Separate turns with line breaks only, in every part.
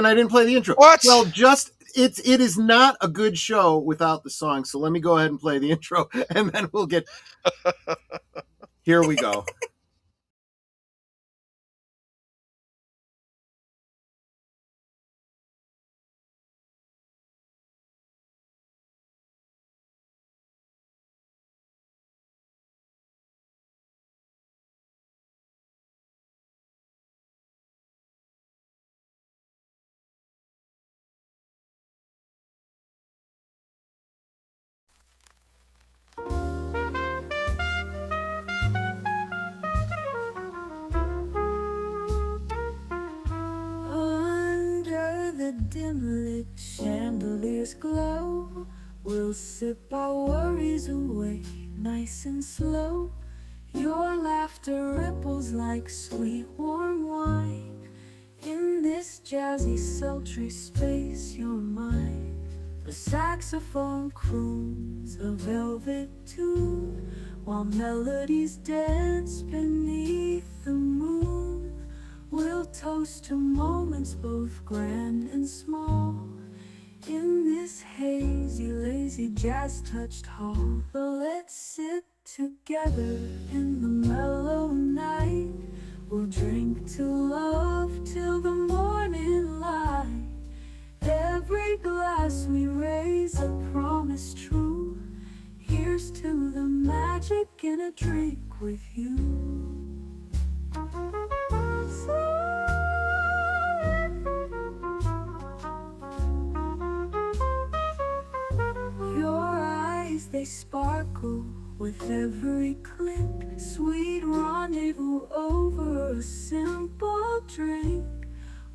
and I didn't play the intro.
What?
Well, it is not a good show without the song. So let me go ahead and play the intro, and then we'll get. Here we go.
Dim lit chandeliers glow. We'll sip our worries away, nice and slow. Your laughter ripples like sweet warm wine. In this jazzy sultry space, you're mine. The saxophone croons a velvet tune, while melodies dance beneath the moon. We'll toast to moments both grand and small, in this hazy, lazy, jazz-touched hall. But let's sit together in the mellow night. We'll drink to love till the morning light. Every glass we raise a promise true. Here's to the magic in a drink with you. Your eyes, they sparkle with every click. Sweet rendezvous over a simple drink.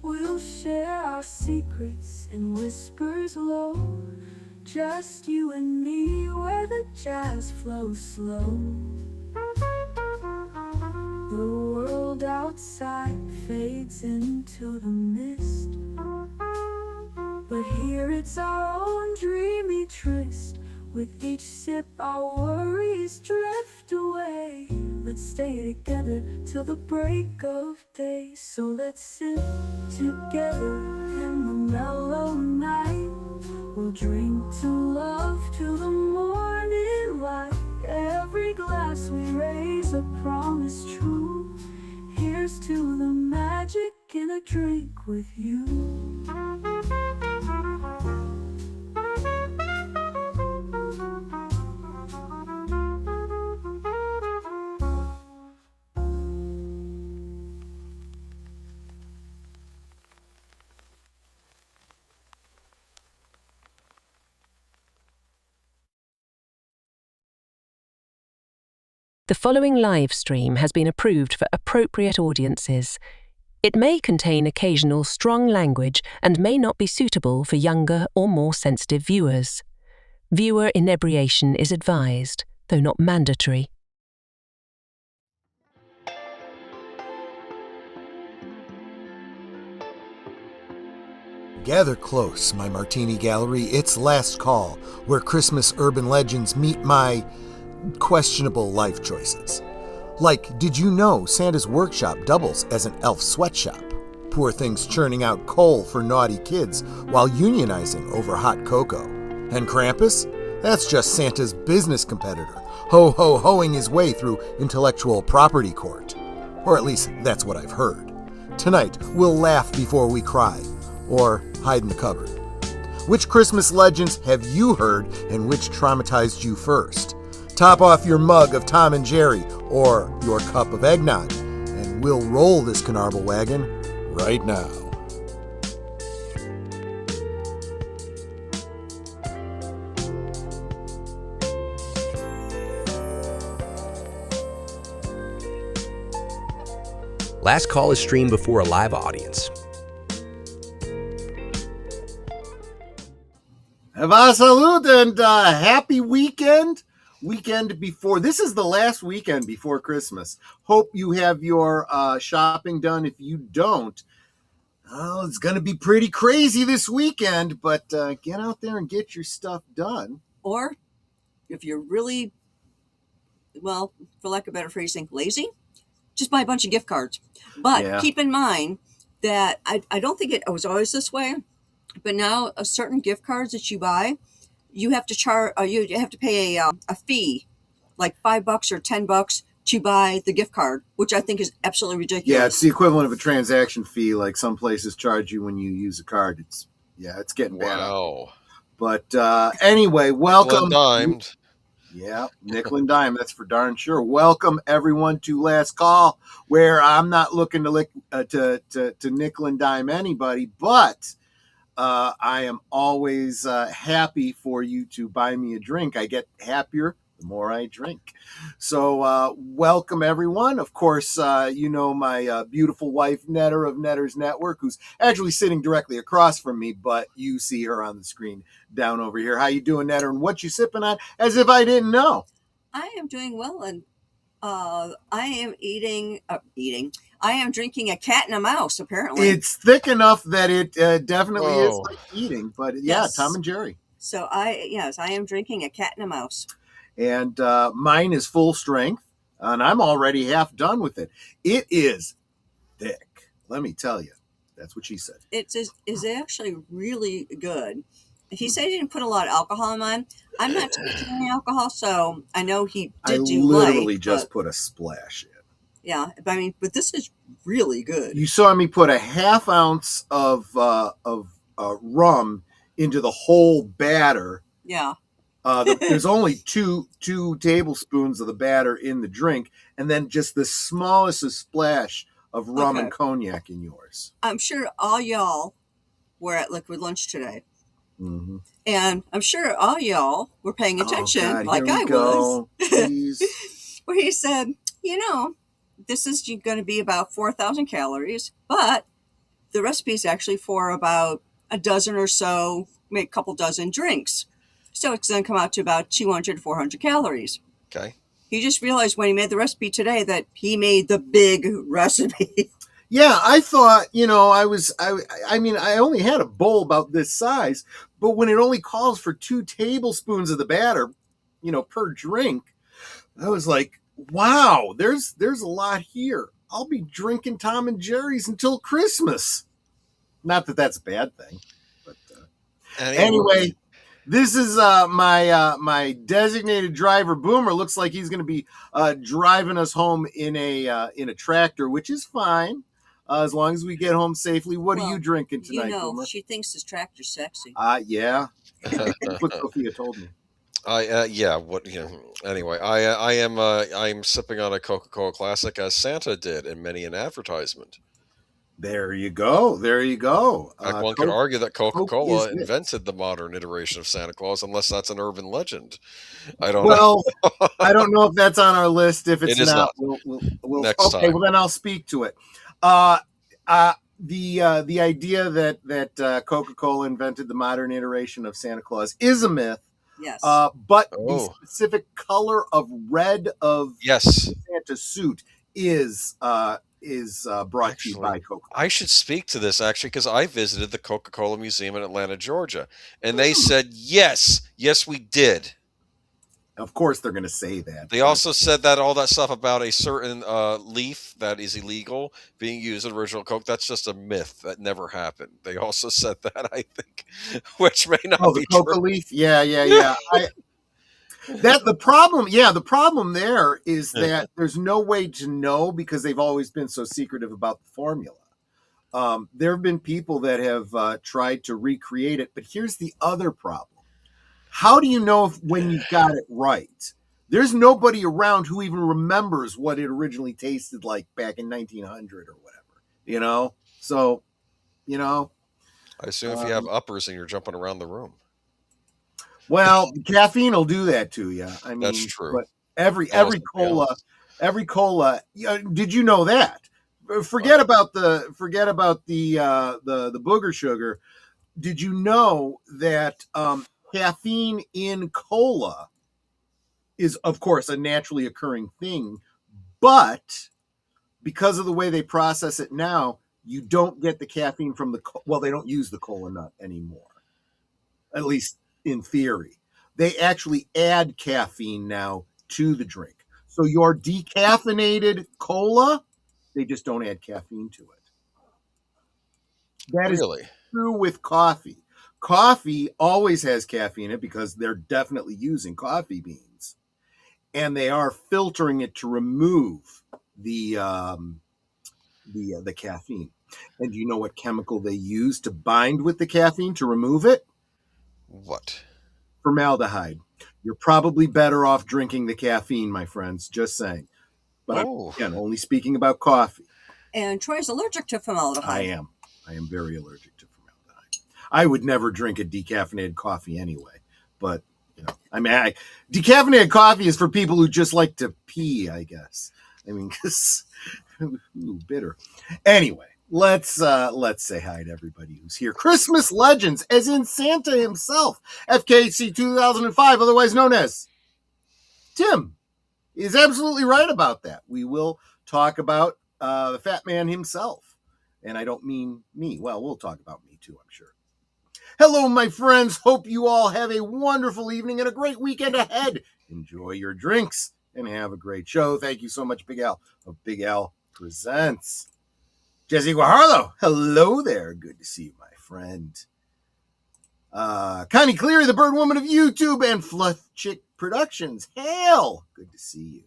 We'll share our secrets in whispers low, just you and me where the jazz flows slow. The world outside fades into the mist, but here it's our own dreamy tryst. With each sip our worries drift away. Let's stay together till the break of day. So let's sit together in the mellow night. We'll drink to love till the morning light. Every glass we raise a promise true. Here's to the magic in a drink with you.
The following live stream has been approved for appropriate audiences. It may contain occasional strong language and may not be suitable for younger or more sensitive viewers. Viewer inebriation is advised, though not mandatory.
Gather close, my Martini Gallery. It's last call, where Christmas urban legends meet my questionable life choices. Like, did you know Santa's workshop doubles as an elf sweatshop? Poor things churning out coal for naughty kids while unionizing over hot cocoa. And Krampus? That's just Santa's business competitor, ho-ho-hoing his way through intellectual property court. Or at least that's what I've heard. Tonight, we'll laugh before we cry, or hide in the cupboard. Which Christmas legends have you heard, and which traumatized you first? Top off your mug of Tom and Jerry, or your cup of eggnog, and we'll roll this Canarble Wagon right now.
Last Call is streamed before a live audience.
Hava salud and happy weekend. Weekend before. This is the last weekend before Christmas. Hope you have your shopping done. If you don't, it's going to be pretty crazy this weekend, but get out there and get your stuff done.
Or if you're really, well, for lack of better phrasing, lazy, just buy a bunch of gift cards. But keep in mind that I don't think it was always this way, but now a certain gift cards that you buy, you have to you have to pay a fee, like $5 or $10 to buy the gift card, which I think is absolutely ridiculous.
Yeah, it's the equivalent of a transaction fee, like some places charge you when you use a card. It's getting bad.
Wow.
But anyway, welcome.
Dimed.
Yeah, nickel and dime. That's for darn sure. Welcome everyone to Last Call, where I'm not looking to nickel and dime anybody, but I am always happy for you to buy me a drink. I get happier the more I drink. So welcome everyone. Of course, you know my beautiful wife, Netter of Netter's Network, who's actually sitting directly across from me, but you see her on the screen down over here. How you doing, Netter? And what you sipping on? As if I didn't know.
I am doing well, and I am eating. I am drinking a cat and a mouse. Apparently,
it's thick enough that it definitely is
Whoa.
like eating. But yeah,
Yes.
Tom and Jerry.
So I am drinking a cat and a mouse.
And mine is full strength, and I'm already half done with it. It is thick. Let me tell you. That's what she said.
It is actually really good. He said he didn't put a lot of alcohol in mine. I'm not taking any alcohol, so I know he did do
literally
light,
just
but,
put a splash in.
yeah. But this is really good.
You saw me put a half ounce of rum into the whole batter.
Yeah.
There's only two tablespoons of the batter in the drink, and then just the smallest of splash of rum and cognac in yours.
I'm sure all y'all were at Liquid Lunch today.
Mm-hmm.
And I'm sure all y'all were paying attention,
oh, God,
like I
was.
Where he said, this is going to be about 4,000 calories, but the recipe is actually for about a dozen or so, maybe a couple dozen drinks. So it's going to come out to about 200 to 400 calories.
Okay.
He just realized when he made the recipe today that he made the big recipe.
Yeah, I thought, I mean, I only had a bowl about this size, but when it only calls for 2 tablespoons of the batter, per drink, I was like, wow, there's a lot here. I'll be drinking Tom and Jerry's until Christmas. Not that that's a bad thing, but anyway, this is my designated driver, Boomer. Looks like he's going to be driving us home in a tractor, which is fine. As long as we get home safely. What are you drinking tonight, Boomer?
She thinks this tractor's sexy.
Yeah. That's what Sophia told me.
Anyway, I am sipping on a Coca-Cola Classic as Santa did in many an advertisement.
There you go.
One could argue that Coca-Cola invented the modern iteration of Santa Claus, unless that's an urban legend. I don't know.
Well, I don't know if that's on our list. If it's
not.
We'll
Next time.
Well, then I'll speak to it. The idea that Coca-Cola invented the modern iteration of Santa Claus is a myth.
Yes.
But the specific color of red of Santa's suit is brought to you by Coca-Cola.
I should speak to this actually because I visited the Coca-Cola Museum in Atlanta, Georgia, and they said yes, we did.
Of course, they're going to say that.
They also said that all that stuff about a certain leaf that is illegal being used in original Coke, that's just a myth. That never happened. They also said that, I think, which may not be
the Coca
true.
leaf? Yeah. The problem there is that there's no way to know because they've always been so secretive about the formula. There have been people that have tried to recreate it, but here's the other problem. How do you know when you've got it right? There's nobody around who even remembers what it originally tasted like back in 1900 or whatever, So,
I assume if you have uppers and you're jumping around the room.
Well, caffeine will do that to you. I mean,
that's true.
But every cola. Did you know that? Forget about the booger sugar. Did you know that caffeine in cola is, of course, a naturally occurring thing, but because of the way they process it now, you don't get the caffeine from they don't use the cola nut anymore, at least in theory. They actually add caffeine now to the drink. So your decaffeinated cola, they just don't add caffeine to it. That is
Really?
true with coffee. Coffee always has caffeine in it because they're definitely using coffee beans, and they are filtering it to remove the caffeine. And do you know what chemical they use to bind with the caffeine to remove it?
What?
Formaldehyde. You're probably better off drinking the caffeine, my friends. Just saying. But
Oh.
again, only speaking about coffee.
And Troy's allergic to formaldehyde.
I am very allergic to formaldehyde. I would never drink a decaffeinated coffee anyway. But, decaffeinated coffee is for people who just like to pee, I guess. I mean, because, bitter. Anyway, let's say hi to everybody who's here. Christmas Legends, as in Santa himself. FKC 2005, otherwise known as Tim, is absolutely right about that. We will talk about the fat man himself. And I don't mean me. Well, we'll talk about me too, I'm sure. Hello, my friends. Hope you all have a wonderful evening and a great weekend ahead. Enjoy your drinks and have a great show. Thank you so much, Big Al of Big Al Presents. Jesse Guajardo, hello there. Good to see you, my friend. Connie Cleary, the bird woman of YouTube, and Fluff Chick Productions. Hail! Good to see you.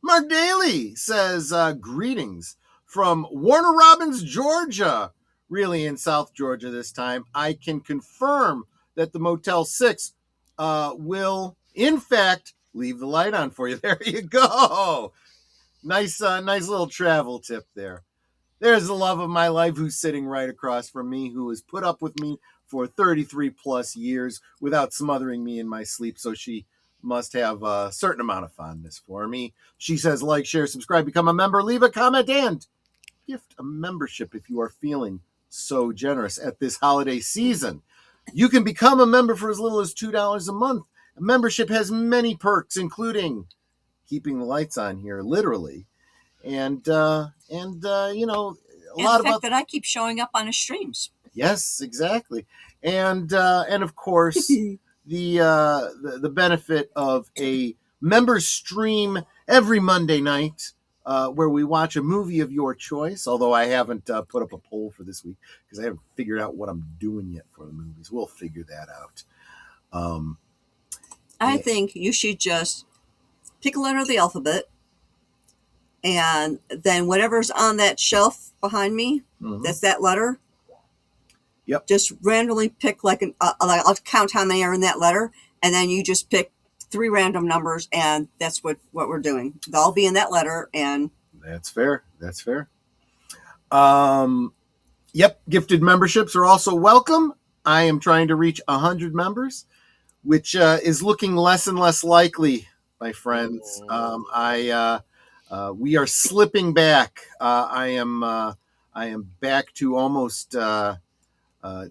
Mark Daly says, greetings from Warner Robins, Georgia. Really in South Georgia this time. I can confirm that the Motel 6 will, in fact, leave the light on for you. There you go. Nice little travel tip there. There's the love of my life who's sitting right across from me, who has put up with me for 33 plus years without smothering me in my sleep. So she must have a certain amount of fondness for me. She says, like, share, subscribe, become a member, leave a comment, and gift a membership if you are feeling so generous at this holiday season. You can become a member for as little as $2 a month. A membership has many perks, including keeping the lights on here, literally. And a lot about
that I keep showing up on his streams.
Yes, exactly. And of course, the benefit of a member stream every Monday night, where we watch a movie of your choice. Although I haven't put up a poll for this week because I haven't figured out what I'm doing yet for the movies. We'll figure that out.
I think you should just pick a letter of the alphabet, and then whatever's on that shelf behind me, that's that letter.
Yep.
Just randomly pick I'll count how many are in that letter, and then you just pick 3 random numbers, and that's what we're doing. They'll all be in that letter, and
that's fair. Yep. Gifted memberships are also welcome. I am trying to reach 100 members, which is looking less and less likely, my friends. We are slipping back. I am back to almost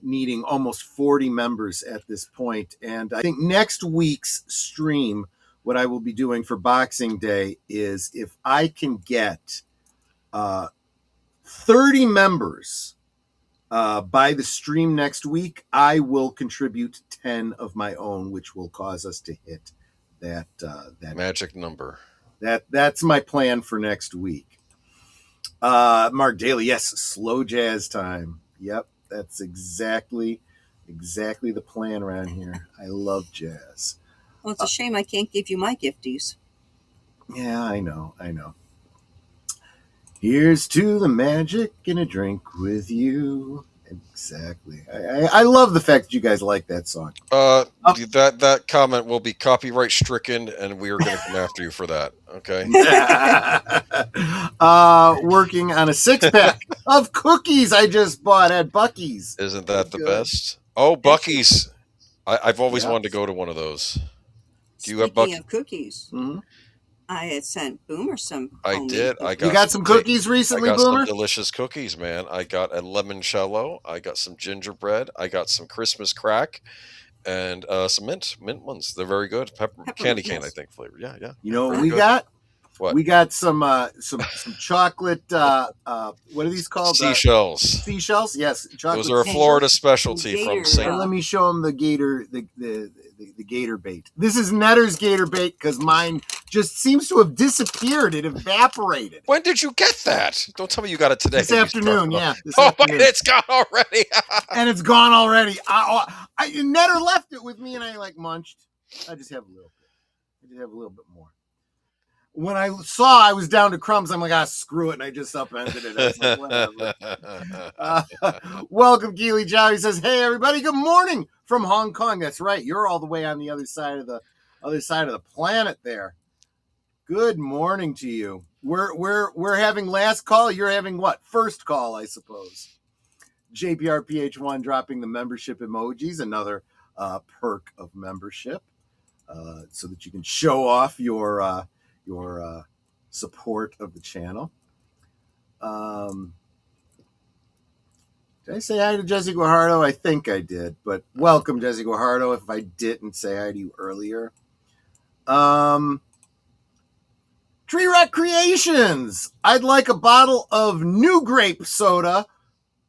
needing almost 40 members at this point. And I think next week's stream, what I will be doing for Boxing Day is if I can get 30 members by the stream next week, I will contribute 10 of my own, which will cause us to hit that
magic number.
That's my plan for next week. Mark Daly, yes, slow jazz time. Yep, that's exactly the plan around here. I love jazz.
Well, it's a shame I can't give you my gifties.
Yeah, I know. Here's to the magic in a drink with you. Exactly. I love the fact that you guys like that song.
That comment will be copyright stricken, and we are going to come after you for that. Okay.
Working on a 6-pack of cookies I just bought at Buc-ee's.
Isn't that the best? Oh, Buc-ee's! I've always wanted to go to one of those. Do you have Buc-ee's?
Speaking of cookies, I had sent Boomer some.
I did.
You got some cookies recently,
I got
Boomer?
some delicious cookies, man. I got a limoncello. I got some gingerbread. I got some Christmas crack, and some mint ones. They're very good. Candy cane, I think, flavor. Yeah.
You know what we got?
What?
We got some chocolate. What are these called?
Seashells.
Seashells, yes.
Those are a Florida specialty from St.
Let me show them the gator. the gator bait. This is Netter's gator bait because mine just seems to have disappeared. It evaporated.
When did you get that? Don't tell me you got it today.
This afternoon, yeah. This
Oh,
afternoon.
it's gone already.
And it's gone already. Netter left it with me, and I munched. I just have a little bit more. When I saw I was down to crumbs, I'm like, screw it, and I just upended it. I was like, whatever. Welcome, Keely Chow. He says, "Hey, everybody, good morning from Hong Kong." That's right. You're all the way on the other side of the planet there. Good morning to you. We're having last call. You're having what? First call, I suppose. JPRPH1 dropping the membership emojis, another perk of membership, so that you can show off your support of the channel. Did I say hi to Jesse Guajardo? I think I did, but welcome, Jesse Guajardo, if I didn't say hi to you earlier. Tree Rock Creations. I'd like a bottle of new grape soda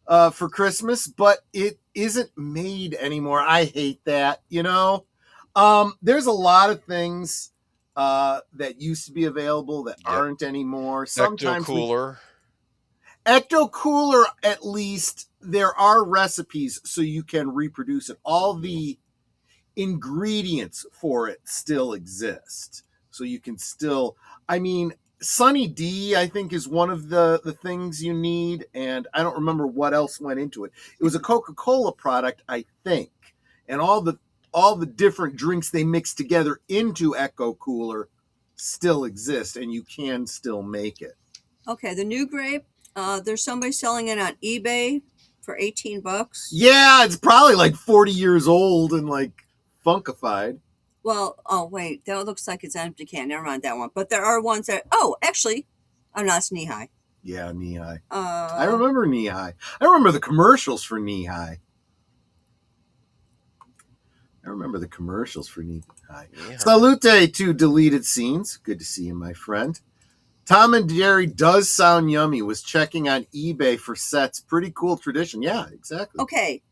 for Christmas, but it isn't made anymore. I hate that, There's a lot of things that used to be available that aren't anymore. Sometimes Ecto Cooler, at least there are recipes so you can reproduce it. All the ingredients for it still exist. So you can still, Sunny D, I think, is one of the things you need. And I don't remember what else went into it. It was a Coca-Cola product, I think. And all the different drinks they mix together into Ecto Cooler still exist, and you can still make it.
Okay, the new grape, there's somebody selling it on eBay for $18.
Yeah, it's probably 40 years old and funkified.
Well, oh wait, that looks like it's an empty can. Never mind that one. But there are ones that, actually, no, it's knee high.
Yeah, knee high. I remember knee high. I remember the commercials for knee high. Yeah. Salute to Deleted Scenes. Good to see you, my friend. Tom and Jerry does sound yummy. Was checking on eBay for sets. Pretty cool tradition. Yeah, exactly.
Okay.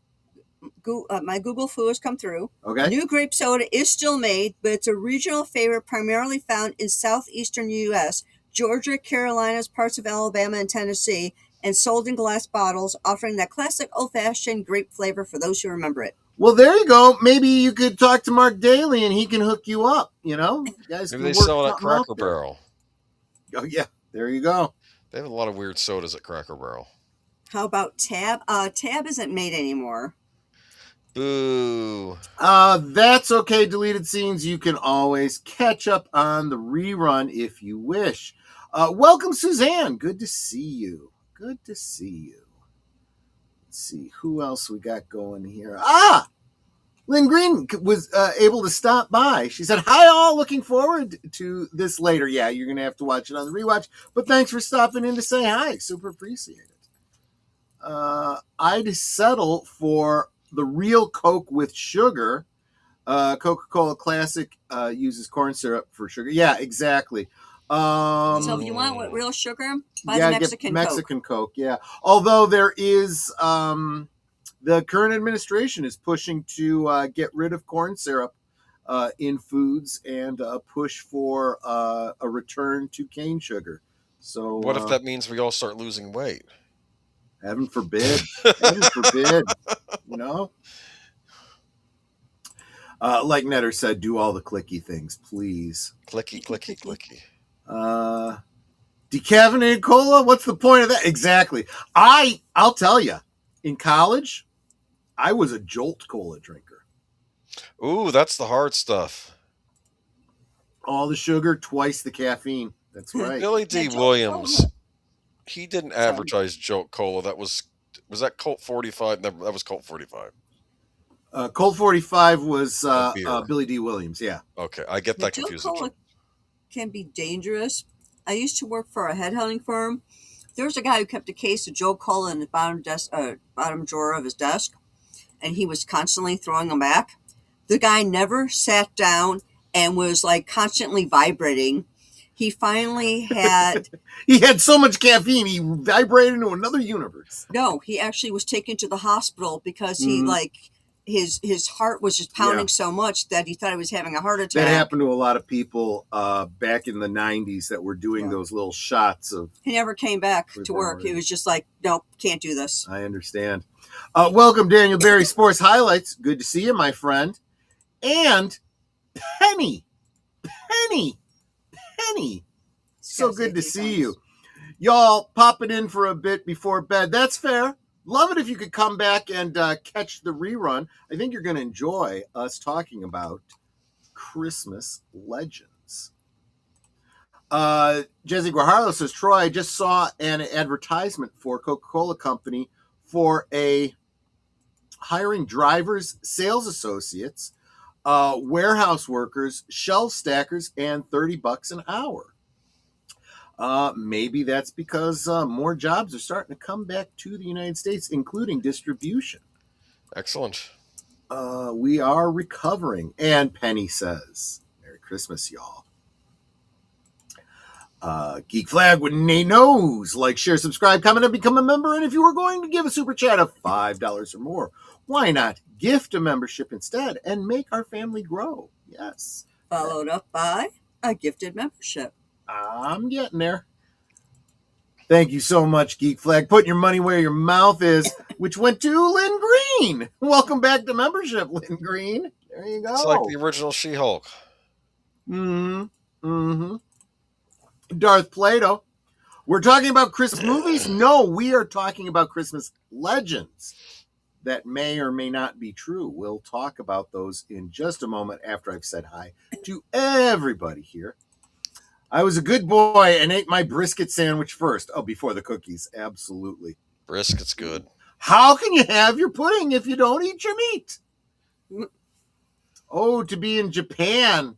My Google foo has come through.
Okay.
New grape soda is still made, but it's a regional favorite primarily found in southeastern U.S., Georgia, Carolinas, parts of Alabama, and Tennessee, and sold in glass bottles, offering that classic old-fashioned grape flavor for those who remember it.
Well, there you go. Maybe you could talk to Mark Daly and he can hook you up, You guys
Maybe they sell it at Cracker Barrel.
Oh, yeah. There you go.
They have a lot of weird sodas at Cracker Barrel.
How about Tab? Tab isn't made anymore.
Boo.
That's okay, Deleted Scenes. You can always catch up on the rerun if you wish. Welcome, Suzanne. Good to see you. Let's see who else we got going here. Lynn Green was able to stop by. She said, "Hi all, looking forward to this later." Yeah, you're going to have to watch it on the rewatch, but thanks for stopping in to say hi. Super appreciate it. I'd settle for the real Coke with sugar. Coca-Cola Classic uses corn syrup for sugar. Yeah, exactly.
So if you want with real sugar, buy the Mexican
Coke. Yeah. Although there is the current administration is pushing to get rid of corn syrup in foods and push for a return to cane sugar. So
what if that means we all start losing weight?
Heaven forbid. Heaven forbid. Like Netter said, do all the clicky things, please.
Clicky.
Decaffeinated cola? What's the point of that? Exactly. I'll tell you, in college, I was a Jolt Cola drinker.
Ooh, that's the hard stuff.
All the sugar, twice the caffeine. That's right.
Billy D. Williams, he didn't advertise Jolt Cola. That was that Colt 45? That was Colt 45.
Colt 45 was Billy D. Williams, yeah.
Okay, I get that confused.
Jolt Cola can be dangerous. I used to work for a headhunting firm. There was a guy who kept a case of Jolt Cola in the bottom drawer of his desk, and he was constantly throwing them back. The guy never sat down and was constantly vibrating. He finally had...
he had so much caffeine, he vibrated into another universe.
No, he actually was taken to the hospital because he his heart was just pounding so much that he thought he was having a heart attack.
That happened to a lot of people back in the 90s that were doing those little shots of.
He never came back to work. He was just like, nope, can't do this.
I understand. Welcome, Daniel Berry, Sports Highlights. Good to see you, my friend. And Penny. So good to see you. Y'all popping in for a bit before bed. That's fair. Love it if you could come back and catch the rerun. I think you're going to enjoy us talking about Christmas legends. Jesse Guajardo says, Troy, I just saw an advertisement for Coca-Cola Company for a hiring drivers, sales associates, warehouse workers, shelf stackers, and $30 an hour. Maybe that's because more jobs are starting to come back to the United States, including distribution.
Excellent.
We are recovering. And Penny says, Merry Christmas, y'all. Geek Flag with Nate knows. Like, share, subscribe, comment, and become a member. And if you were going to give a super chat of $5 or more, why not gift a membership instead and make our family grow? Yes.
Followed up by a gifted membership.
I'm getting there. Thank you so much, Geek Flag. Putting your money where your mouth is, which went to Lynn Green. Welcome back to membership, Lynn Green. There you go.
It's like the original She-Hulk.
Darth Plato. We're talking about Christmas movies? No, we are talking about Christmas legends that may or may not be true. We'll talk about those in just a moment after I've said hi to everybody here. I was a good boy and ate my brisket sandwich first. Oh, before the cookies. Absolutely.
Brisket's good.
How can you have your pudding if you don't eat your meat? Oh, to be in Japan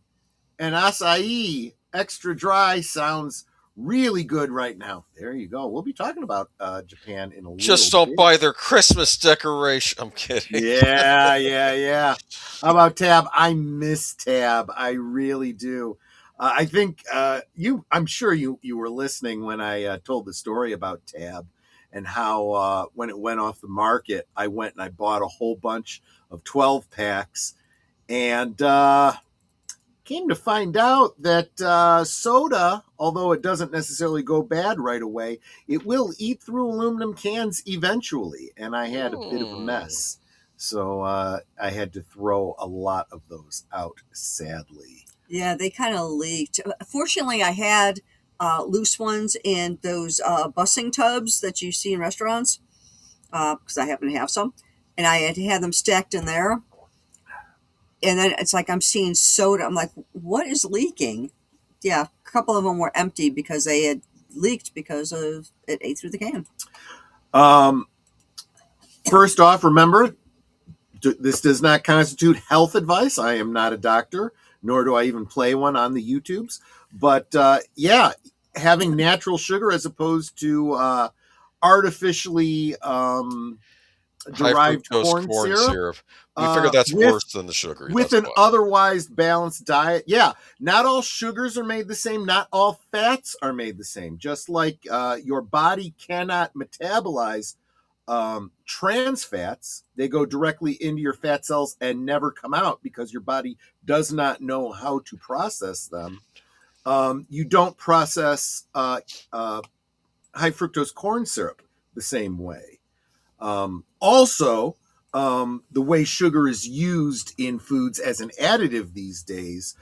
and acai extra dry sounds really good right now. There you go. We'll be talking about Japan in a little
Just don't
bit.
buy their Christmas decoration. I'm kidding.
Yeah. How about Tab? I miss Tab. I really do. I think I'm sure you were listening when I told the story about Tab and how when it went off the market, I went and I bought a whole bunch of 12 packs and came to find out that soda, although it doesn't necessarily go bad right away, it will eat through aluminum cans eventually. And I had a bit of a mess. So I had to throw a lot of those out, sadly.
Yeah, they kind of leaked. Fortunately, I had loose ones in those busing tubs that you see in restaurants because I happen to have some. And I had them stacked in there. And then it's like I'm seeing soda. I'm like, what is leaking? Yeah, a couple of them were empty because they had leaked because of it ate through the can.
First off, remember, this does not constitute health advice. I am not a doctor, nor do I even play one on the YouTubes. But yeah, having natural sugar as opposed to artificially derived corn syrup.
We figure that's worse than the sugar.
With an otherwise balanced diet. Yeah, not all sugars are made the same. Not all fats are made the same. Just like your body cannot metabolize trans fats, they go directly into your fat cells and never come out because your body does not know how to process them. You don't process high fructose corn syrup the same way. Also, the way sugar is used in foods as an additive these days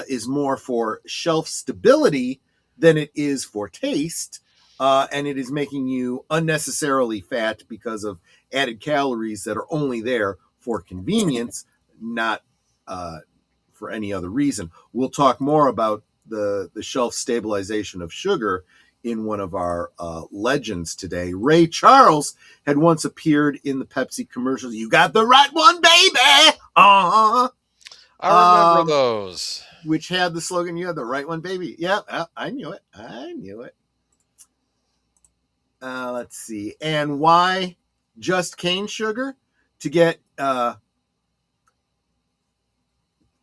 is more for shelf stability than it is for taste. And it is making you unnecessarily fat because of added calories that are only there for convenience, not for any other reason. We'll talk more about the shelf stabilization of sugar in one of our legends today. Ray Charles had once appeared in the Pepsi commercials. You got the right one, baby.
I remember those.
Which had the slogan, you had the right one, baby. Yeah, I knew it. Let's see. And why just cane sugar? To get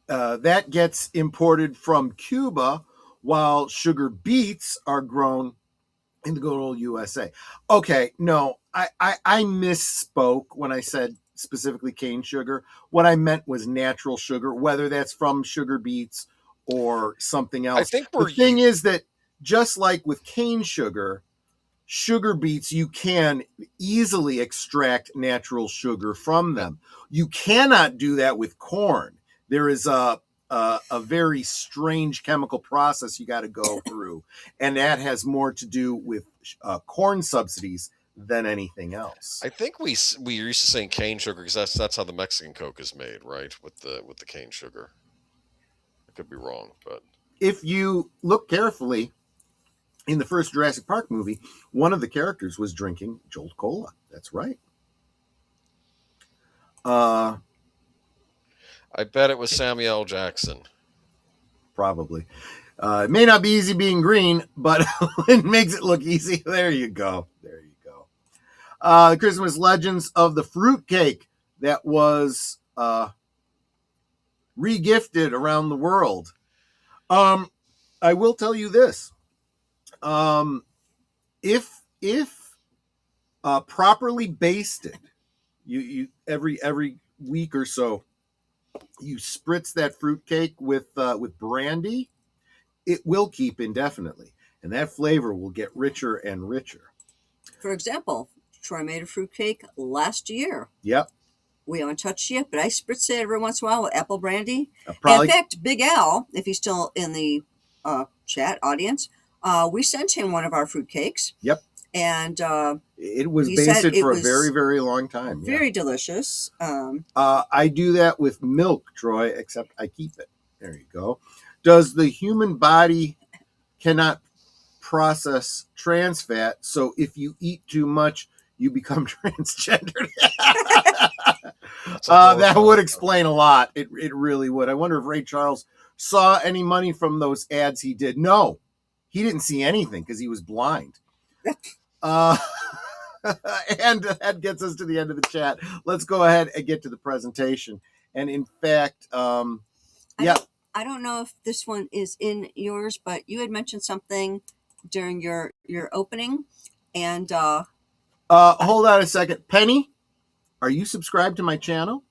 that gets imported from Cuba, while sugar beets are grown in the good old USA. Okay, no, I misspoke when I said specifically cane sugar. What I meant was natural sugar, whether that's from sugar beets or something
I
else.
think
The thing is that just like with cane sugar, sugar beets, you can easily extract natural sugar from them. You cannot do that with corn. There is a very strange chemical process you got to go through, and that has more to do with corn subsidies than anything else.
I think we are used to saying cane sugar because that's how the Mexican Coke is made, right? With the cane sugar. I could be wrong, but
If you look carefully, in the first Jurassic Park movie, one of the characters was drinking Jolt Cola. That's right.
I bet it was Samuel L. Jackson.
Probably. It may not be easy being green, but it makes it look easy. There you go. There you go. The Christmas legends of the fruitcake that was regifted around the world. I will tell you this. If properly basted, you every week or so, you spritz that fruitcake with brandy, it will keep indefinitely, and that flavor will get richer and richer.
For example, Troy made a fruitcake last year.
Yep.
We haven't touched it yet, but I spritz it every once in a while with apple brandy.
Probably.
In fact, Big Al, if he's still in the chat audience, we sent him one of our fruitcakes.
Yep.
And
it was basted for a very, very long time.
Very delicious.
I do that with milk, Troy, except I keep it. There you go. Does the human body cannot process trans fat, so if you eat too much, you become transgendered? That would explain a lot. It really would. I wonder if Ray Charles saw any money from those ads he did. No, he didn't see anything because he was blind. And that gets us to the end of the chat. Let's go ahead and get to the presentation. And in fact,
I don't know if this one is in yours, but you had mentioned something during your opening, and
hold on a second. Penny, are you subscribed to my channel?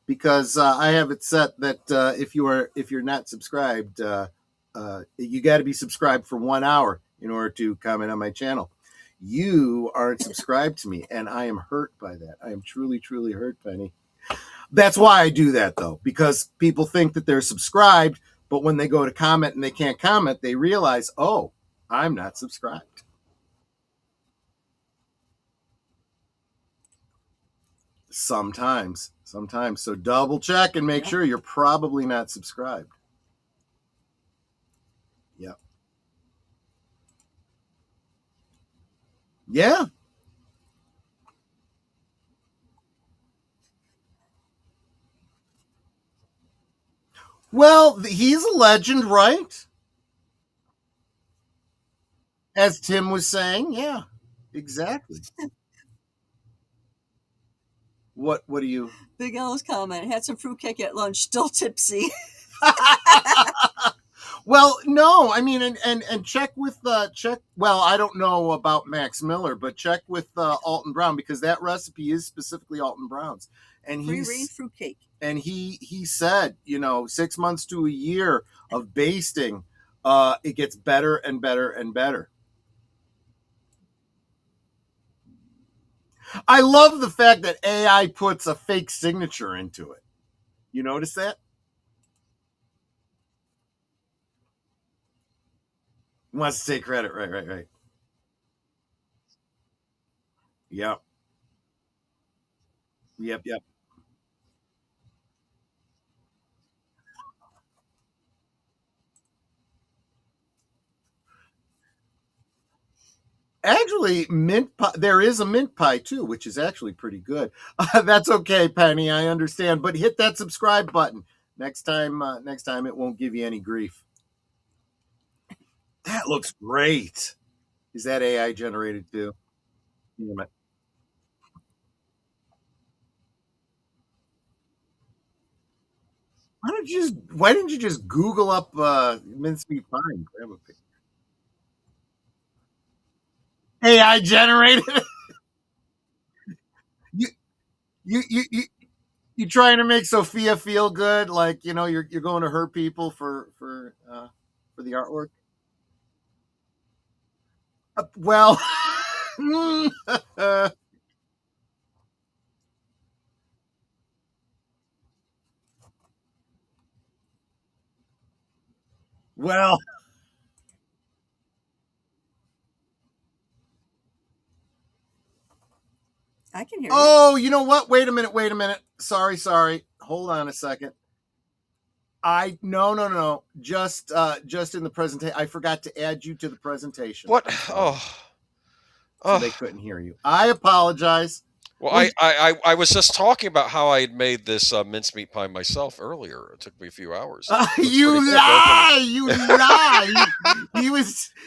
Because I have it set that if you're not subscribed, you got to be subscribed for 1 hour in order to comment on my channel. You aren't subscribed to me, and I am hurt by that. I am truly, truly hurt, Penny. That's why I do that, though, because people think that they're subscribed, but when they go to comment and they can't comment, they realize, oh, I'm not subscribed. Sometimes. So double check and make sure you're probably not subscribed. Yep. Yeah. Well, he's a legend, right? As Tim was saying, yeah, exactly. What do you?
Big L's comment: had some fruitcake at lunch, still tipsy.
Well, no, I mean, and check with check. Well, I don't know about Max Miller, but check with Alton Brown, because that recipe is specifically Alton Brown's, and
Free-range fruitcake.
And he said, 6 months to a year of basting, it gets better and better and better. I love the fact that AI puts a fake signature into it. You notice that? Wants to take credit. Right. Yep. Actually, mint pie, there is a mint pie too, which is actually pretty good. That's okay, Penny. I understand, but hit that subscribe button next time. Next time, it won't give you any grief. That looks great. Is that AI generated too? Damn it. Why didn't you just Google up mincemeat pie and grab a picture? AI generated. you trying to make Sophia feel good, like you're going to hurt people for the artwork. Well, well.
I can hear you.
Oh, you know what? Wait a minute. Wait a minute. Sorry. Hold on a second. No. Just in the presentation. I forgot to add you to the presentation.
What?
So they couldn't hear you. I apologize.
Well, I was just talking about how I had made this mincemeat pie myself earlier. It took me a few hours.
You lie! You lie!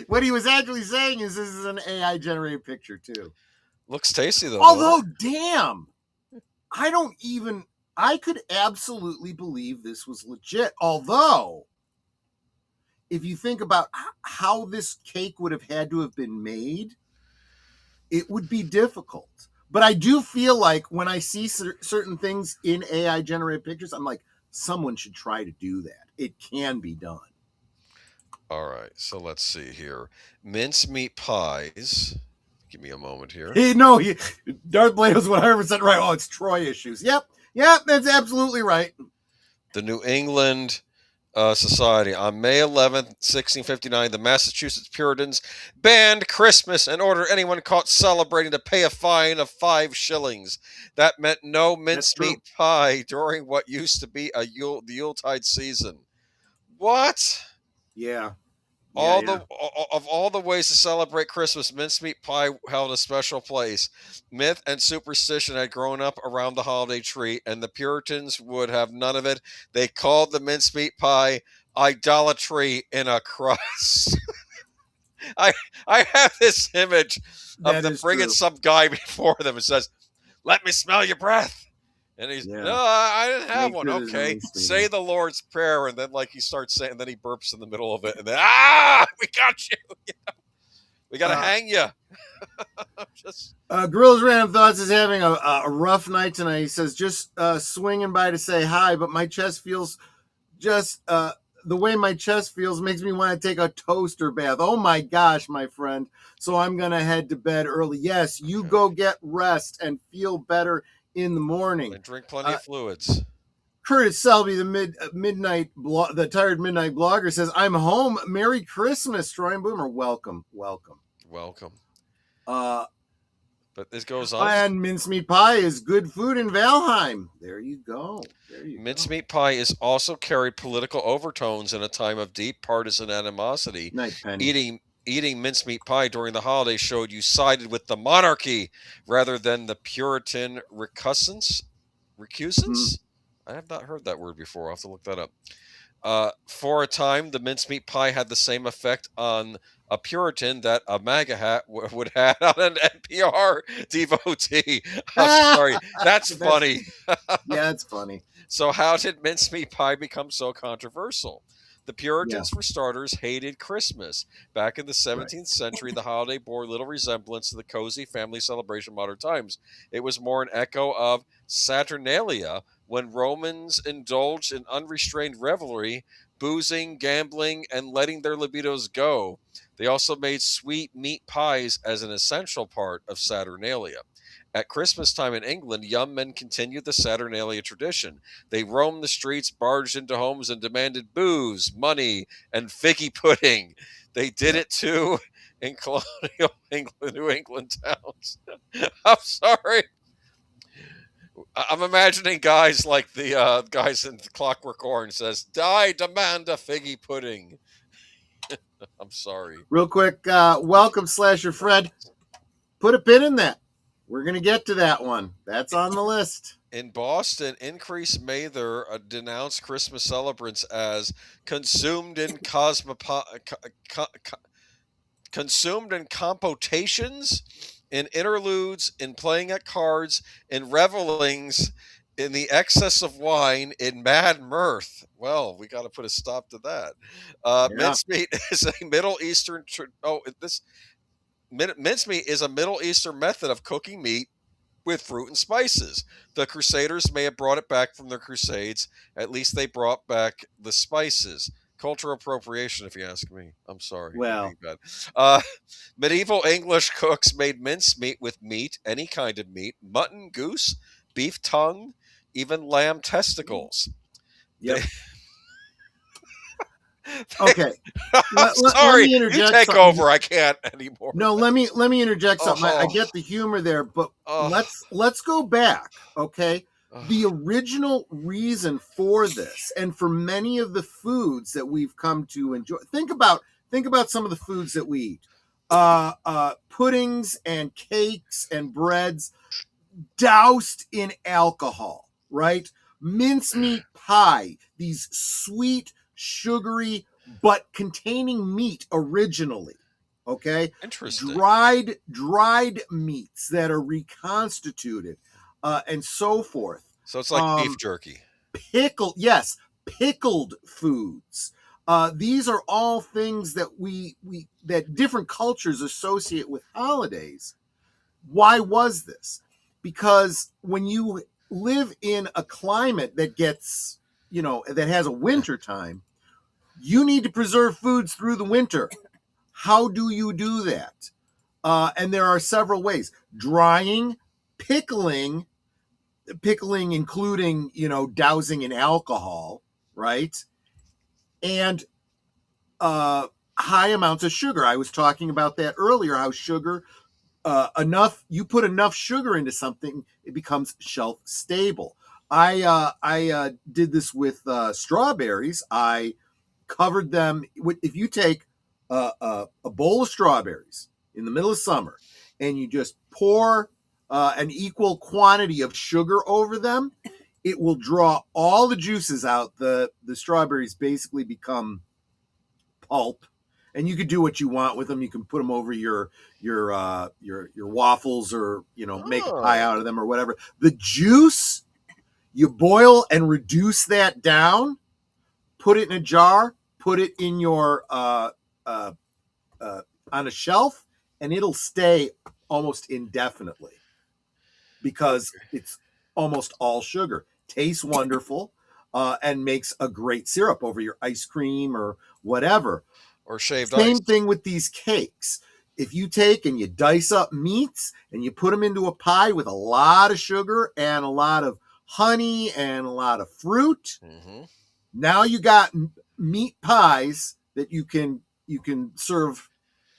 What he was actually saying is this is an AI generated picture too.
Looks tasty though.
Although, damn, I could absolutely believe this was legit. Although, if you think about how this cake would have had to have been made, it would be difficult. But I do feel like when I see certain things in AI generated pictures, I'm like, someone should try to do that. It can be done.
All right, so let's see here. Mincemeat pies. Give me a moment here.
Darth Blader's 100% right. Oh, it's Troy issues. Yep, that's absolutely right.
The New England Society. On May 11th, 1659, the Massachusetts Puritans banned Christmas and ordered anyone caught celebrating to pay a fine of 5 shillings. That meant no mincemeat pie during what used to be the Yuletide season. What?
Yeah.
Of all the ways to celebrate Christmas, mincemeat pie held a special place. Myth and superstition had grown up around the holiday tree, and the Puritans would have none of it. They called the mincemeat pie idolatry in a crust. I have this image of them bringing some guy before them and says, "Let me smell your breath." And he's, no, I didn't have one. Okay. Say the Lord's Prayer. And then he starts saying, and then he burps in the middle of it. And then, we got you. We got to hang you.
Grills Random Thoughts is having a rough night tonight. He says, just swinging by to say hi, but my chest feels the way my chest feels makes me want to take a toaster bath. Oh my gosh, my friend. So I'm going to head to bed early. Yes, you go get rest and feel better in the morning
and drink plenty of fluids.
Curtis Selby, the tired midnight blogger, says, "I'm home. Merry Christmas, Troy and Boomer. Welcome."
But this goes on.
And mincemeat pie is good food in Valheim. There you go.
Mincemeat pie is also carried political overtones in a time of deep partisan animosity.
Night Penny.
Eating mincemeat pie during the holidays showed you sided with the monarchy rather than the Puritan recusants. I have not heard that word before. I'll have to look that up. For a time, the mincemeat pie had the same effect on a Puritan that a MAGA hat would have on an NPR devotee. I'm sorry. That's funny.
Yeah, it's funny.
So how did mincemeat pie become so controversial? The Puritans, for starters, hated Christmas. Back in the 17th century, the holiday bore little resemblance to the cozy family celebration of modern times. It was more an echo of Saturnalia, when Romans indulged in unrestrained revelry, boozing, gambling, and letting their libidos go. They also made sweet meat pies as an essential part of Saturnalia. At Christmas time in England, young men continued the Saturnalia tradition. They roamed the streets, barged into homes, and demanded booze, money, and figgy pudding. They did it too in colonial England, New England towns. I'm sorry. I'm imagining guys like the guys in Clockwork Orange says, "I demand a figgy pudding." I'm sorry.
Real quick, welcome Slasher Fred. Put a pin in that. We're going to get to that one. That's on the list.
In Boston, Increase Mather denounced Christmas celebrants as consumed in compotations, in interludes, in playing at cards, in revelings, in the excess of wine, in mad mirth. Well, we got to put a stop to that. Mincemeat is a Middle Eastern... mincemeat is a Middle Eastern method of cooking meat with fruit and spices. The Crusaders may have brought it back from their Crusades. At least they brought back the spices. Cultural appropriation, if you ask me. I'm sorry for being
Well,
bad. Uh, Medieval English cooks made mincemeat with meat, any kind of meat, mutton, goose, beef tongue, even lamb testicles. They,
yep. Okay.
I'm
Let
sorry.
me
You
interject
take
something.
over. I can't anymore.
No, let me interject something. I
Oh,
get the humor there, but
oh,
let's go back. Okay. The
oh.
original reason for this, and for many of the foods that we've come to enjoy, think about some of the foods that we eat. Puddings and cakes and breads doused in alcohol, right? Mincemeat pie, these sweet, sugary, but containing meat originally. Okay,
Interesting.
dried meats that are reconstituted, and so forth.
So it's like beef jerky.
Pickled foods. These are all things that we that different cultures associate with holidays. Why was this? Because when you live in a climate that gets, that has a winter time, you need to preserve foods through the winter. How do you do that? And there are several ways: drying, pickling, including, dousing in alcohol, right? And high amounts of sugar. I was talking about that earlier, how sugar, you put enough sugar into something, it becomes shelf stable. I did this with strawberries. I covered them with, if you take a bowl of strawberries in the middle of summer and you just pour an equal quantity of sugar over them, it will draw all the juices out. The strawberries basically become pulp, and you could do what you want with them. You can put them over your waffles, or make a pie out of them or whatever. The juice, you boil and reduce that down, put it in a jar, put it in your on a shelf, and it'll stay almost indefinitely because it's almost all sugar. Tastes wonderful, and makes a great syrup over your ice cream or whatever.
Or shaved
Same
ice.
thing with these cakes. If you take and you dice up meats and you put them into a pie with a lot of sugar and a lot of honey and a lot of fruit, now you got meat pies that you can serve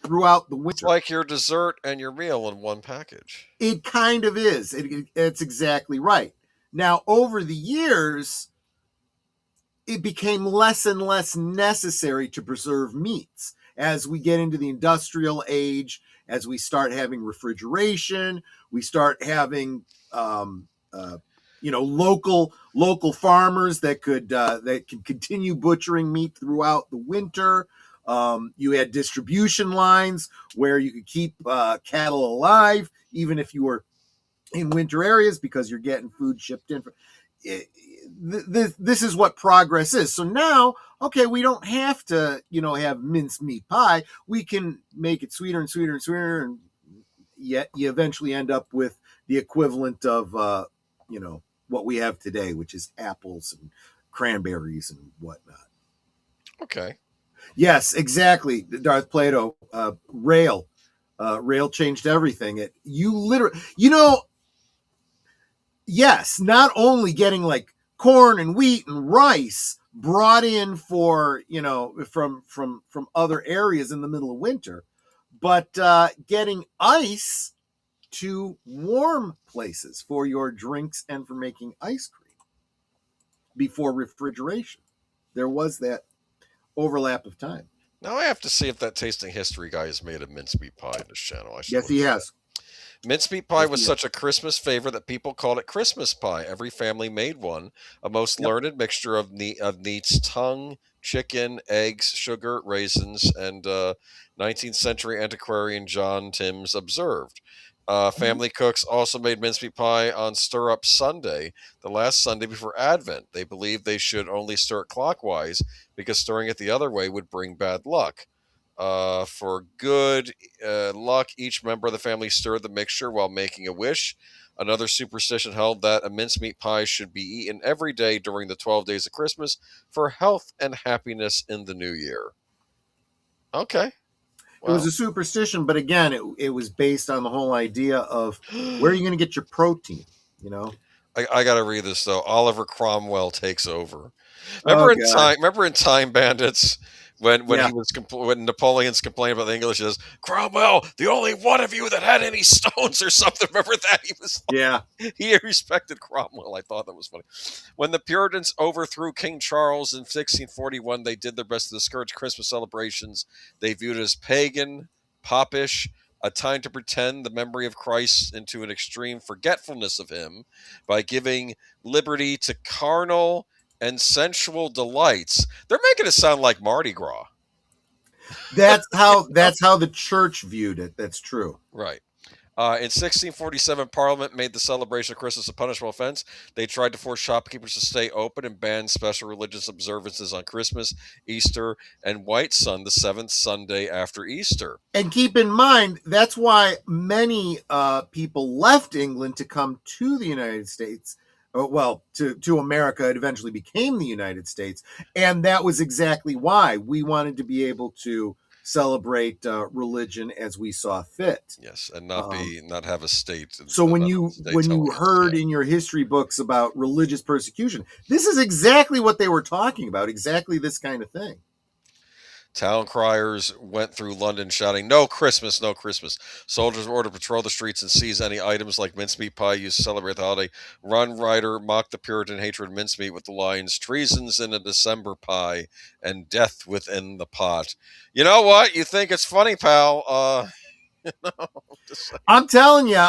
throughout the winter.
It's like your dessert and your meal in one package.
It kind of is. It's exactly right. Now, over the years, it became less and less necessary to preserve meats. As we get into the industrial age, as we start having refrigeration, we start having local farmers that can continue butchering meat throughout the winter. You had distribution lines where you could keep cattle alive, even if you were in winter areas, because you're getting food shipped in. This is what progress is. So now, okay, we don't have to, have mincemeat pie. We can make it sweeter and sweeter and sweeter, and yet you eventually end up with the equivalent of, what we have today, which is apples and cranberries and whatnot.
Okay.
Yes, exactly. Darth Plato, rail changed everything. Yes, not only getting like corn and wheat and rice brought in for, from other areas in the middle of winter, but getting ice to warm places for your drinks and for making ice cream before refrigeration. There was that overlap of time.
Now I have to see if that tasting history guy has made a mincemeat pie in this channel.
Yes, he has.
Mincemeat pie was such a Christmas favorite that people called it Christmas pie. Every family made one. A most learned mixture of neat's tongue, chicken, eggs, sugar, raisins, and 19th century antiquarian John Timms observed. Family cooks also made mincemeat pie on Stir Up Sunday, the last Sunday before Advent. They believed they should only stir it clockwise because stirring it the other way would bring bad luck. For good luck, each member of the family stirred the mixture while making a wish. Another superstition held that a mincemeat pie should be eaten every day during the 12 days of Christmas for health and happiness in the new year. Okay.
It was
Well,
a superstition, but again, it was based on the whole idea of where are you going to get your protein, you know?
I got to read this though. Oliver Cromwell takes over.
Oh God.
Remember in Time Bandits when
Yeah.
he was when Napoleon's complaining about the English, he says, Cromwell, the only one of you that had any stones or something. Remember that? He was
Yeah.
he respected Cromwell. I thought that was funny. When the Puritans overthrew King Charles in 1641, they did their best to discourage Christmas celebrations. They viewed it as pagan, popish, a time to pretend the memory of Christ into an extreme forgetfulness of him by giving liberty to carnal and sensual delights. They're making it sound like Mardi Gras.
That's how the church viewed it. That's true.
Right. In 1647, Parliament made the celebration of Christmas a punishable offense. They tried to force shopkeepers to stay open and ban special religious observances on Christmas, Easter, and White Sun, the seventh Sunday after Easter.
And keep in mind, that's why many people left England to come to the United States. Well, to America. It eventually became the United States. And that was exactly why we wanted to be able to celebrate religion as we saw fit.
Yes, and not have a state.
So when you heard in your history books about religious persecution, this is exactly what they were talking about, exactly this kind of thing.
Town criers went through London shouting, "No Christmas, no Christmas." Soldiers were ordered to patrol the streets and seize any items like mincemeat pie used to celebrate the holiday. Ron Ryder mocked the Puritan hatred of mincemeat with the lines, "Treason's in a December pie and death within the pot." You know what? You think it's funny, pal.
I'm telling you,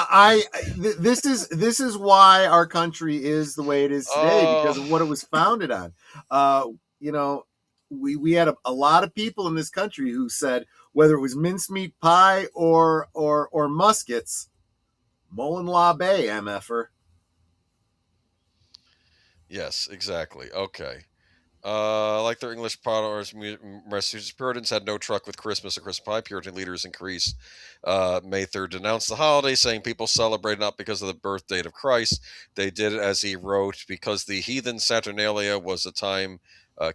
this is why our country is the way it is today, because of what it was founded on. We had a lot of people in this country who said whether it was mincemeat pie or muskets, Mullen La Bay, MFer.
Yes, exactly. Okay. Like their English followers, Massachusetts Puritans had no truck with Christmas or Christmas pie. Puritan leaders increased. May 3rd denounced the holiday, saying people celebrate not because of the birth date of Christ. They did it, as he wrote, because the heathen Saturnalia was a time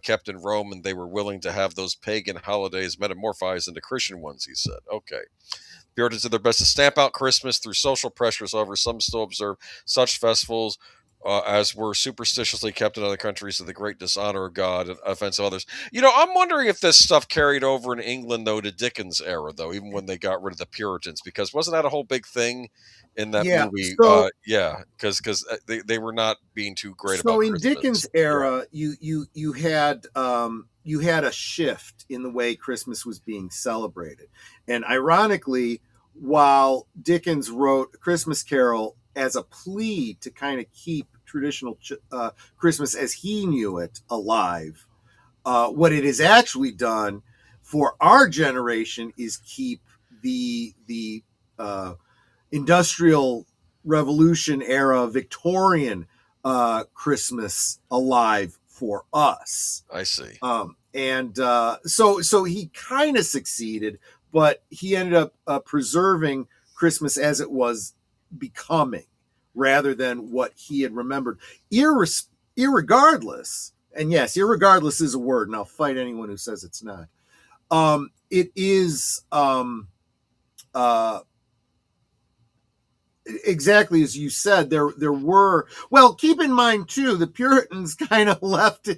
kept in Rome, and they were willing to have those pagan holidays metamorphosed into Christian ones, he said. Okay. Puritans did their best to stamp out Christmas through social pressures. However, some still observe such festivals as were superstitiously kept in other countries to the great dishonor of God and offense of others. I'm wondering if this stuff carried over in England, though, to Dickens' era, though, even when they got rid of the Puritans, because wasn't that a whole big thing in that movie?
So,
because they were not being too great
so
about
in
Christmas.
Dickens' era, you had a shift in the way Christmas was being celebrated, and ironically, while Dickens wrote A Christmas Carol as a plea to kind of keep traditional Christmas as he knew it alive, what it has actually done for our generation is keep the industrial revolution era Victorian Christmas alive for us.
I see.
So he kind of succeeded, but he ended up preserving Christmas as it was becoming, rather than what he had remembered. Irregardless, and yes, irregardless is a word, and I'll fight anyone who says it's not. It is exactly as you said. There were, well, keep in mind too, the Puritans kind of left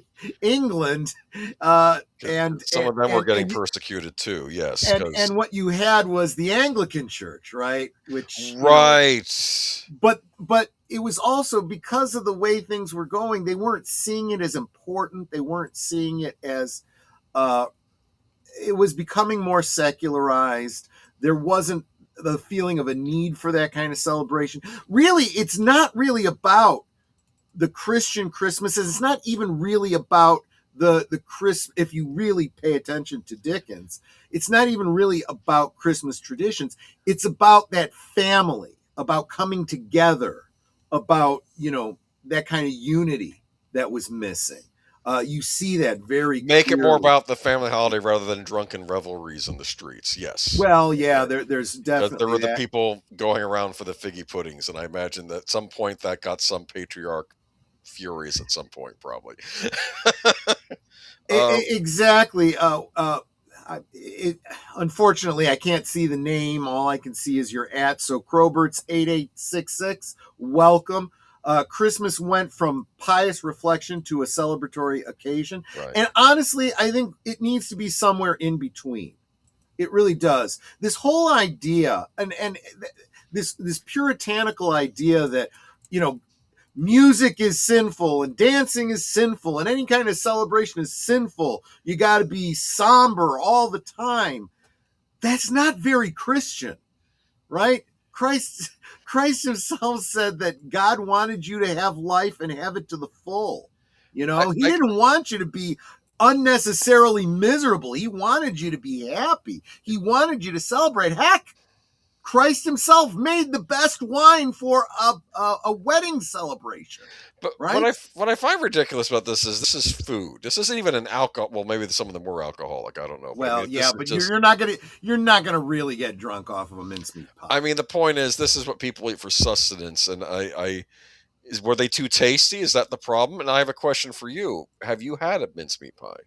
England, and
some of them were getting persecuted too. Yes,
and what you had was the Anglican Church, right? Which but it was also because of the way things were going. They weren't seeing it as important. They weren't seeing it as it was becoming more secularized. There wasn't the feeling of a need for that kind of celebration. Really, it's not really about the Christian Christmases. It's not even really about the if you really pay attention to Dickens, it's not even really about Christmas traditions. It's about that family, about coming together, about, that kind of unity that was missing. You see that very
Make it more
clearly.
about the family holiday rather than drunken revelries in the streets. Yes.
Well, yeah, there's
There
definitely
were the
that.
people going around for the figgy puddings, and I imagine that at some point that got some patriarch furious at some point, probably.
Exactly. Unfortunately, I can't see the name. All I can see is your @ So Croberts 8866. Welcome. Christmas went from pious reflection to a celebratory occasion,
Right.
and honestly, I think it needs to be somewhere in between. It really does. This whole idea, and this puritanical idea that music is sinful and dancing is sinful and any kind of celebration is sinful. You got to be somber all the time. That's not very Christian, right? Christ himself said that God wanted you to have life and have it to the full. He didn't want you to be unnecessarily miserable. He wanted you to be happy. He wanted you to celebrate. Heck, Christ himself made the best wine for a wedding celebration.
But
right?
what I find ridiculous about this is food. This isn't even an alcohol. Well, maybe some of them were alcoholic. I don't know.
Well,
but
yeah, but you're not gonna really get drunk off of a mincemeat pie.
I mean, the point is, this is what people eat for sustenance, and were they too tasty? Is that the problem? And I have a question for you. Have you had a mincemeat pie?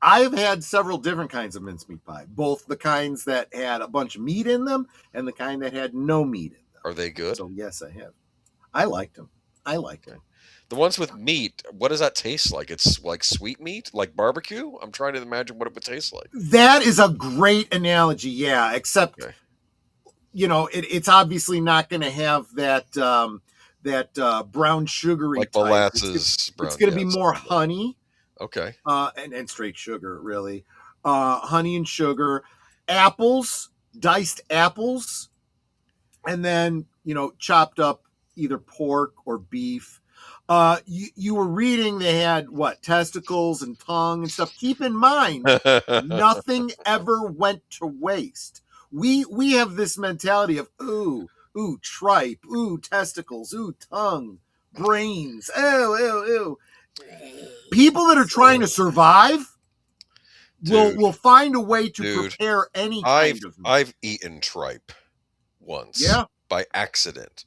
I've had several different kinds of mincemeat pie, both the kinds that had a bunch of meat in them and the kind that had no meat in them.
Are they good?
So yes, I have. I liked them.
The ones with meat, what does that taste like? It's like sweet meat, like barbecue? I'm trying to imagine what it would taste like.
That is a great analogy, yeah, except, it's obviously not going to have that brown sugary
like
type.
Molasses.
It's going to be more honey.
Okay.
And straight sugar, really. Honey and sugar, apples, diced apples, and then, chopped up either pork or beef. You were reading they had testicles and tongue and stuff. Keep in mind, nothing ever went to waste. We have this mentality of ooh tripe, ooh testicles, ooh tongue, brains, ew. People that are trying to survive will find a way to prepare any kind of meat.
I've eaten tripe once.
Yeah.
By accident.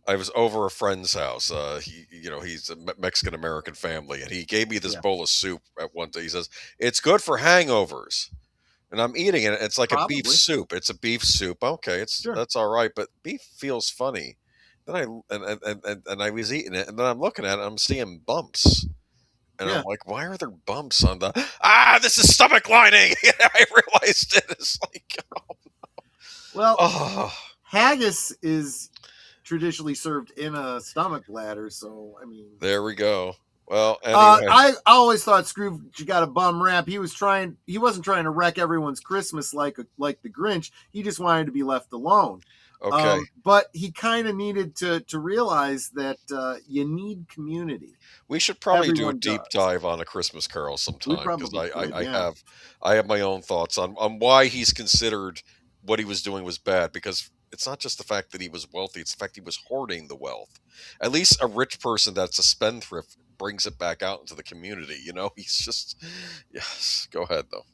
I was over a friend's house. He's a Mexican American family, and he gave me this bowl of soup at one day. He says, "It's good for hangovers." And I'm eating it. It's like a beef soup. It's a beef soup. Okay, that's all right, but beef feels funny. Then I was eating it, and then I'm looking at it, and I'm seeing bumps. And I'm like, why are there bumps on the this is stomach lining? I realized it. It's like, oh no.
Well, haggis is traditionally served in a stomach bladder, so I mean,
there we go. Well, anyway.
I always thought Scrooge got a bum rap. He wasn't trying to wreck everyone's Christmas like the Grinch. He just wanted to be left alone.
Okay.
But he kind of needed to realize that you need community.
We should probably do a deep dive on A Christmas Carol sometime, because I have my own thoughts on why he's considered what he was doing was bad, because it's not just the fact that he was wealthy, it's the fact he was hoarding the wealth. At least a rich person that's a spendthrift brings it back out into the community. He's just, yes. Go ahead though.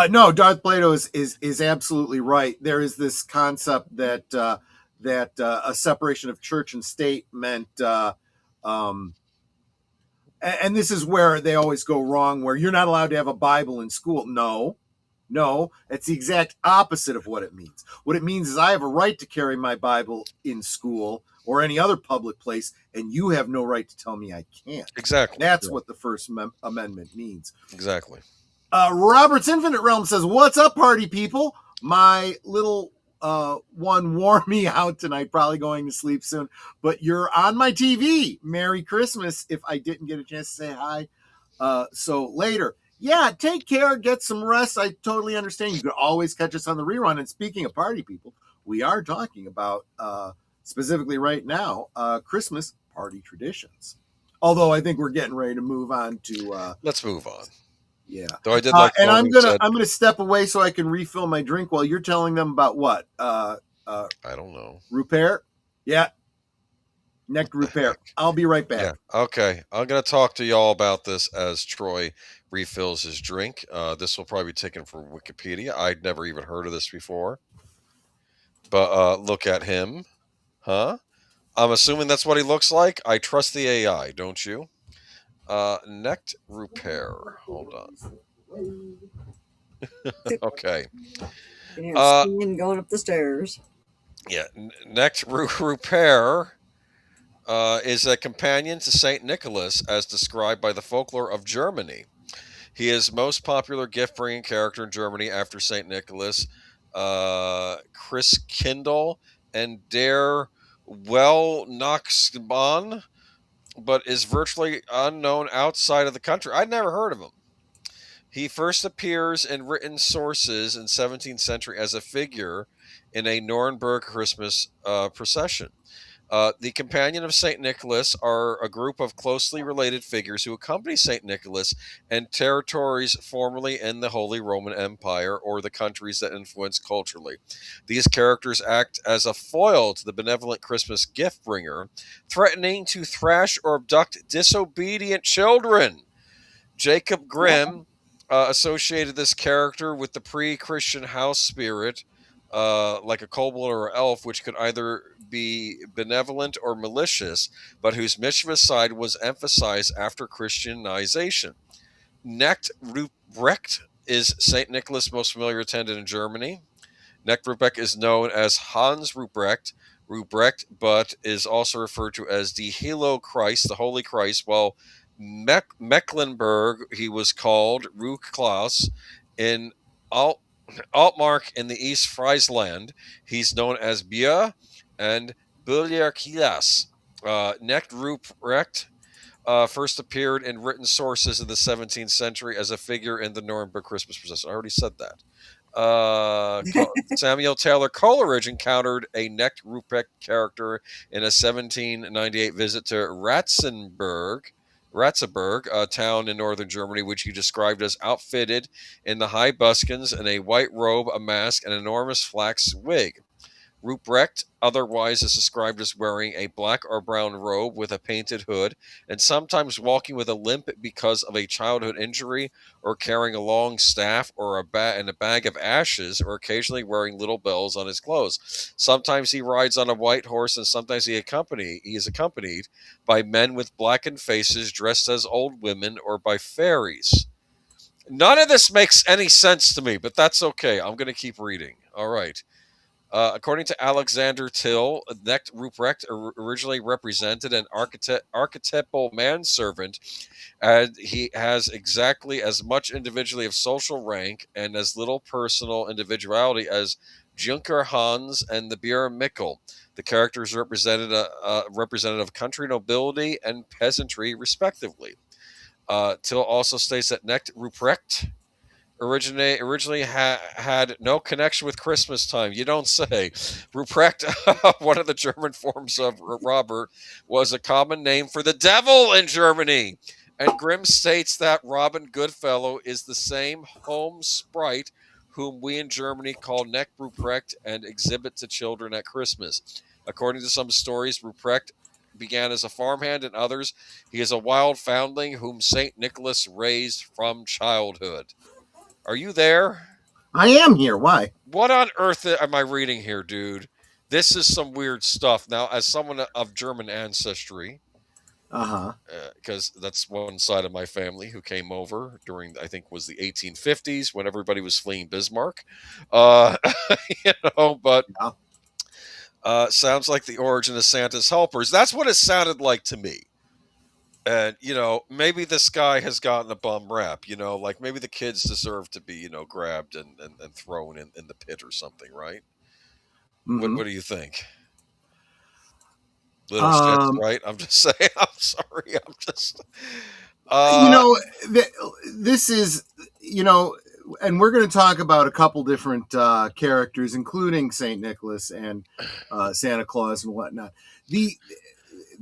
No, Darth Plato is absolutely right. There is this concept that a separation of church and state meant, and this is where they always go wrong, where you're not allowed to have a Bible in school. No, it's the exact opposite of what it means. What it means is I have a right to carry my Bible in school or any other public place, and you have no right to tell me I can't.
Exactly.
That's what the First Amendment means.
Exactly.
Robert's Infinite Realm says, "What's up, party people? My little one wore me out tonight, probably going to sleep soon, but you're on my TV. Merry Christmas if I didn't get a chance to say hi. So later. Yeah, take care, get some rest. I totally understand. You can always catch us on the rerun. And speaking of party people, we are talking about, specifically right now, Christmas party traditions. Although I think we're getting ready to move on to...
Let's move on.
Yeah.
Though I did like
and I'm gonna step away so I can refill my drink while you're telling them about what?
I don't know.
Rupert? Yeah. Neck repair. I'll be right back.
Yeah. Okay. I'm going to talk to y'all about this as Troy refills his drink. This will probably be taken from Wikipedia. I'd never even heard of this before. But look at him. Huh? I'm assuming that's what he looks like. I trust the AI, don't you? Neck repair. Hold on. Okay.
Singing going up the stairs.
Yeah. Neck repair is a companion to Saint Nicholas as described by the folklore of Germany. He is most popular gift-bringing character in Germany after Saint Nicholas, Chris Kindle, and Der Weihnachtsmann, but is virtually unknown outside of the country. I'd never heard of him. He first appears in written sources in 17th century as a figure in a Nuremberg Christmas procession. The companion of St. Nicholas are a group of closely related figures who accompany St. Nicholas and territories formerly in the Holy Roman Empire or the countries that influenced culturally. These characters act as a foil to the benevolent Christmas gift bringer, threatening to thrash or abduct disobedient children. Jacob Grimm associated this character with the pre-Christian house spirit, like a kobold or an elf, which could either be benevolent or malicious, but whose mischievous side was emphasized after Christianization. Knecht Ruprecht is St. Nicholas' most familiar attendant in Germany. Knecht Ruprecht is known as Hans Ruprecht, but is also referred to as the Hilo Christ, the Holy Christ, while Mecklenburg, he was called Ruklaus. In Altmark in the East Friesland, he's known as Bia and Buljarkilas. Knecht Ruprecht first appeared in written sources in the 17th century as a figure in the Nuremberg Christmas procession. I already said that. Samuel Taylor Coleridge encountered a Knecht Ruprecht character in a 1798 visit to Ratzeburg, a town in northern Germany, which he described as outfitted in the high buskins and a white robe, a mask, and an enormous flax wig. Ruprecht otherwise is described as wearing a black or brown robe with a painted hood and sometimes walking with a limp because of a childhood injury or carrying a long staff or a bag of ashes or occasionally wearing little bells on his clothes. Sometimes he rides on a white horse and sometimes he is accompanied by men with blackened faces dressed as old women or by fairies. None of this makes any sense to me, but that's okay. I'm going to keep reading. All right. According to Alexander Till, Knecht Ruprecht originally represented an archetypal manservant, and he has exactly as much individuality of social rank and as little personal individuality as Junker Hans and the Bier Mikkel. The characters represented representative country nobility and peasantry, respectively. Till also states that Knecht Ruprecht originally had no connection with Christmas time. You don't say. Ruprecht, one of the German forms of Robert, was a common name for the devil in Germany. And Grimm states that Robin Goodfellow is the same home sprite whom we in Germany call Knecht Ruprecht and exhibit to children at Christmas. According to some stories, Ruprecht began as a farmhand, and others, he is a wild foundling whom St. Nicholas raised from childhood. Are you there?
I am here. Why?
What on earth am I reading here, dude? This is some weird stuff. Now, as someone of German ancestry, because that's one side of my family who came over during, I think, was the 1850s when everybody was fleeing Bismarck. But sounds like the origin of Santa's helpers. That's what it sounded like to me. And, maybe this guy has gotten a bum rap, like maybe the kids deserve to be, grabbed and thrown in the pit or something, right?
Mm-hmm.
What do you think? Little shits, right? I'm just saying, I'm sorry. I'm just,
this is, and we're going to talk about a couple different characters, including St. Nicholas and Santa Claus and whatnot.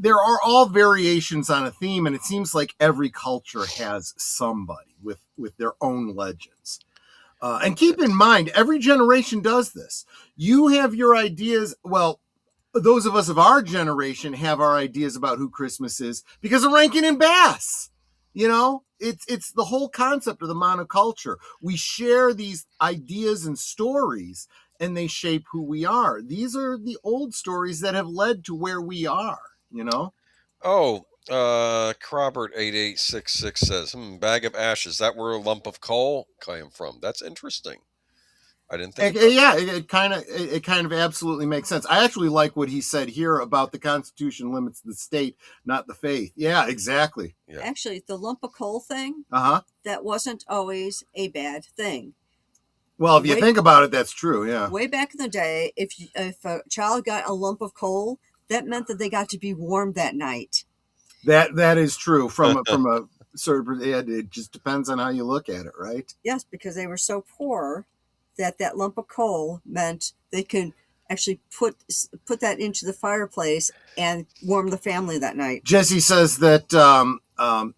There are all variations on a theme, and it seems like every culture has somebody with their own legends. And keep in mind, every generation does this. You have your ideas. Well, those of us of our generation have our ideas about who Christmas is because of Rankin and Bass. It's the whole concept of the monoculture. We share these ideas and stories, and they shape who we are. These are the old stories that have led to where we are.
Oh, Crobert 8866 says, bag of ashes. That where a lump of coal came from. That's interesting. I didn't think.
Yeah, it kind of absolutely makes sense. I actually like what he said here about the Constitution limits the state, not the faith. Yeah, exactly.
Yeah.
Actually, the lump of coal thing, that wasn't always a bad thing.
Well, if you think about it, that's true. Yeah.
Way back in the day, if a child got a lump of coal, that meant that they got to be warm that night.
That is true from a sort of, it just depends on how you look at it, right?
Yes, because they were so poor that lump of coal meant they could actually put that into the fireplace and warm the family that night.
Jesse says that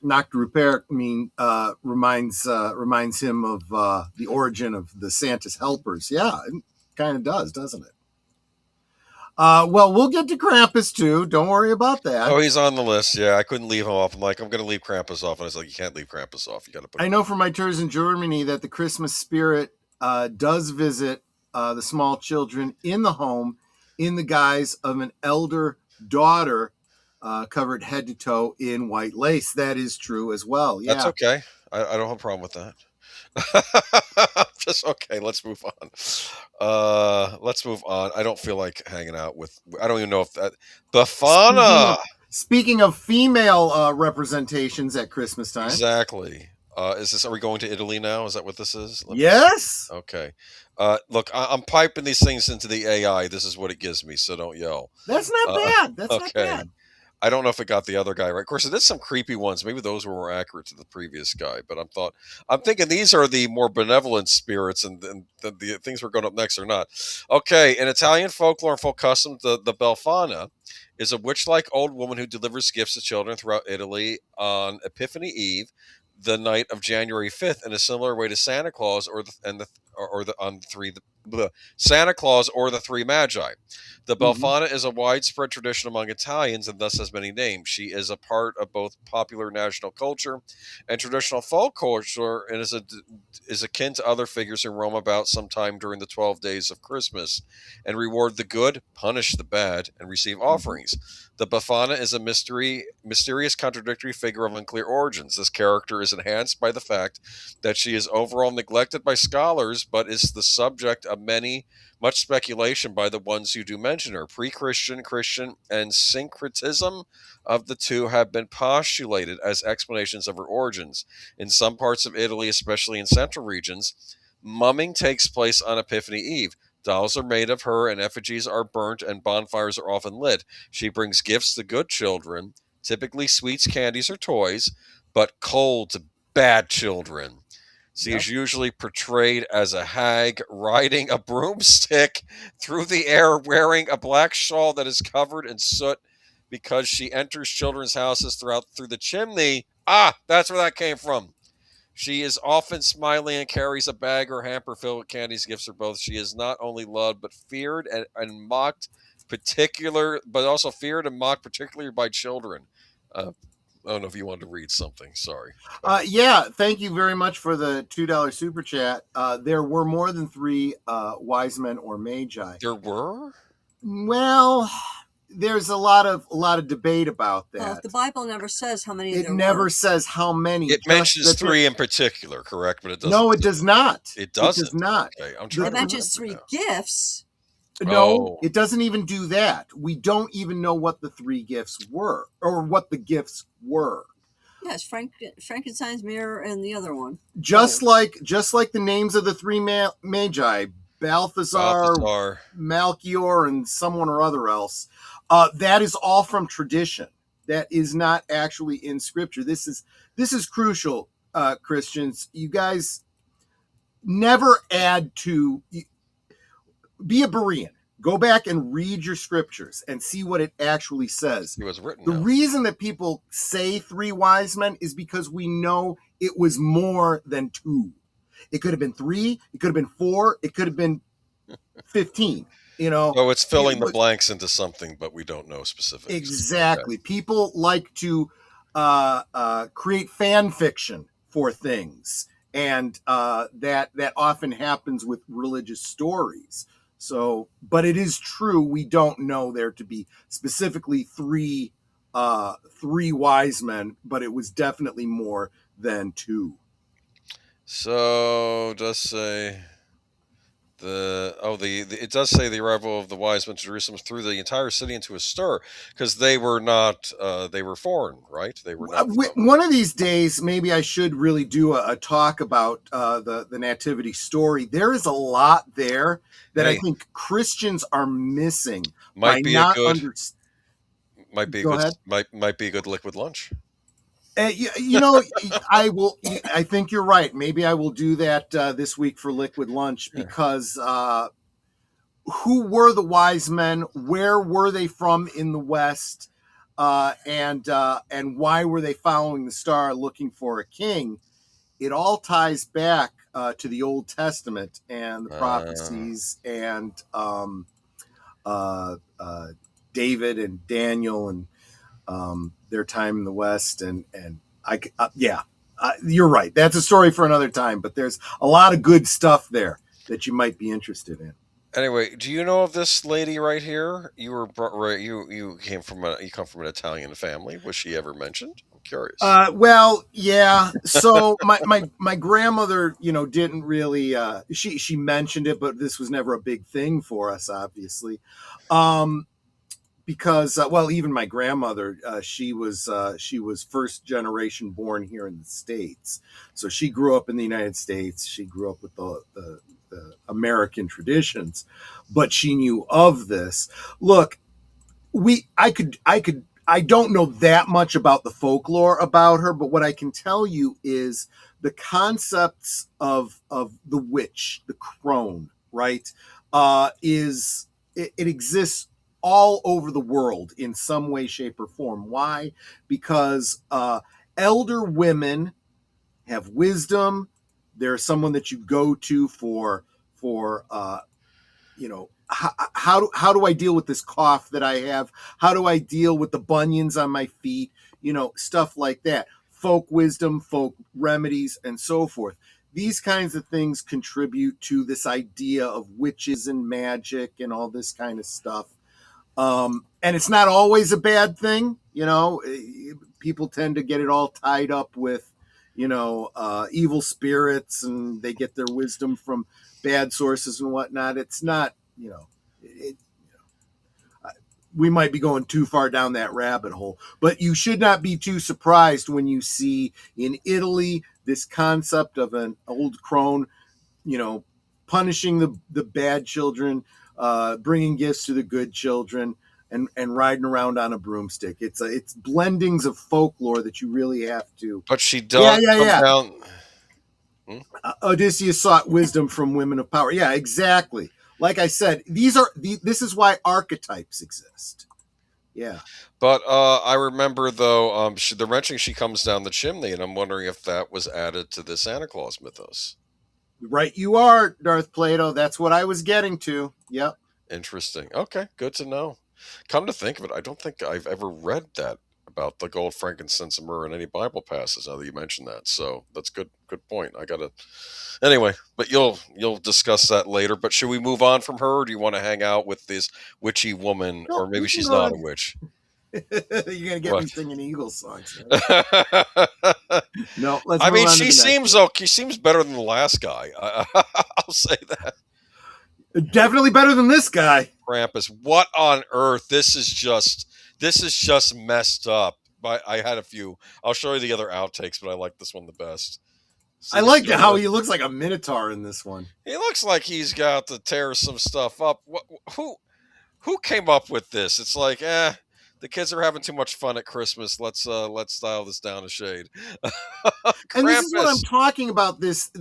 Nacht Rupert reminds him of the origin of the Santa's helpers. Yeah, it kind of does, doesn't it? Well, we'll get to Krampus too. Don't worry about that.
Oh, he's on the list. Yeah, I couldn't leave him off. I'm like, I'm going to leave Krampus off. And I was like, you can't leave Krampus off. You got to put.
I know from my tours in Germany that the Christmas spirit does visit the small children in the home in the guise of an elder daughter covered head to toe in white lace. That is true as well. Yeah,
that's okay. I don't have a problem with that. Just okay. Let's move on. Let's move on. I don't feel like hanging out with. I don't even know if that Befana.
Speaking of female representations at Christmas time,
exactly. Are we going to Italy now? Is that what this is?
Yes.
Okay. Look, I'm piping these things into the AI. This is what it gives me, so don't yell.
That's not bad. That's
okay.
Not bad.
I don't know if it got the other guy right. Of course, it did some creepy ones. Maybe those were more accurate to the previous guy. But I'm thinking these are the more benevolent spirits, and the things we're going up next are not. Okay, in Italian folklore and folk custom, the Befana is a witch-like old woman who delivers gifts to children throughout Italy on Epiphany Eve, the night of January 5th, in a similar way to Santa Claus Santa Claus or the Three Magi. The Befana is a widespread tradition among Italians and thus has many names. She is a part of both popular national culture and traditional folk culture, and is akin to other figures who roam about sometime during the 12 days of Christmas and reward the good, punish the bad, and receive offerings. The Befana is a mysterious, contradictory figure of unclear origins. This character is enhanced by the fact that she is overall neglected by scholars, but is the subject of much speculation by the ones who do mention her. Pre-Christian, Christian, and syncretism of the two have been postulated as explanations of her origins. In some parts of Italy, especially in central regions, mumming takes place on Epiphany Eve. Dolls are made of her, and effigies are burnt, and bonfires are often lit. She brings gifts to good children, typically sweets, candies, or toys, but coal to bad children. She is usually portrayed as a hag riding a broomstick through the air, wearing a black shawl that is covered in soot because she enters children's houses through the chimney. Ah, that's where that came from. She is often smiling and carries a bag or hamper filled with candies, gifts, or both. She is not only loved but feared and mocked, particularly by children. I don't know if you wanted to read something. Sorry.
Yeah, thank you very much for the $2 super chat. There were more than 3 wise men or magi.
There were?
Well, there's a lot of debate about that.
Well, the Bible never says how many.
It never says how many.
It mentions 3 in particular, correct? But it doesn't.
No, it does not.
It doesn't.
It does not.
Okay,
it mentions 3 gifts.
No, It doesn't even do that. We don't even know what the 3 gifts were, or what the gifts were.
Yes, Frankenstein's mirror and the other one.
Just like the names of the 3 magi, Balthazar, Melchior, and someone or other else. That is all from tradition. That is not actually in Scripture. This is crucial, Christians. You guys never add to. Be a Berean. Go back and read your scriptures and see what it actually says.
It was written.
The reason that people say 3 wise men is because we know it was more than 2. It could have been 3. It could have been 4. It could have been 15.
So it's filling the
But
blanks into something, but we don't know specifics.
exactly.
Okay.
People like to create fan fiction for things, and that often happens with religious stories. So, but it is true, we don't know there to be specifically three wise men, but it was definitely more than two.
So just say it does say the arrival of the wise men to Jerusalem threw the entire city into a stir, because they were not they were foreign, right? They were not from.
One of these days, maybe I should really do a talk about the nativity story. There is a lot there that I
Hey,
think Christians are missing by
might be a
not
good
understanding.
might be a
Go
good
ahead.
might be a good liquid lunch.
You know, I will. I think you're right. Maybe I will do that this week for Liquid Lunch,
Yeah.
because who were the wise men? Where were they from in the West? And why were they following the star, looking for a king? It all ties back to the Old Testament and the prophecies, and David and Daniel, and their time in the West, and you're right. That's a story for another time. But there's a lot of good stuff there that you might be interested in.
Anyway, do you know of this lady right here? You were right. You come from an Italian family. Was she ever mentioned? I'm curious.
Well, yeah. So my grandmother, didn't really. She mentioned it, but this was never a big thing for us, obviously. Because even my grandmother, she was first generation born here in the States, so she grew up in the United States. She grew up with the American traditions, but she knew of this. Look, I don't know that much about the folklore about her, but what I can tell you is the concepts of the witch, the crone, right? It exists all over the world in some way, shape, or form. Why? Because elder women have wisdom. They're someone that you go to for how do I deal with this cough that I have? How do I deal with the bunions on my feet? Stuff like that. Folk wisdom, folk remedies, and so forth. These kinds of things contribute to this idea of witches and magic and all this kind of stuff. And it's not always a bad thing. People tend to get it all tied up with, evil spirits, and they get their wisdom from bad sources and whatnot. It's not, we might be going too far down that rabbit hole, but you should not be too surprised when you see in Italy this concept of an old crone, punishing the bad children, bringing gifts to the good children, and riding around on a broomstick. It's blendings of folklore that you really have to.
But she does come down.
Odysseus sought wisdom from women of power. Yeah, exactly. Like I said, this is why archetypes exist. Yeah.
But I remember though, the wrenching, she comes down the chimney, and I'm wondering if that was added to the Santa Claus mythos.
Right, you are, Darth Plato. That's what I was getting to. Yep.
Interesting. Okay, good to know. Come to think of it, I don't think I've ever read that about the gold, frankincense, and myrrh in any Bible passage. Now that you mention that, so that's good point. I gotta. Anyway, but you'll discuss that later. But should we move on from her, or do you want to hang out with this witchy woman,
No,
or maybe she's not a witch?
You're gonna get me singing Eagles songs. No, let's.
I mean, she seems okay. She seems better than the last guy. I'll say that.
Definitely better than this guy.
Krampus. What on earth? This is just messed up. I had a few. I'll show you the other outtakes, but I like this one the best.
I like how he looks like a minotaur in this one.
He looks like he's got to tear some stuff up. Who came up with this? It's like, the kids are having too much fun at Christmas. Let's dial this down a shade.
And this is what I'm talking about, this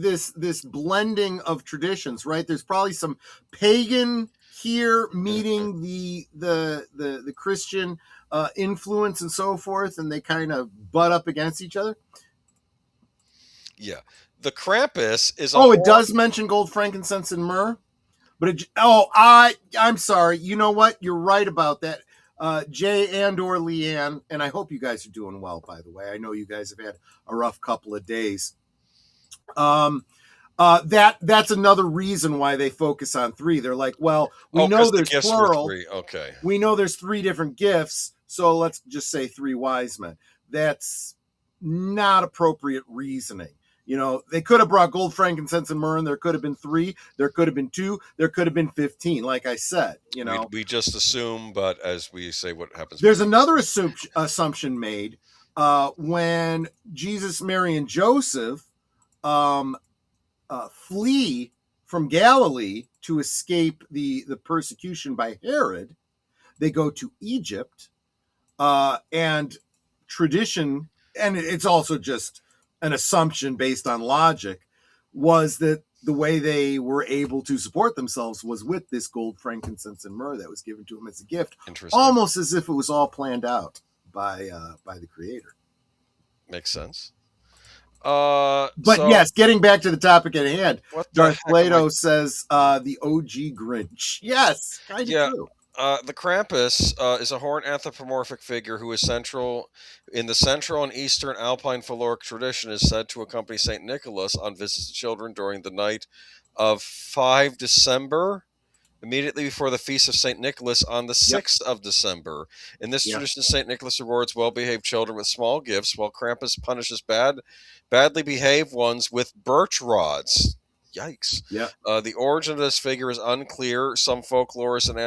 blending of traditions, right? There's probably some pagan here meeting the Christian influence and so forth, and they kind of butt up against each other.
Yeah. The Krampus is
it does mention gold, frankincense, and myrrh. But I'm sorry. You know what? You're right about that. Jay and or Leanne, and I hope you guys are doing well, by the way. I know you guys have had a rough couple of days. That's another reason why they focus on 3. They're like, well, we know there's
the
plural.
3. Okay.
We know there's 3 different gifts, so let's just say 3 wise men. That's not appropriate reasoning. They could have brought gold, frankincense, and myrrh, and there could have been 3. There could have been 2. There could have been 15. Like I said,
we just assume, but as we say, what happens?
There's another assumption made when Jesus, Mary, and Joseph flee from Galilee to escape the persecution by Herod. They go to Egypt, and tradition, and it's also just an assumption based on logic, was that the way they were able to support themselves was with this gold, frankincense, and myrrh that was given to them as a gift, almost as if it was all planned out by the Creator.
Makes sense.
Yes, getting back to the topic at hand, Darth Plato says the OG Grinch. Yes, kind of true.
The Krampus is a horned anthropomorphic figure who is central in the Central and Eastern Alpine folkloric tradition, is said to accompany St. Nicholas on visits to children during the night of 5 December, immediately before the feast of St. Nicholas on the 6th of December. In this tradition, St. Nicholas rewards well-behaved children with small gifts, while Krampus punishes badly behaved ones with birch rods. Yikes.
Yeah.
The origin of this figure is unclear. Some folklorists and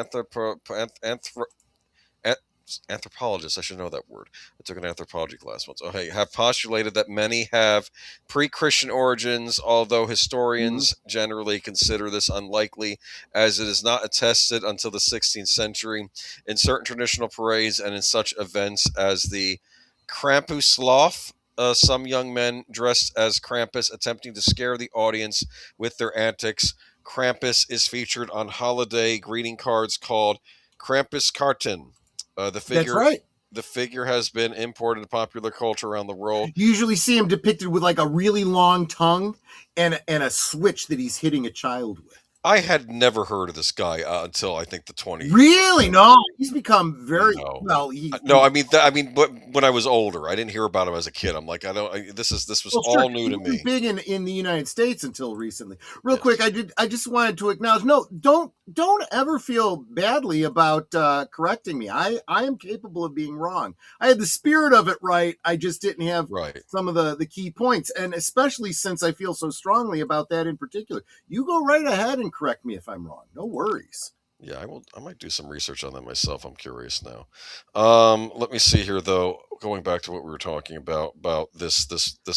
anthropologists, I should know that word. I took an anthropology class once. Have postulated that many have pre-Christian origins, although historians generally consider this unlikely, as it is not attested until the 16th century. In certain traditional parades and in such events as the Krampuslauf, some young men dressed as Krampus attempting to scare the audience with their antics. Krampus is featured on holiday greeting cards called Krampuskarten. That's right. The figure has been imported to popular culture around the world.
You usually see him depicted with like a really long tongue and a switch that he's hitting a child with.
I had never heard of this guy until I think the 20s.
Really? No, he's become very well.
But when I was older, I didn't hear about him as a kid. I'm like, this was all new to me.
Big in the United States until recently. Real quick, I just wanted to acknowledge. No, don't ever feel badly about correcting me. I am capable of being wrong. I had the spirit of it right. I just didn't have some of the key points, and especially since I feel so strongly about that in particular. You go right ahead and correct me if I'm wrong. No worries.
Yeah, I will. I might do some research on that myself. I'm curious now. Let me see here, though. Going back to what we were talking about this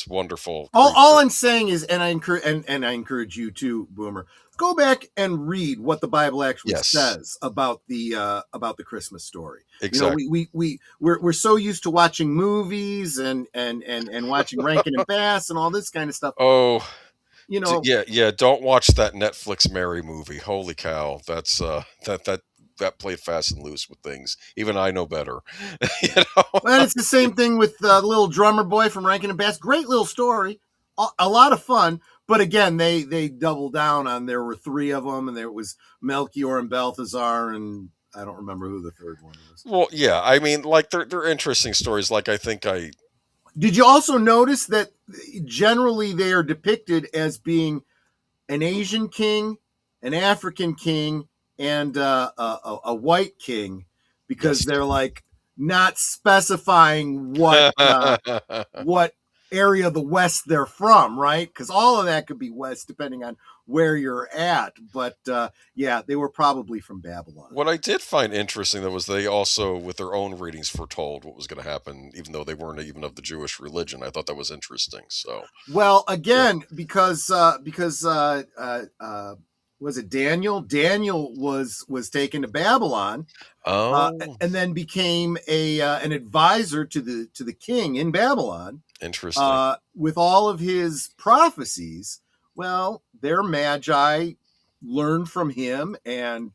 wonderful.
All I'm saying is, and I encourage you too, Boomer. Go back and read what the Bible actually says about the Christmas story.
Exactly.
We're so used to watching movies and watching Rankin and Bass and all this kind of stuff.
Oh. Don't watch that Netflix Mary movie. Holy cow, that's that played fast and loose with things. Even I know better.
Well, it's the same thing with the little drummer boy from Rankin and Bass. Great little story, a lot of fun. But again, they double down on there were 3 of them, and there was Melchior and Balthazar, and I don't remember who the third one was.
Well, yeah, I mean, like they're interesting stories. Like I think I.
Did you also notice that generally they are depicted as being an Asian king, an African king, and a white king, because they're like not specifying what area of the West they're from, right? Because all of that could be West depending on where you're at. But they were probably from Babylon.
What I did find interesting, though, was they also, with their own readings, foretold what was going to happen, even though they weren't even of the Jewish religion. I thought that was interesting. So,
well, again, because was it Daniel? Daniel was taken to Babylon, and then became an advisor to the king in Babylon.
Interesting.
With all of his prophecies, well, their magi learned from him, and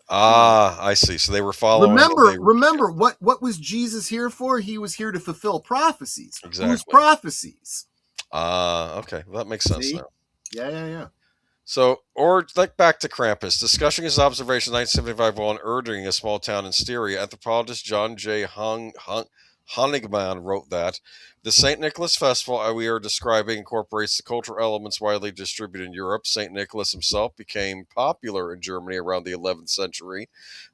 I see. So they were following.
Remember what was Jesus here for? He was here to fulfill prophecies.
Exactly.
Whose prophecies?
Okay, well, that makes sense now.
Yeah.
So, or like back to Krampus, discussing his observations in 1975 while in Erding, a small town in Styria, anthropologist John J. Honigman wrote that the St. Nicholas Festival we are describing incorporates the cultural elements widely distributed in Europe. St. Nicholas himself became popular in Germany around the 11th century.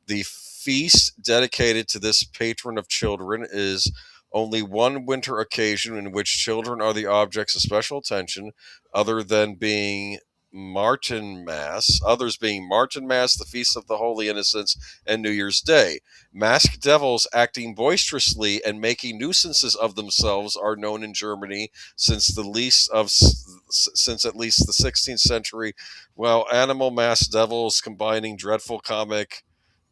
The feast dedicated to this patron of children is only one winter occasion in which children are the objects of special attention, other than being others being Martin Mass, the Feast of the Holy Innocents, and New Year's Day. Masked devils acting boisterously and making nuisances of themselves are known in Germany since at least the 16th century, while animal masked devils combining dreadful comic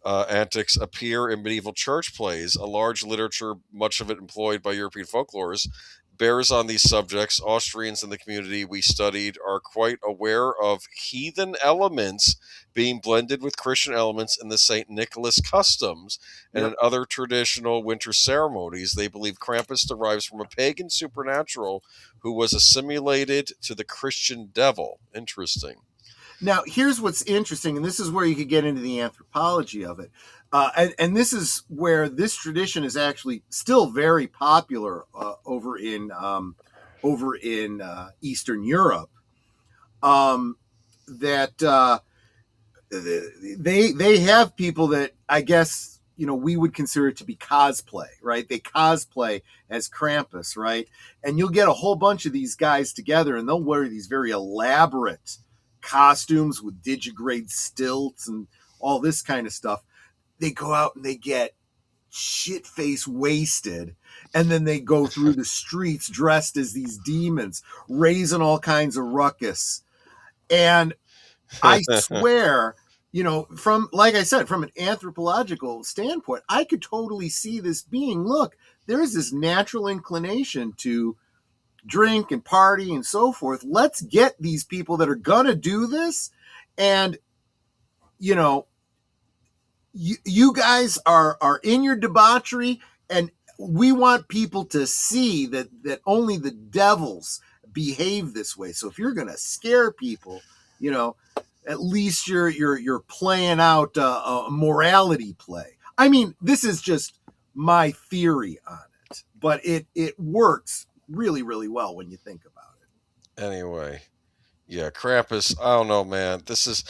antics appear in medieval church plays. A large literature, much of it employed by European folklorists, bears on these subjects. Austrians in the community we studied are quite aware of heathen elements being blended with Christian elements in the St. Nicholas customs and in other traditional winter ceremonies. They believe Krampus derives from a pagan supernatural who was assimilated to the Christian devil. Interesting.
Now, here's what's interesting, and this is where you could get into the anthropology of it. And this is where this tradition is actually still very popular over in Eastern Europe. That they have people that I guess we would consider it to be cosplay, right? They cosplay as Krampus, right? And you'll get a whole bunch of these guys together, and they'll wear these very elaborate costumes with digigrade stilts and all this kind of stuff. They go out and they get shit-face wasted, and then they go through the streets dressed as these demons, raising all kinds of ruckus. And I swear, from, like I said, from an anthropological standpoint, I could totally see this being, look, there's this natural inclination to drink and party and so forth. Let's get these people that are gonna do this, and you guys are in your debauchery, and we want people to see that only the devils behave this way. So if you're gonna scare people, at least you're playing out a morality play. I mean, this is just my theory on it, but it works really, really well when you think about it.
Anyway, yeah, Krampus. I don't know, man. This is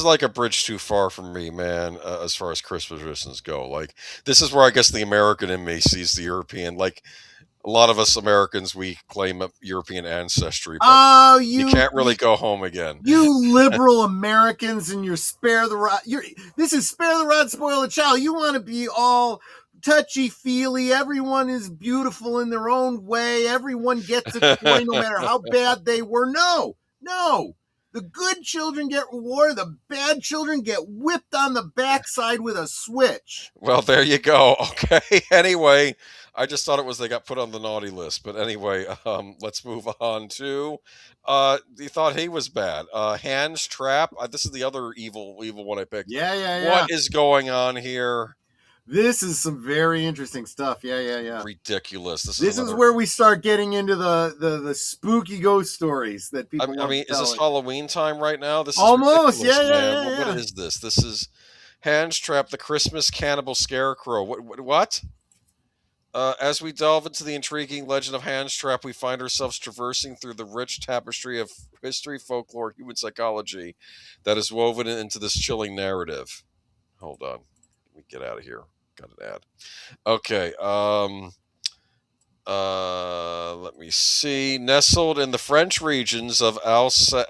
like a bridge too far for me, man. As far as Christmas traditions go, like this is where I guess the American in me sees the European. Like a lot of us Americans, we claim a European ancestry, but you can't really go home again.
You liberal Americans and your spare the rod. This is spare the rod, spoil the child. You want to be all touchy-feely. Everyone is beautiful in their own way. Everyone gets a toy no matter how bad they were. No. The good children get rewarded. The bad children get whipped on the backside with a switch.
Well, there you go. Okay. Anyway, I just thought it was they got put on the naughty list. But anyway, let's move on to you thought he was bad. Hans Trap. This is the other evil one I picked.
Yeah.
What is going on here?
This is some very interesting stuff. Yeah.
Ridiculous.
This is where we start getting into the spooky ghost stories that people.
I mean, is this Halloween time right now? This is
almost.
Yeah. What is this? This is Hans Trap, the Christmas cannibal scarecrow. What? As we delve into the intriguing legend of Hans Trap, we find ourselves traversing through the rich tapestry of history, folklore, human psychology that is woven into this chilling narrative. Hold on. Let me get out of here. Got an ad. Okay. Let me see. Nestled in the French regions of Alsace, I'm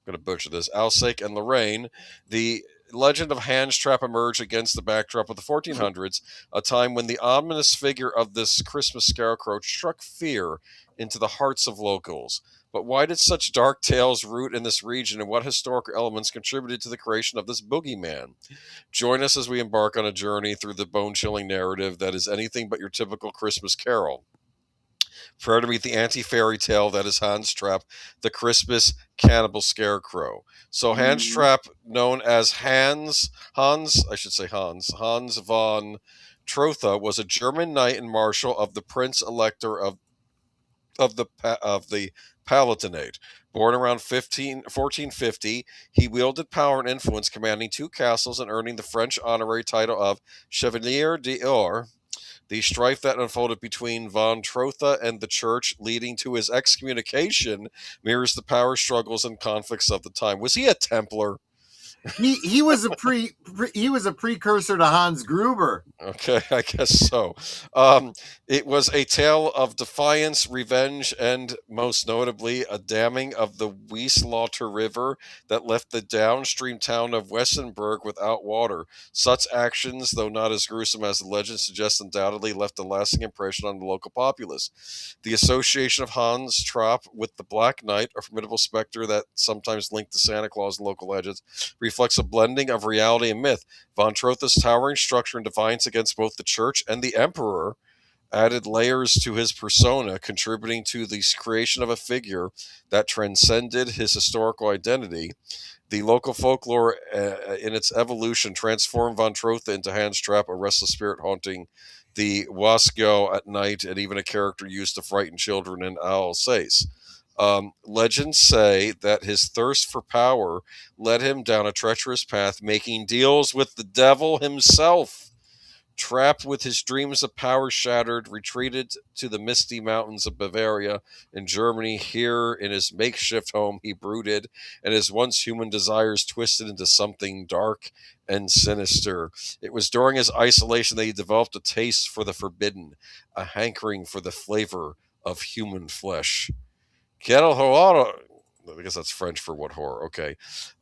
going to butcher this, Alsace and Lorraine, the legend of Hans Trap emerged against the backdrop of the 1400s, a time when the ominous figure of this Christmas scarecrow struck fear into the hearts of locals. But why did such dark tales root in this region, and what historic elements contributed to the creation of this boogeyman? Join us as we embark on a journey through the bone-chilling narrative that is anything but your typical Christmas carol. Prepare to meet the anti-fairy tale that is Hans Trap, the Christmas cannibal scarecrow. So Hans Trap, known as Hans von Trotha, was a German knight and marshal of the Prince Elector of the Palatinate. Born around 1450, he wielded power and influence, commanding 2 castles and earning the French honorary title of Chevalier d'Or. The strife that unfolded between von Trotha and the church, leading to his excommunication, mirrors the power struggles and conflicts of the time. Was he a Templar?
He was a precursor to Hans Gruber.
Okay, I guess so. It was a tale of defiance, revenge, and most notably, a damming of the Wieslauter River that left the downstream town of Westenberg without water. Such actions, though not as gruesome as the legend suggests, undoubtedly left a lasting impression on the local populace. The association of Hans Trapp with the Black Knight, a formidable specter that sometimes linked to Santa Claus in local legends, reflects a blending of reality and myth. Von Trotha's towering structure and defiance against both the church and the emperor added layers to his persona, contributing to the creation of a figure that transcended his historical identity. The local folklore, in its evolution, transformed von Trotha into Hans Trapp, a restless spirit haunting the Wasco at night, and even a character used to frighten children in Alsace. Legends say that his thirst for power led him down a treacherous path, making deals with the devil himself. Trapped with his dreams of power shattered, retreated to the misty mountains of Bavaria in Germany. Here, in his makeshift home, he brooded, and his once human desires twisted into something dark and sinister. It was during his isolation that he developed a taste for the forbidden, a hankering for the flavor of human flesh. Quel horror. I guess that's French for what horror. Okay.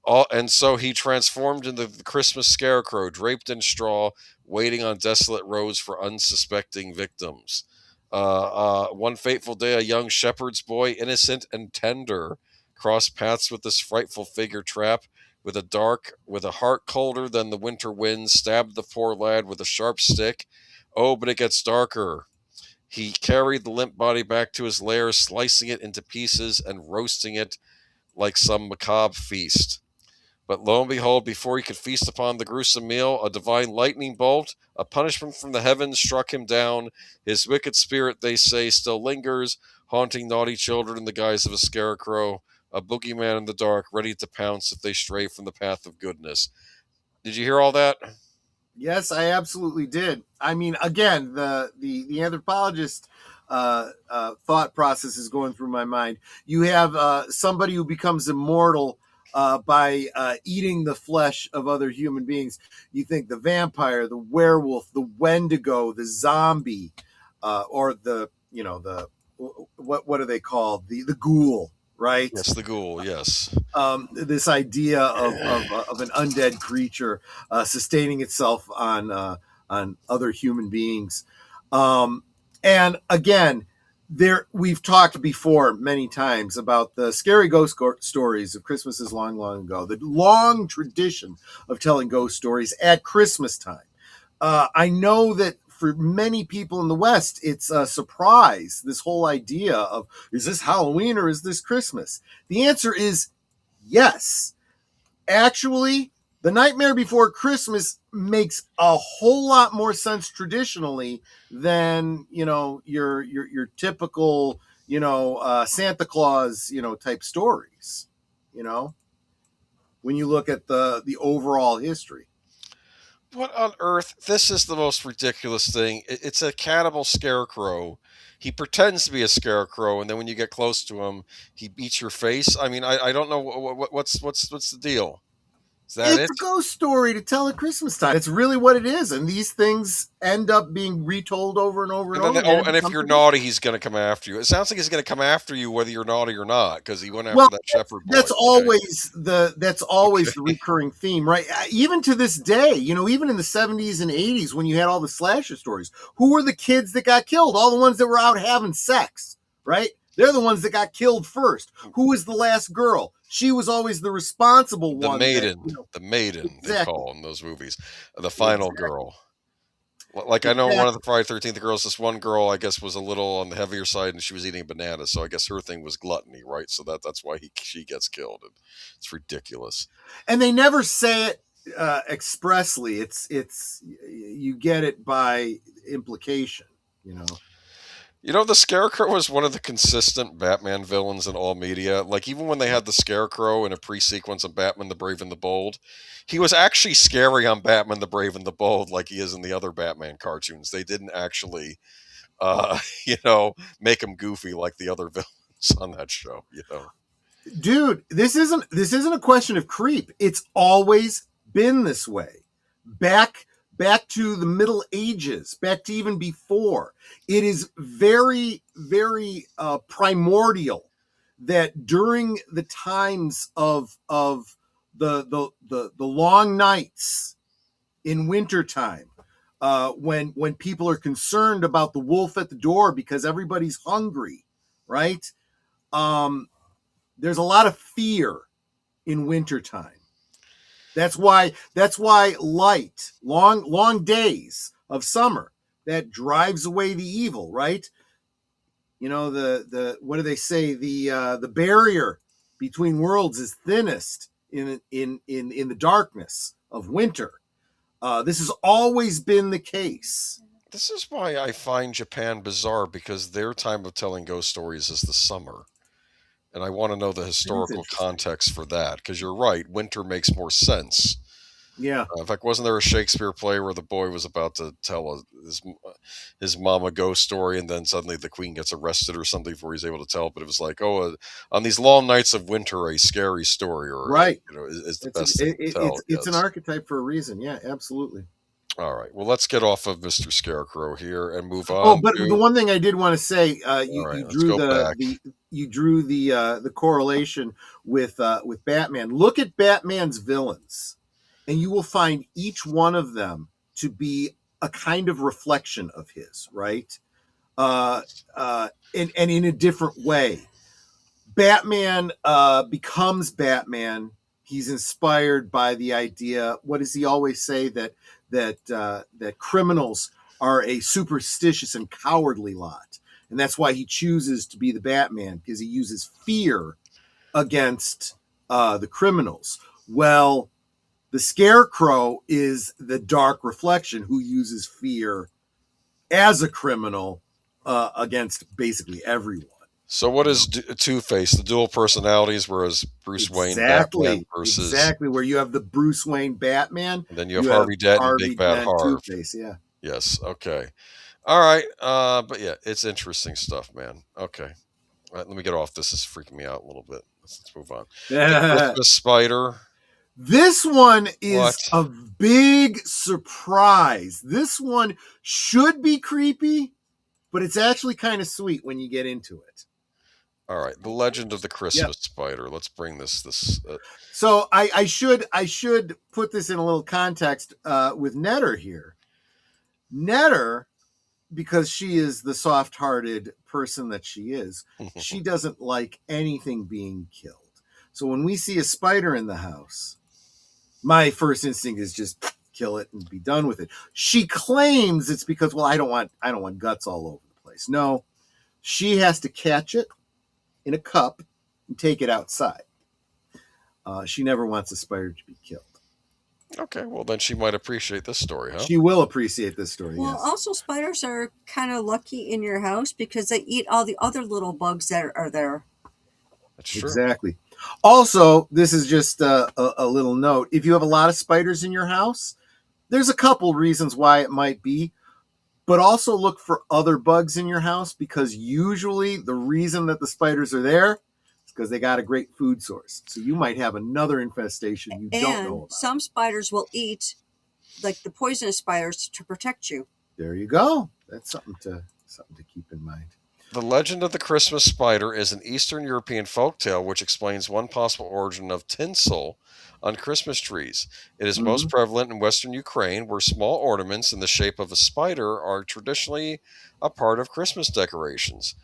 And so he transformed into the Christmas scarecrow, draped in straw, waiting on desolate roads for unsuspecting victims. One fateful day, a young shepherd's boy, innocent and tender, crossed paths with this frightful figure Trap. With a heart colder than the winter winds, stabbed the poor lad with a sharp stick. Oh, but it gets darker. He carried the limp body back to his lair, slicing it into pieces and roasting it like some macabre feast. But lo and behold, before he could feast upon the gruesome meal, a divine lightning bolt, a punishment from the heavens, struck him down. His wicked spirit, they say, still lingers, haunting naughty children in the guise of a scarecrow, a boogeyman in the dark, ready to pounce if they stray from the path of goodness. Did you hear all that?
Yes, I absolutely did. I mean, again, the anthropologist thought process is going through my mind. You have somebody who becomes immortal by eating the flesh of other human beings. You think the vampire, the werewolf, the Wendigo, the zombie, or what are they called? The ghoul, right?
Yes, the ghoul, yes.
This idea of an undead creature sustaining itself on other human beings. And again, we've talked before many times about the scary ghost stories of Christmases long, long ago, the long tradition of telling ghost stories at Christmas time. I know that for many people in the West, it's a surprise, this whole idea of, is this Halloween or is this Christmas? The answer is yes. Actually, The Nightmare Before Christmas makes a whole lot more sense traditionally than, your typical, Santa Claus, type stories, when you look at the overall history.
What on earth? This is the most ridiculous thing. It's a cannibal scarecrow. He pretends to be a scarecrow, and then when you get close to him, he beats your face. I mean, I don't know what's the deal. Is that
it's a ghost story to tell at Christmas time. It's really what it is, and these things end up being retold over and over and over again.
And if you're naughty, he's going to come after you. It sounds like he's going to come after you whether you're naughty or not, because he went after that shepherd boy.
That's always the recurring theme, right? Even to this day, even in the 70s and 80s, when you had all the slasher stories, who were the kids that got killed? All the ones that were out having sex, right? They're the ones that got killed first. Who was the last girl? She was always the responsible one.
The maiden, exactly. They call in those movies. The final girl. Like, I know one of the Friday 13th girls, this one girl, I guess, was a little on the heavier side, and she was eating bananas, so I guess her thing was gluttony, right? So that's why she gets killed. And it's ridiculous.
And they never say it expressly. It's you get it by implication,
You know, the Scarecrow was one of the consistent Batman villains in all media. Like, even when they had the Scarecrow in a pre-sequence of Batman the Brave and the Bold, he was actually scary on Batman the Brave and the Bold like he is in the other Batman cartoons. They didn't actually, you know, make him goofy like the other villains on that show, you know.
Dude, this isn't a question of creep. It's always been this way. Back to the Middle Ages, back to even before. It is very, very primordial that during the times of the long nights in wintertime, when people are concerned about the wolf at the door because everybody's hungry, right? There's a lot of fear in wintertime. That's why light, long days of summer, that drives away the evil, right? You know, the what do they say? The barrier between worlds is thinnest in the darkness of winter. This has always been the case.
This is why I find Japan bizarre, because their time of telling ghost stories is the summer. And I want to know the historical context for that, because you're right, winter makes more sense.
Yeah.
In fact, wasn't there a Shakespeare play where the boy was about to tell his mom a ghost story, and then suddenly the queen gets arrested or something before he's able to tell? But it was like, on these long nights of winter, a scary story, or
right,
you know, is the best thing to tell.
It's an archetype for a reason. Yeah, absolutely.
All right. Well, let's get off of Mr. Scarecrow here and move on.
Oh, but the one thing I did want to say, you drew the correlation with Batman. Look at Batman's villains, and you will find each one of them to be a kind of reflection of his, right? And in a different way. Batman becomes Batman. He's inspired by the idea. What does he always say? That criminals are a superstitious and cowardly lot, and that's why he chooses to be the Batman, because he uses fear against the criminals. Well, the Scarecrow is the dark reflection who uses fear as a criminal against basically everyone.
So what is Two-Face? The dual personalities, whereas Bruce Wayne Batman versus...
Exactly, where you have the Bruce Wayne Batman.
And then you have Harvey Dent and Big Bad Harv.
Two-Face, yeah.
Yes, okay. All right, but yeah, it's interesting stuff, man. Okay. All right, let me get off. This is freaking me out a little bit. Let's move on. The Christmas Spider.
This one is a big surprise. This one should be creepy, but it's actually kind of sweet when you get into it.
All right, the Legend of the Christmas Spider. Let's bring this.
So I should put this in a little context with Netter here. Netter, because she is the soft-hearted person that she is, she doesn't like anything being killed. So when we see a spider in the house, my first instinct is just kill it and be done with it. She claims it's because, well, I don't want guts all over the place. No, she has to catch it in a cup and take it outside. She never wants a spider to be killed.
Okay, well then she might appreciate this story, huh?
She will appreciate this story.
Well,
yes.
Also spiders are kind of lucky in your house because they eat all the other little bugs that are there.
That's true.
Exactly. Also, this is just a little note. If you have a lot of spiders in your house, there's a couple reasons why it might be, but also look for other bugs in your house, because usually the reason that the spiders are there is because they got a great food source. So you might have another infestation you don't know about.
Some spiders will eat, like the poisonous spiders, to protect you.
There you go. That's something to keep in mind.
The Legend of the Christmas Spider is an Eastern European folktale which explains one possible origin of tinsel on Christmas trees. It is most prevalent in Western Ukraine, where small ornaments in the shape of a spider are traditionally a part of Christmas decorations.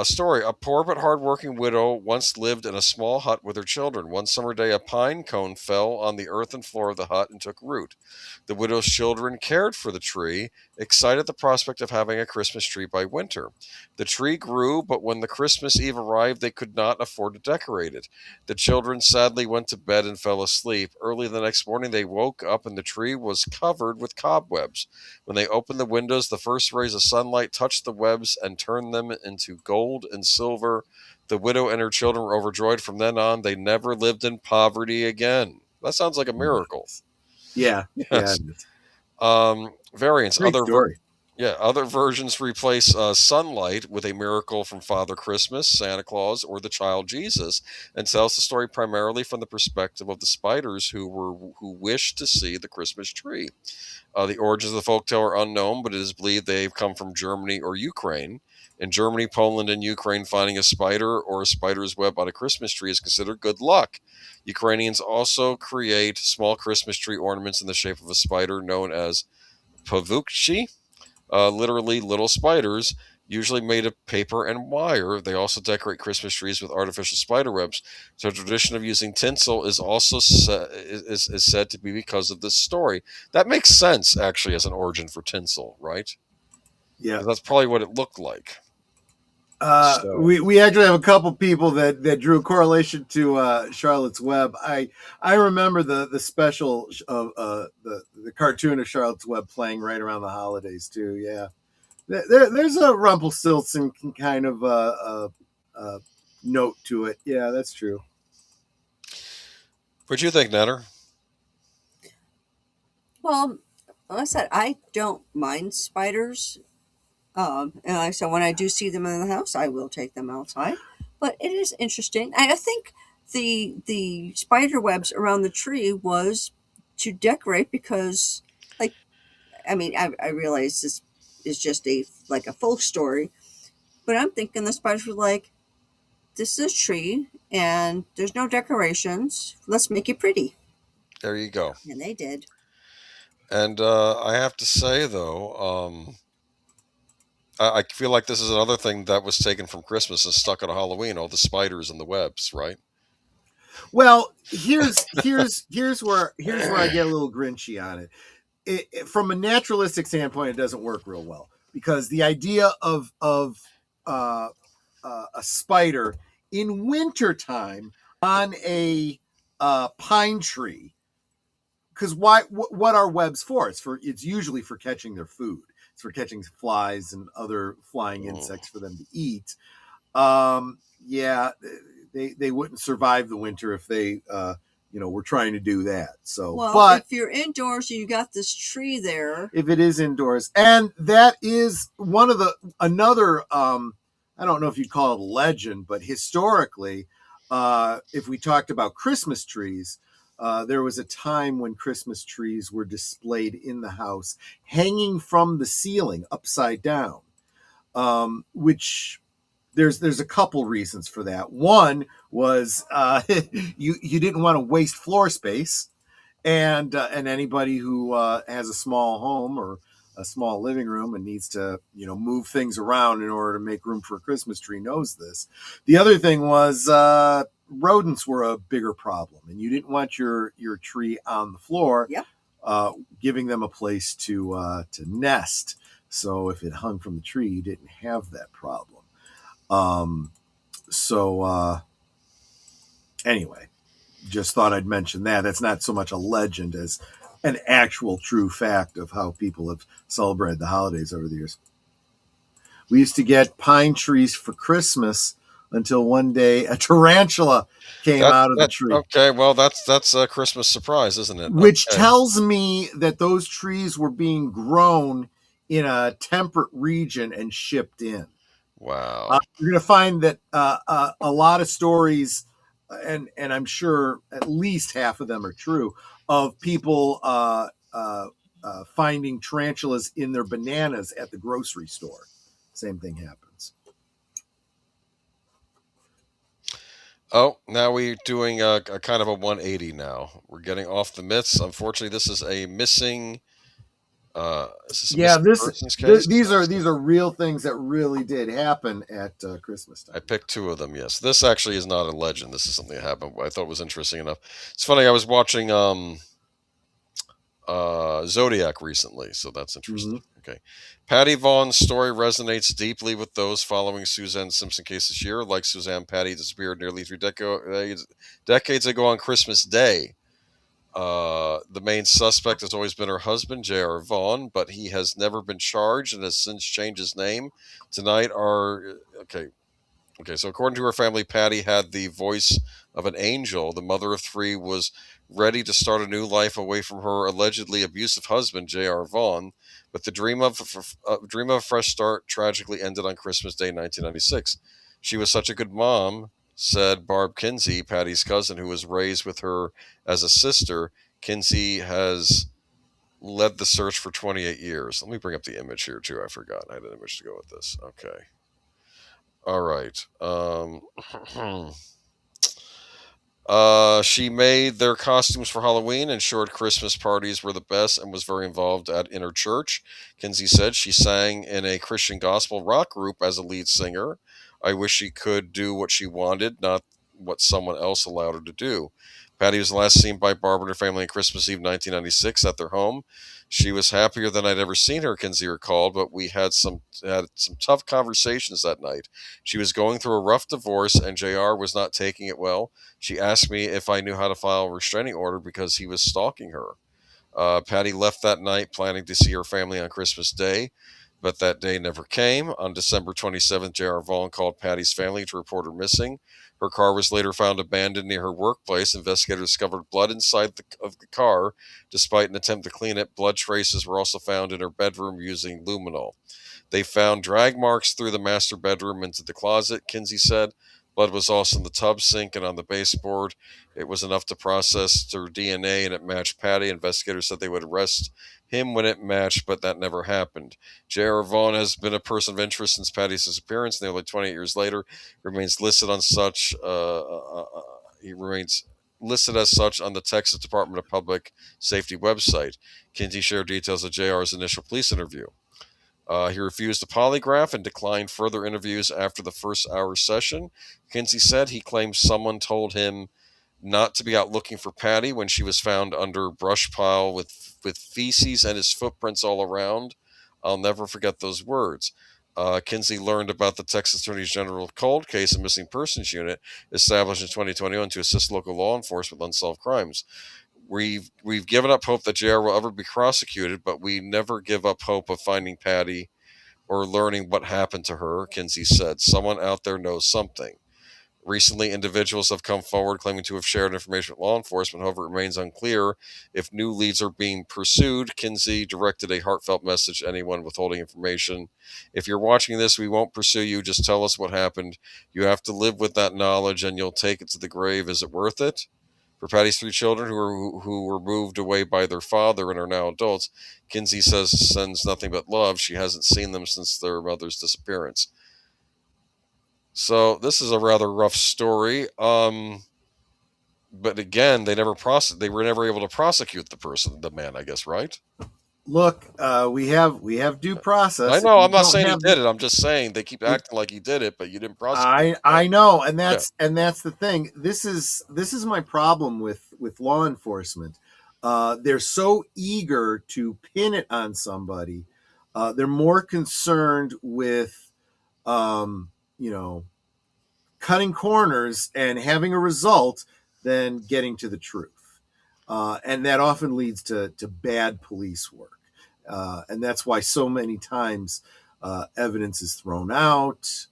Story: a poor but hard-working widow once lived in a small hut with her children. One summer day, a pine cone fell on the earthen floor of the hut and took root. The widow's children cared for the tree excited at the prospect of having a Christmas tree by winter. The tree grew, but when the Christmas Eve arrived, they could not afford to decorate it. The children sadly went to bed and fell asleep. Early the next morning, they woke up and the tree was covered with cobwebs. When they opened the windows, the first rays of sunlight touched the webs and turned them into gold and silver. The widow and her children were overjoyed. From then on, they never lived in poverty again. That sounds like a miracle.
Yeah.
Yes. Variants.
Great story.
Other versions replace sunlight with a miracle from Father Christmas, Santa Claus, or the child Jesus, and tells the story primarily from the perspective of the spiders who wished to see the Christmas tree. The origins of the folktale are unknown, but it is believed they've come from Germany or Ukraine. In Germany, Poland, and Ukraine, finding a spider or a spider's web on a Christmas tree is considered good luck. Ukrainians also create small Christmas tree ornaments in the shape of a spider known as pavukchi, literally little spiders, usually made of paper and wire. They also decorate Christmas trees with artificial spider webs. So the tradition of using tinsel is also is said to be because of this story. That makes sense, actually, as an origin for tinsel, right?
Yeah.
That's probably what it looked like.
We actually have a couple people that drew a correlation to Charlotte's Web. I remember the special of the cartoon of Charlotte's Web playing right around the holidays too. Yeah, there's a Rumpelstiltskin kind of note to it. Yeah, that's true.
What'd you think, Netter?
Well, like I said, I don't mind spiders. And like I said, when I do see them in the house, I will take them outside. But it is interesting. I think the spider webs around the tree was to decorate because, like, I mean, I realize this is just a folk story, but I'm thinking the spiders were like, this is a tree and there's no decorations. Let's make it pretty.
There you go.
And they did.
And I have to say, though, I feel like this is another thing that was taken from Christmas and stuck on Halloween, all the spiders and the webs, right?
Well, here's where I get a little grinchy on it. From a naturalistic standpoint, it doesn't work real well because the idea of a spider in wintertime on a pine tree, because what are webs for? It's usually for catching their food. It's for catching flies and other flying insects for them to eat. They wouldn't survive the winter if they were trying to do that. So,
but if you're indoors and you got this tree there,
if it is indoors, and that is another I don't know if you'd call it a legend, but historically, if we talked about Christmas trees, there was a time when Christmas trees were displayed in the house, hanging from the ceiling upside down, which there's a couple reasons for that. One was you didn't want to waste floor space, and anybody who has a small home or a small living room and needs to move things around in order to make room for a Christmas tree knows this. The other thing was rodents were a bigger problem, and you didn't want your tree on the floor.
Yep.
Giving them a place to nest. So if it hung from the tree, you didn't have that problem. Anyway, just thought I'd mention that. That's not so much a legend as an actual true fact of how people have celebrated the holidays over the years. We used to get pine trees for Christmas until one day a tarantula came out of the tree.
Okay, well, that's a Christmas surprise, isn't it?
Which tells me that those trees were being grown in a temperate region and shipped in.
Wow.
You're going to find that a lot of stories, and I'm sure at least half of them are true, of people finding tarantulas in their bananas at the grocery store. Same thing happens.
Oh, now we're doing a kind of a 180 now. We're getting off the myths. Unfortunately, this is a missing...
these are real things that really did happen at Christmas time.
I picked two of them. Yes, this actually is not a legend. This is something that happened. I thought it was interesting enough. It's funny. I was watching Zodiac recently, so that's interesting.
Mhm.
Okay. Patty Vaughn's story resonates deeply with those following Suzanne Simpson case this year. Like Suzanne, Patty disappeared nearly 3 decades ago on Christmas Day. The main suspect has always been her husband, J.R. Vaughn, but he has never been charged and has since changed his name. Tonight, so according to her family, Patty had the voice of an angel. The mother of three was ready to start a new life away from her allegedly abusive husband, J.R. Vaughn, but the dream of a fresh start tragically ended on Christmas Day, 1996. She was such a good mom, said Barb Kinsey, Patty's cousin, who was raised with her as a sister. Kinsey has led the search for 28 years. Let me bring up the image here, too. I forgot. I had an image to go with this. Okay. All right. She made their costumes for Halloween, ensured Christmas parties were the best, and was very involved in her church. Kinsey said she sang in a Christian gospel rock group as a lead singer. I wish she could do what she wanted, not what someone else allowed her to do. Patty was last seen by Barbara and her family on Christmas Eve 1996 at their home. She was happier than I'd ever seen her, Kinsey recalled, but we had some tough conversations that night. She was going through a rough divorce, and JR was not taking it well. She asked me if I knew how to file a restraining order because he was stalking her. Patty left that night planning to see her family on Christmas Day, but that day never came. On December 27th, J.R. Vaughn called Patty's family to report her missing. Her car was later found abandoned near her workplace. Investigators discovered blood inside of the car. Despite an attempt to clean it, blood traces were also found in her bedroom using luminol. They found drag marks through the master bedroom into the closet, Kinsey said. Blood was also in the tub sink and on the baseboard. It was enough to process through DNA, and it matched Patty. Investigators said they would arrest him when it matched, but that never happened. J.R. Vaughn has been a person of interest since Patty's disappearance. Nearly 28 years later, remains listed on such. He remains listed as such on the Texas Department of Public Safety website. Kinsey shared details of J.R.'s initial police interview. He refused a polygraph and declined further interviews after the first hour session. Kinsey said he claims someone told him not to be out looking for Patty when she was found under a brush pile with feces and his footprints all around. I'll never forget those words. Kinsey learned about the Texas Attorney General cold case and missing persons unit established in 2021 to assist local law enforcement with unsolved crimes. We've given up hope that JR will ever be prosecuted, but we never give up hope of finding Patty or learning what happened to her, Kinsey said. Someone out there knows something. Recently, individuals have come forward claiming to have shared information with law enforcement. However, it remains unclear if new leads are being pursued. Kinsey directed a heartfelt message to anyone withholding information. If you're watching this, we won't pursue you. Just tell us what happened. You have to live with that knowledge, and you'll take it to the grave. Is it worth it? For Patty's three children who were moved away by their father and are now adults, Kinsey says sends nothing but love. She hasn't seen them since their mother's disappearance. So this is a rather rough story. But again, they were never able to prosecute the man, I guess, right?
Look, we have due process.
I know. I'm not saying he did it. I'm just saying they keep acting like he did it, but you didn't prosecute.
I know, and that's the thing. This is my problem with law enforcement. They're so eager to pin it on somebody. They're more concerned with, cutting corners and having a result than getting to the truth. And that often leads to bad police work. And that's why so many times evidence is thrown out.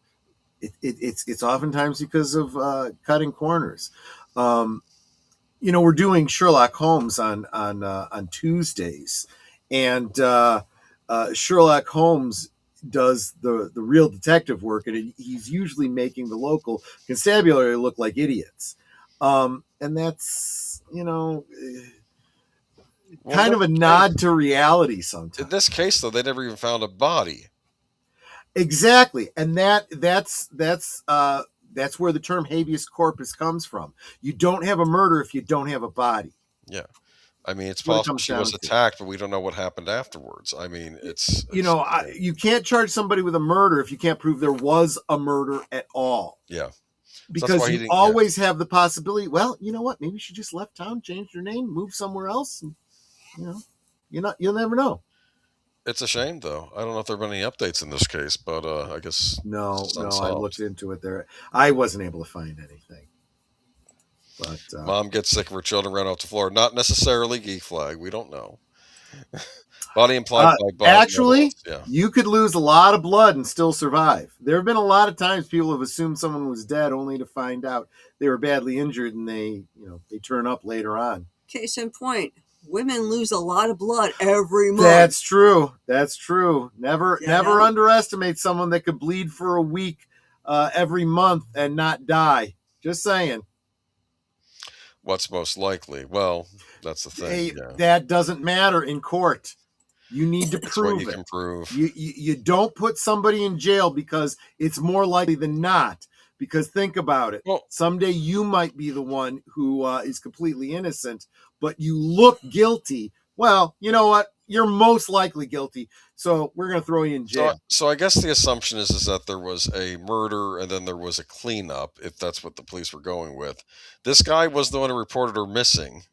It's oftentimes because of cutting corners. We're doing Sherlock Holmes on Tuesdays, and Sherlock Holmes does the real detective work, and he's usually making the local constabulary look like idiots. And that's kind of a nod to reality sometimes.
In this case, though, they never even found a body.
Exactly, and that's where the term habeas corpus comes from. You don't have a murder if you don't have a body.
Yeah, I mean, it's possible she was attacked, but we don't know what happened afterwards. I mean,
you can't charge somebody with a murder if you can't prove there was a murder at all.
Yeah.
Because you always have the possibility, well, you know what? Maybe she just left town, changed her name, moved somewhere else. And, You'll never know.
It's a shame, though. I don't know if there have been any updates in this case, but I guess
No,
it's
no, I
unsolved.
looked into it there. I wasn't able to find anything. But
Mom gets sick of her children, ran off the floor. Not necessarily geek flag. We don't know. Body implied by Bob.
actually,
Yeah.
you could lose a lot of blood and still survive. There have been a lot of times people have assumed someone was dead only to find out they were badly injured, and they turn up later on.
Case in point, women lose a lot of blood every month.
That's true. Never
Yeah.
underestimate someone that could bleed for a week every month and not die. Just saying.
What's most likely? Well, that's the thing.
Hey,
yeah.
that doesn't matter in court. You need to
It's
prove
what you
it.
can prove.
You don't put somebody in jail because it's more likely than not. Because think about it.
Well-
Someday you might be the one who is completely innocent, but you look guilty. Well, you know what? You're most likely guilty. So we're going to throw you in jail.
So I guess the assumption is that there was a murder and then there was a cleanup, if that's what the police were going with. This guy was the one who reported her missing.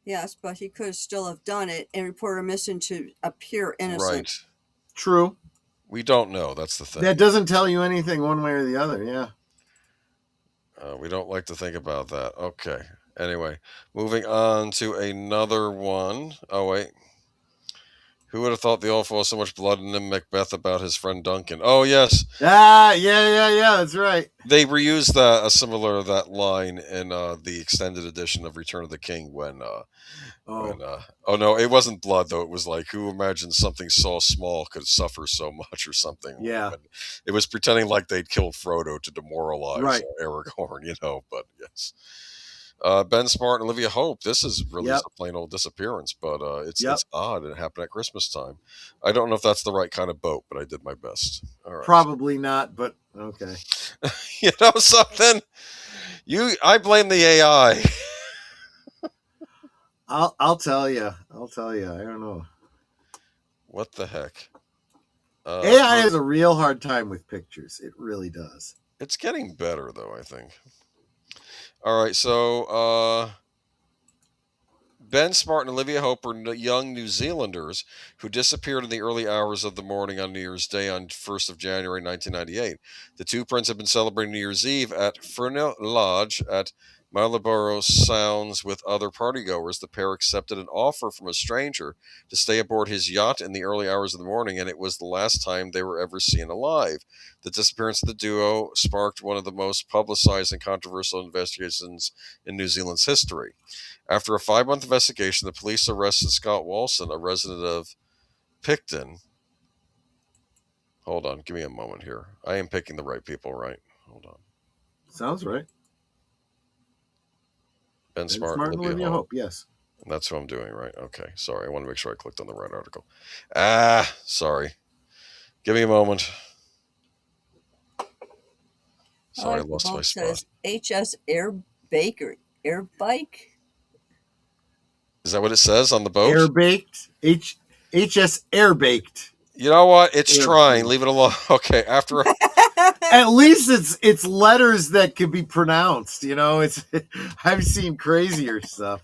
Yes, but he could still have done it and reported her missing to appear innocent.
Right.
True.
We don't know. That's the thing.
That doesn't tell you anything one way or the other. Yeah.
We don't like to think about that. Okay. Anyway, moving on to another one. Oh, wait. Who would have thought the awful was so much blood in him? Macbeth about his friend Duncan. Oh, yes.
Yeah. That's right.
They reused that line in the extended edition of Return of the King when oh no, it wasn't blood though. It was like, who imagines something so small could suffer so much or something.
Yeah.
And it was pretending like they'd killed Frodo to demoralize
Right.
Aragorn, but yes. Ben Smart and Olivia Hope. This is really
Yep.
a plain old disappearance, but it's
Yep.
it's odd. It happened at Christmas time. I don't know if that's the right kind of boat, but I did my best. All right.
Probably not, but okay.
You know something? I blame the AI.
I'll tell you. I don't know.
What the heck?
AI has a real hard time with pictures. It really does.
It's getting better, though, I think. All right, so Ben Smart and Olivia Hope are young New Zealanders who disappeared in the early hours of the morning on New Year's Day on 1st of January 1998. The two princes have been celebrating New Year's Eve at Furneaux Lodge at Marlborough Sounds with other partygoers. The pair accepted an offer from a stranger to stay aboard his yacht in the early hours of the morning, and it was the last time they were ever seen alive. The disappearance of the duo sparked one of the most publicized and controversial investigations in New Zealand's history. After a 5-month investigation, the police arrested Scott Walson, a resident of Picton. Hold on, give me a moment here. I am picking the right people, right? Hold on.
Sounds right.
Ben Smart
and Olivia Hope. Yes.
That's who I'm doing, right? Okay, sorry. I want to make sure I clicked on the right article. Sorry. Give me a moment. Sorry, I lost my spot.
Says HS Air Bike.
Is that what it says on the boat?
Air baked. HS Air baked.
You know what? It's
Air
trying.
baked.
Leave it alone. Okay, after
At least it's letters that can be pronounced. It's I've seen crazier stuff.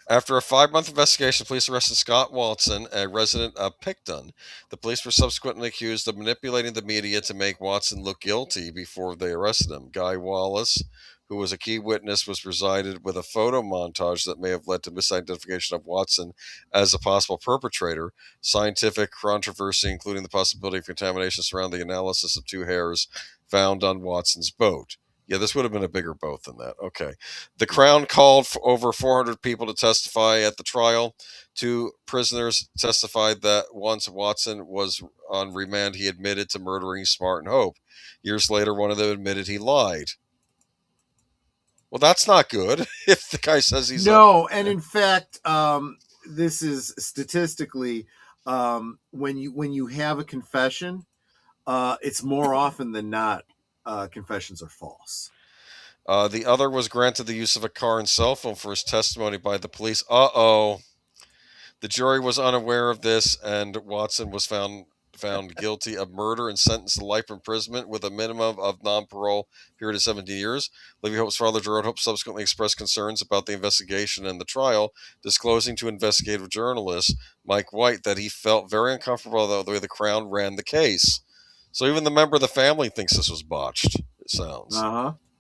After a 5-month investigation, police arrested Scott Watson, a resident of Picton. The police were subsequently accused of manipulating the media to make Watson look guilty before they arrested him. Guy Wallace, who was a key witness, was presided with a photo montage that may have led to misidentification of Watson as a possible perpetrator. Scientific controversy, including the possibility of contamination surrounding the analysis of 2 hairs found on Watson's boat. Yeah, this would have been a bigger boat than that. Okay. The Crown called for over 400 people to testify at the trial. 2 prisoners testified that once Watson was on remand, he admitted to murdering Smart and Hope. Years later, one of them admitted he lied. Well, that's not good if the guy says he's
no. And in fact, this is statistically when you have a confession, it's more often than not confessions are false.
The other was granted the use of a car and cell phone for his testimony by the police. The jury was unaware of this, and Watson was found found guilty of murder and sentenced to life imprisonment with a minimum of non-parole period of 17 years. Livy Hope's father, Gerard Hope, subsequently expressed concerns about the investigation and the trial, disclosing to investigative journalist Mike White that he felt very uncomfortable about the way the Crown ran the case. So even the member of the family thinks this was botched, it sounds.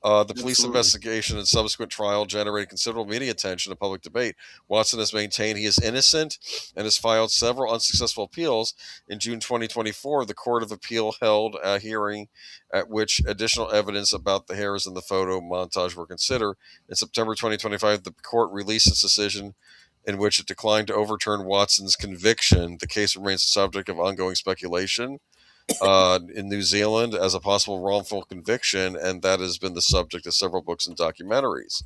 The police investigation and subsequent trial generated considerable media attention and public debate. Watson has maintained he is innocent and has filed several unsuccessful appeals. In June 2024, the Court of Appeal held a hearing at which additional evidence about the hairs in the photo montage were considered. In September 2025, the court released its decision in which it declined to overturn Watson's conviction. The case remains the subject of ongoing speculation in New Zealand as a possible wrongful conviction, and that has been the subject of several books and documentaries.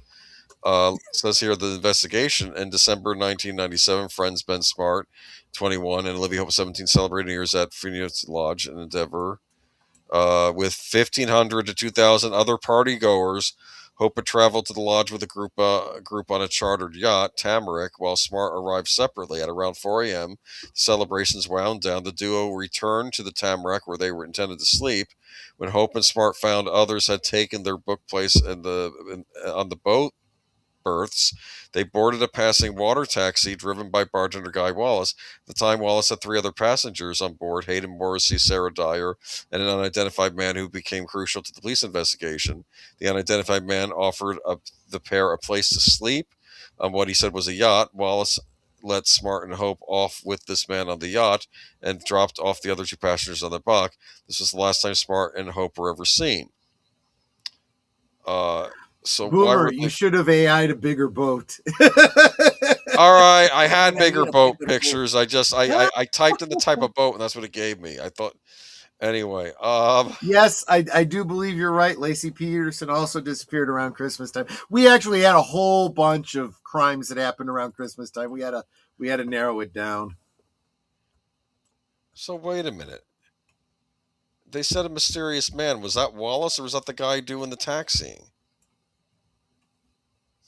Says here the investigation in December 1997, friends Ben Smart, 21, and Olivia Hope, 17, celebrated New Year's at Phoenix Lodge in Endeavour with 1,500 to 2,000 other party goers. Hope had traveled to the lodge with a group on a chartered yacht, Tamarack, while Smart arrived separately at around 4 a.m. Celebrations wound down. The duo returned to the Tamarack where they were intended to sleep. When Hope and Smart found others had taken their book place on the boat berths, they boarded a passing water taxi driven by bartender Guy Wallace. At the time, Wallace had 3 other passengers on board, Hayden Morrissey, Sarah Dyer, and an unidentified man who became crucial to the police investigation. The unidentified man offered the pair a place to sleep on what he said was a yacht. Wallace let Smart and Hope off with this man on the yacht and dropped off the other 2 passengers on the dock. This was the last time Smart and Hope were ever seen. So
Boomer, you should have AI'd a bigger boat.
All right, I had bigger boat pictures. I typed in the type of boat, and that's what it gave me. I thought, anyway.
Yes, I do believe you're right. Lacey Peterson also disappeared around Christmas time. We actually had a whole bunch of crimes that happened around Christmas time. We had to narrow it down.
So wait a minute. They said a mysterious man. Was that Wallace, or was that the guy doing the taxiing?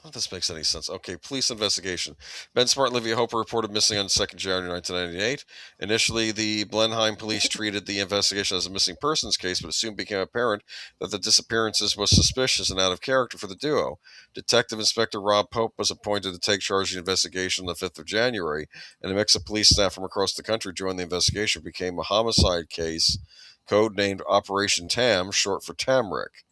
None of this makes any sense. Okay, police investigation. Ben Smart and Olivia Hope were reported missing on 2nd January 1998. Initially, the Blenheim police treated the investigation as a missing persons case, but it soon became apparent that the disappearances was suspicious and out of character for the duo. Detective Inspector Rob Pope was appointed to take charge of the investigation on the 5th of January, and a mix of police staff from across the country joined the investigation. It became a homicide case, codenamed Operation Tam, short for Tamarack.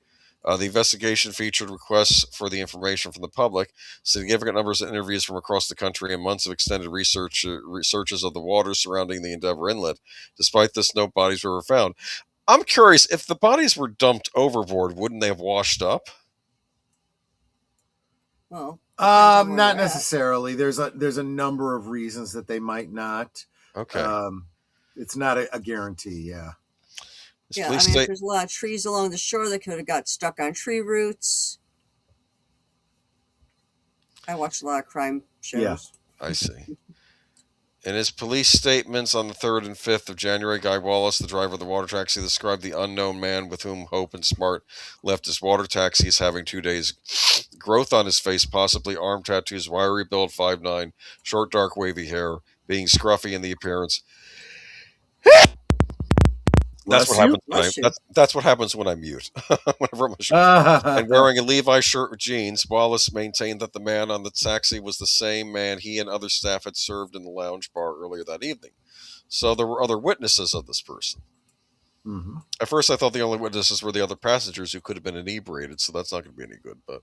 The investigation featured requests for the information from the public, significant numbers of interviews from across the country, and months of extended researches of the waters surrounding the Endeavour Inlet. Despite this, no bodies were ever found. I'm curious, if the bodies were dumped overboard, wouldn't they have washed up?
Well,
not necessarily. There's a number of reasons that they might not.
Okay.
It's not a guarantee, yeah.
Yeah, I mean, if there's a lot of trees along the shore, they could have got stuck on tree roots. I watch a lot of crime shows.
Yeah.
I see. In his police statements on the 3rd and 5th of January, Guy Wallace, the driver of the water taxi, described the unknown man with whom Hope and Smart left his water taxi as having 2 days growth on his face, possibly arm tattoos, wiry build, 5'9", short, dark, wavy hair, being scruffy in the appearance. That's what happens when I mute. Whenever I'm and wearing a Levi shirt with jeans, Wallace maintained that the man on the taxi was the same man he and other staff had served in the lounge bar earlier that evening. So there were other witnesses of this person.
Mm-hmm.
At first, I thought the only witnesses were the other passengers who could have been inebriated, so that's not going to be any good. But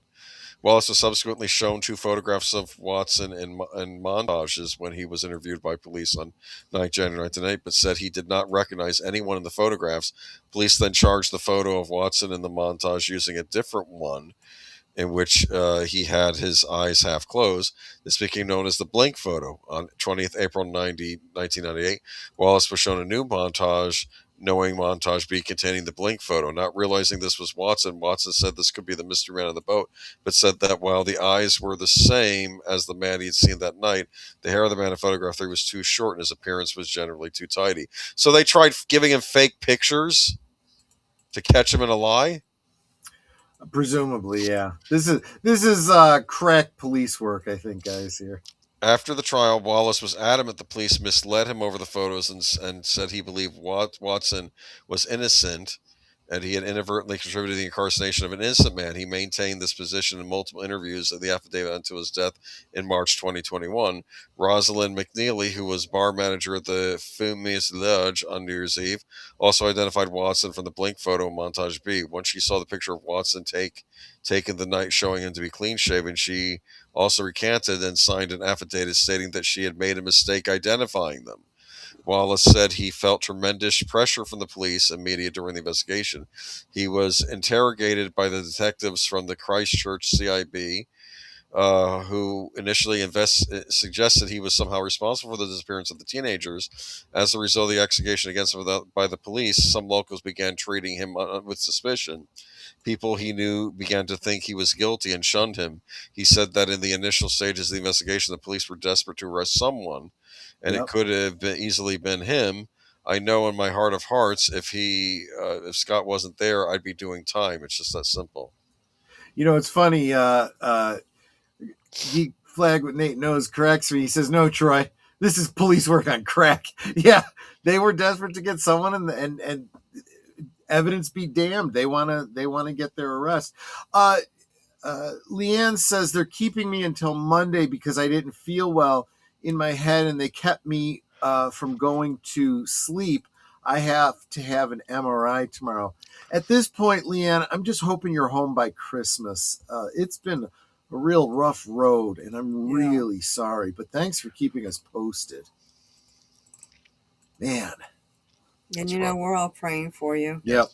Wallace was subsequently shown 2 photographs of Watson in montages when he was interviewed by police on 9 January 1998, but said he did not recognize anyone in the photographs. Police then charged the photo of Watson in the montage using a different one, in which he had his eyes half closed. This became known as the blink photo. On 20th April 1998, Wallace was shown a new montage, knowing montage B containing the blink photo. Not realizing this was Watson, Watson said this could be the mystery man on the boat, but said that while the eyes were the same as the man he had seen that night, the hair of the man in photograph 3 was too short and his appearance was generally too tidy. So they tried giving him fake pictures to catch him in a lie?
Presumably, yeah. This is crack police work, I think, guys, here.
After the trial, Wallace was adamant the police misled him over the photos and said he believed Watson was innocent and he had inadvertently contributed to the incarceration of an innocent man. He maintained this position in multiple interviews of the affidavit until his death in March 2021. Rosalind McNeely, who was bar manager at the Fumi's Lodge on New Year's Eve, also identified Watson from the Blink photo in Montage B. Once she saw the picture of Watson taken the night showing him to be clean shaven, she also recanted and signed an affidavit stating that she had made a mistake identifying them. Wallace said he felt tremendous pressure from the police and media during the investigation. He was interrogated by the detectives from the Christchurch CIB, who initially suggested he was somehow responsible for the disappearance of the teenagers. As a result of the accusation against him by the police, some locals began treating him with suspicion. People he knew began to think he was guilty and shunned him. He said that in the initial stages of the investigation, the police were desperate to arrest someone, and it could have easily been him. I know in my heart of hearts, if Scott wasn't there, I'd be doing time. It's just that simple.
It's funny. Geek Flag with Nate Knows corrects me. He says, "No, Troy, this is police work on crack." Yeah, they were desperate to get someone, and evidence be damned. They want to get their arrest. Leanne says they're keeping me until Monday because I didn't feel well in my head, and they kept me from going to sleep. I have to have an MRI tomorrow. At this point, Leanne, I'm just hoping you're home by Christmas. It's been a real rough road, and I'm really sorry, but thanks for keeping us posted. Man.
And we're all praying for you.
Yep.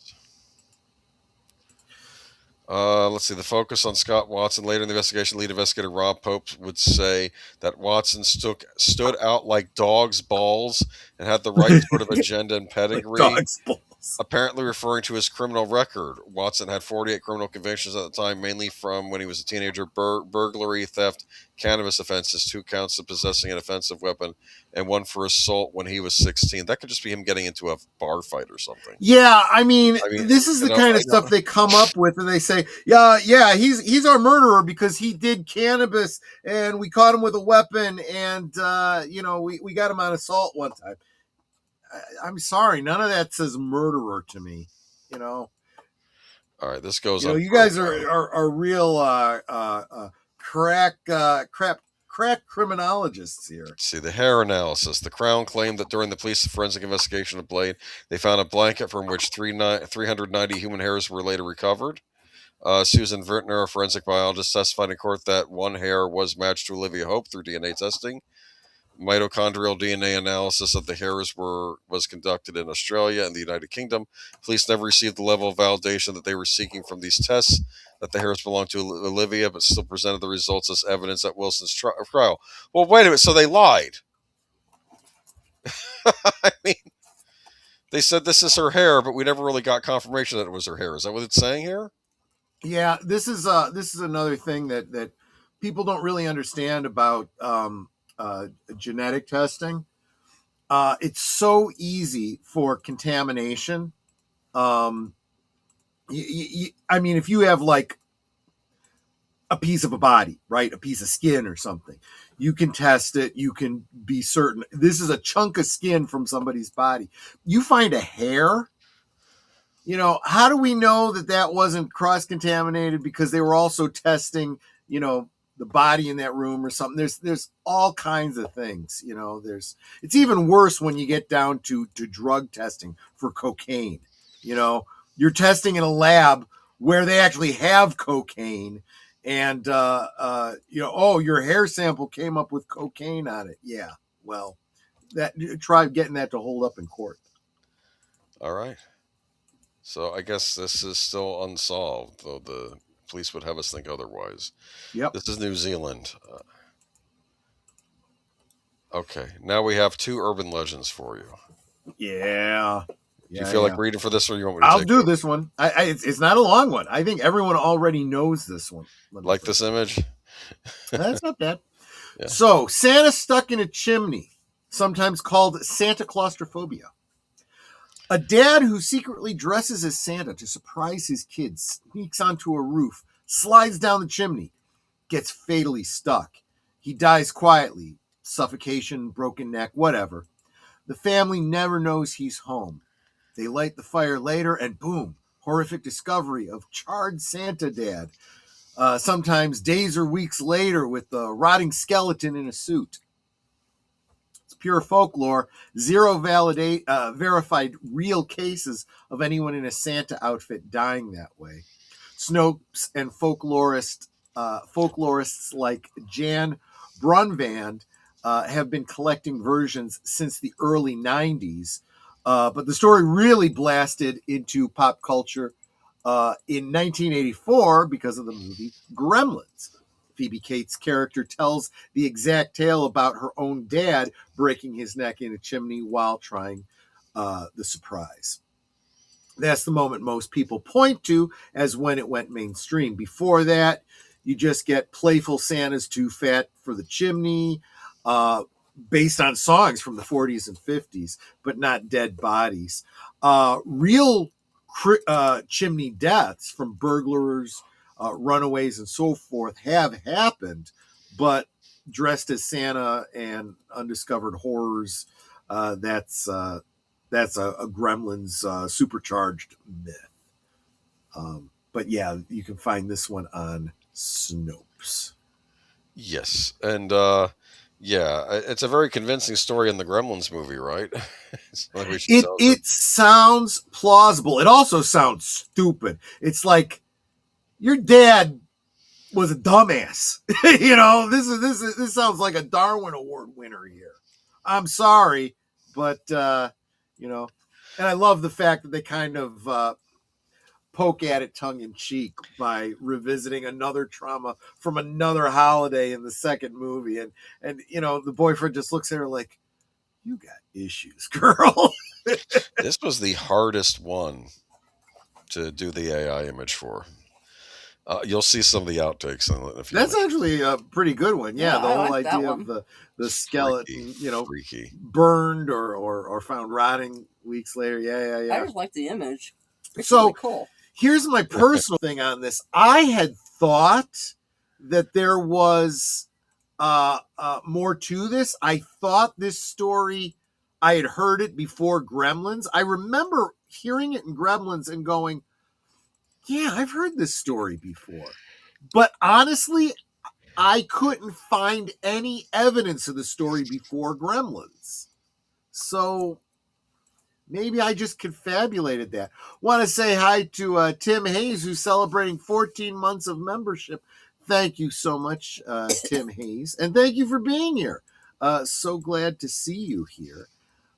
Let's see. The focus on Scott Watson. Later in the investigation, lead investigator Rob Pope would say that Watson stood out like dog's balls and had the right sort of agenda and pedigree.
Like dog's balls.
Apparently referring to his criminal record. Watson had 48 criminal convictions at the time, mainly from when he was a teenager: burglary, theft, cannabis offenses, 2 counts of possessing an offensive weapon, and 1 for assault when he was 16. That could just be him getting into a bar fight or something.
Yeah, I mean this is the kind of stuff they come up with, and they say, yeah, he's our murderer because he did cannabis, and we caught him with a weapon, and we got him on assault one time. I'm sorry, none of that says murderer to me.
All right, this goes on.
You guys are real crack criminologists here.
Let's see the hair analysis. The Crown claimed that during the police forensic investigation of Blade, they found a blanket from which 390 human hairs were later recovered. Susan Vertner, a forensic biologist, testified in court that 1 hair was matched to Olivia Hope through DNA testing. Mitochondrial DNA analysis of the hairs was conducted in Australia and the United Kingdom. Police never received the level of validation that they were seeking from these tests that the hairs belonged to Olivia, but still presented the results as evidence at Wilson's trial. Well, wait a minute. So they lied. I mean, they said this is her hair, but we never really got confirmation that it was her hair. Is that what it's saying here?
Yeah, this is another thing that people don't really understand about genetic testing. It's so easy for contamination. I mean, if you have like a piece of a body, right, a piece of skin or something, you can test it. You can be certain this is a chunk of skin from somebody's body. You find a hair. How do we know that wasn't cross-contaminated because they were also testing, the body in that room or something? There's all kinds of things, it's even worse when you get down to drug testing for cocaine. You're testing in a lab where they actually have cocaine, and your hair sample came up with cocaine on it. Yeah, well, try getting that to hold up in court.
All right. So I guess this is still unsolved, though the police would have us think otherwise.
Yep.
This is New Zealand. Okay. Now we have 2 urban legends for you.
Yeah.
Do you feel like reading for this, or you want me to
I'll do this one. It's not a long one. I think everyone already knows this one.
Like this image?
That's not bad.
Yeah.
So, Santa stuck in a chimney, sometimes called Santa claustrophobia. A dad who secretly dresses as Santa to surprise his kids sneaks onto a roof, slides down the chimney, gets fatally stuck. He dies quietly, suffocation, broken neck, whatever. The family never knows he's home. They light the fire later, and boom, horrific discovery of charred Santa Dad. Sometimes days or weeks later with a rotting skeleton in a suit. It's pure folklore. Zero verified real cases of anyone in a Santa outfit dying that way. Snopes and folklorists like Jan Brunvand have been collecting versions since the early 90s. But the story really blasted into pop culture in 1984 because of the movie Gremlins. Phoebe Cates' character tells the exact tale about her own dad breaking his neck in a chimney while trying the surprise. That's the moment most people point to as when it went mainstream. Before that, you just get playful Santa's too fat for the chimney, based on songs from the 40s and 50s, but not dead bodies. Real chimney deaths from burglars, runaways, and so forth have happened, but dressed as Santa and undiscovered horrors, that's a Gremlins supercharged myth. But yeah, you can find this one on Snopes.
Yes, and it's a very convincing story in the Gremlins movie, right?
It sounds plausible. It also sounds stupid. It's like your dad was a dumbass. This sounds like a Darwin Award winner here. I'm sorry, but and I love the fact that they kind of poke at it tongue in cheek by revisiting another trauma from another holiday in the second movie, and the boyfriend just looks at her like, "You got issues, girl."
This was the hardest one to do the AI image for. You'll see some of the outtakes in a few
That's
minutes.
actually a pretty good one. Yeah, the whole
like
idea of the skeleton,
freaky.
burned or found rotting weeks later. Yeah.
I just like the image. It's
So-
really cool.
Here's my personal thing on this. I had thought that there was more to this. I thought this story, I had heard it before Gremlins. I remember hearing it in Gremlins and going, yeah, I've heard this story before. But honestly, I couldn't find any evidence of the story before Gremlins. So maybe I just confabulated that. Want to say hi to Tim Hayes, who's celebrating 14 months of membership. Thank you so much, Tim Hayes. And thank you for being here. So glad to see you here.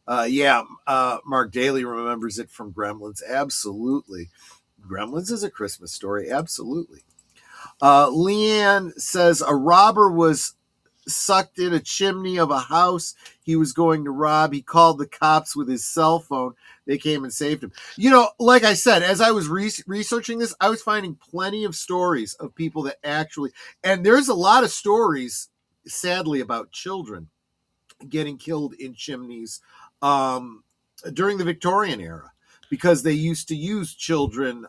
Mark Daly remembers it from Gremlins. Absolutely. Gremlins is a Christmas story. Absolutely. Leanne says a robber was sucked in a chimney of a house he was going to rob. He called the cops with his cell phone. They came and saved him. Like I said, as I was researching this, I was finding plenty of stories of people that actually, and there's a lot of stories, sadly, about children getting killed in chimneys during the Victorian era, because they used to use children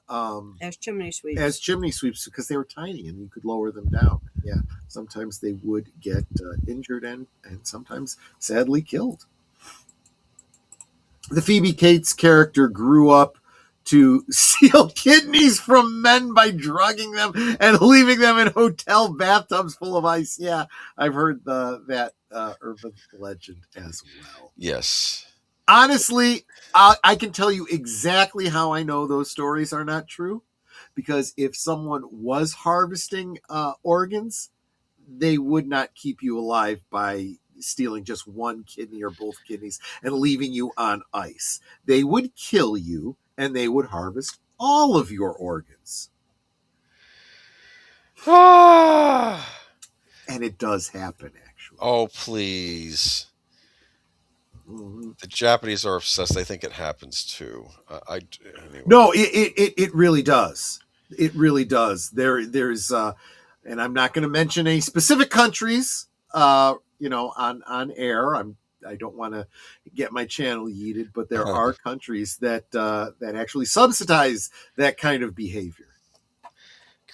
As chimney sweeps.
because they were tiny and you could lower them down. Yeah, sometimes they would get injured and sometimes sadly killed. The Phoebe Cates character grew up to steal kidneys from men by drugging them and leaving them in hotel bathtubs full of ice. Yeah, I've heard that urban legend as well.
Yes.
Honestly, I can tell you exactly how I know those stories are not true. Because if someone was harvesting organs, they would not keep you alive by stealing just one kidney or both kidneys and leaving you on ice. They would kill you and they would harvest all of your organs. And it does happen, actually.
Oh, please.
Mm-hmm.
The Japanese are obsessed. They think it happens too. Anyway.
No, it really does. It really does. There's and I'm not going to mention any specific countries, on air. I don't want to get my channel yeeted, but there are countries that actually subsidize that kind of behavior.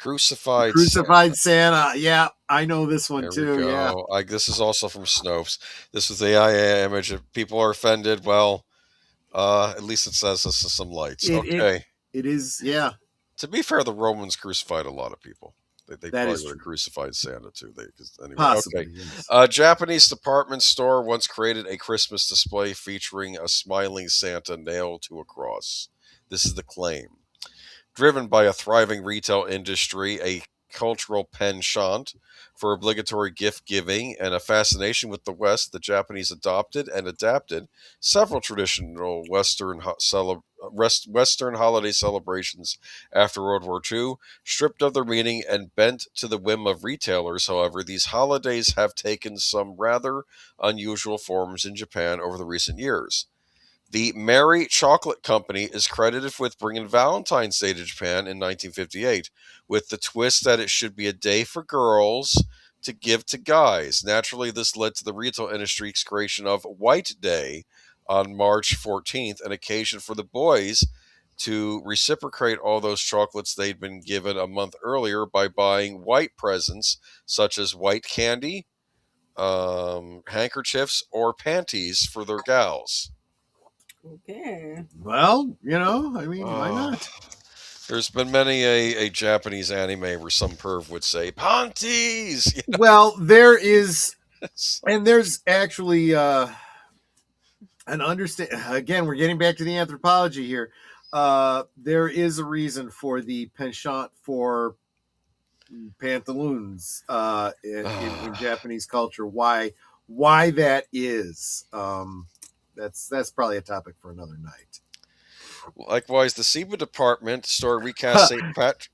Crucified
Crucified Santa. Yeah, I know this one
Santa. There we
too. Yeah.
go. This is also from Snopes. This is the AI image. If people are offended, well, at least it says this is some lights.
It
Okay.
it is. Yeah.
To be fair, the Romans crucified a lot of people. They
That
probably
is
would have
true.
crucified Santa too. Anyway,
Possibly.
okay.
Yes.
A Japanese department store once created a Christmas display featuring a smiling Santa nailed to a cross. This is the claim. Driven by a thriving retail industry, a cultural penchant for obligatory gift giving, and a fascination with the West, the Japanese adopted and adapted several traditional Western holiday celebrations after World War II, stripped of their meaning and bent to the whim of retailers. However, these holidays have taken some rather unusual forms in Japan over the recent years. The Mary Chocolate Company is credited with bringing Valentine's Day to Japan in 1958, with the twist that it should be a day for girls to give to guys. Naturally, this led to the retail industry's creation of White Day on March 14th, an occasion for the boys to reciprocate all those chocolates they'd been given a month earlier by buying white presents such as white candy, handkerchiefs, or panties for their gals.
Okay.
Well, I mean, why not?
There's been many a Japanese anime where some perv would say panties.
Well, there is, and there's actually an understand. Again, we're getting back to the anthropology here. There is a reason for the penchant for pantaloons in Japanese culture. Why that is? That's probably a topic for another night.
Likewise, the Seba department store recast St. Pat.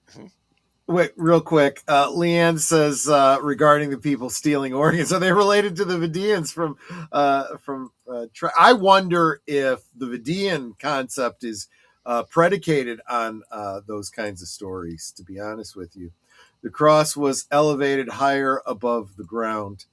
Wait, real quick. Leanne says regarding the people stealing organs, are they related to the Vidians from? I wonder if the Vidian concept is predicated on those kinds of stories. To be honest with you, the cross was elevated higher above the ground.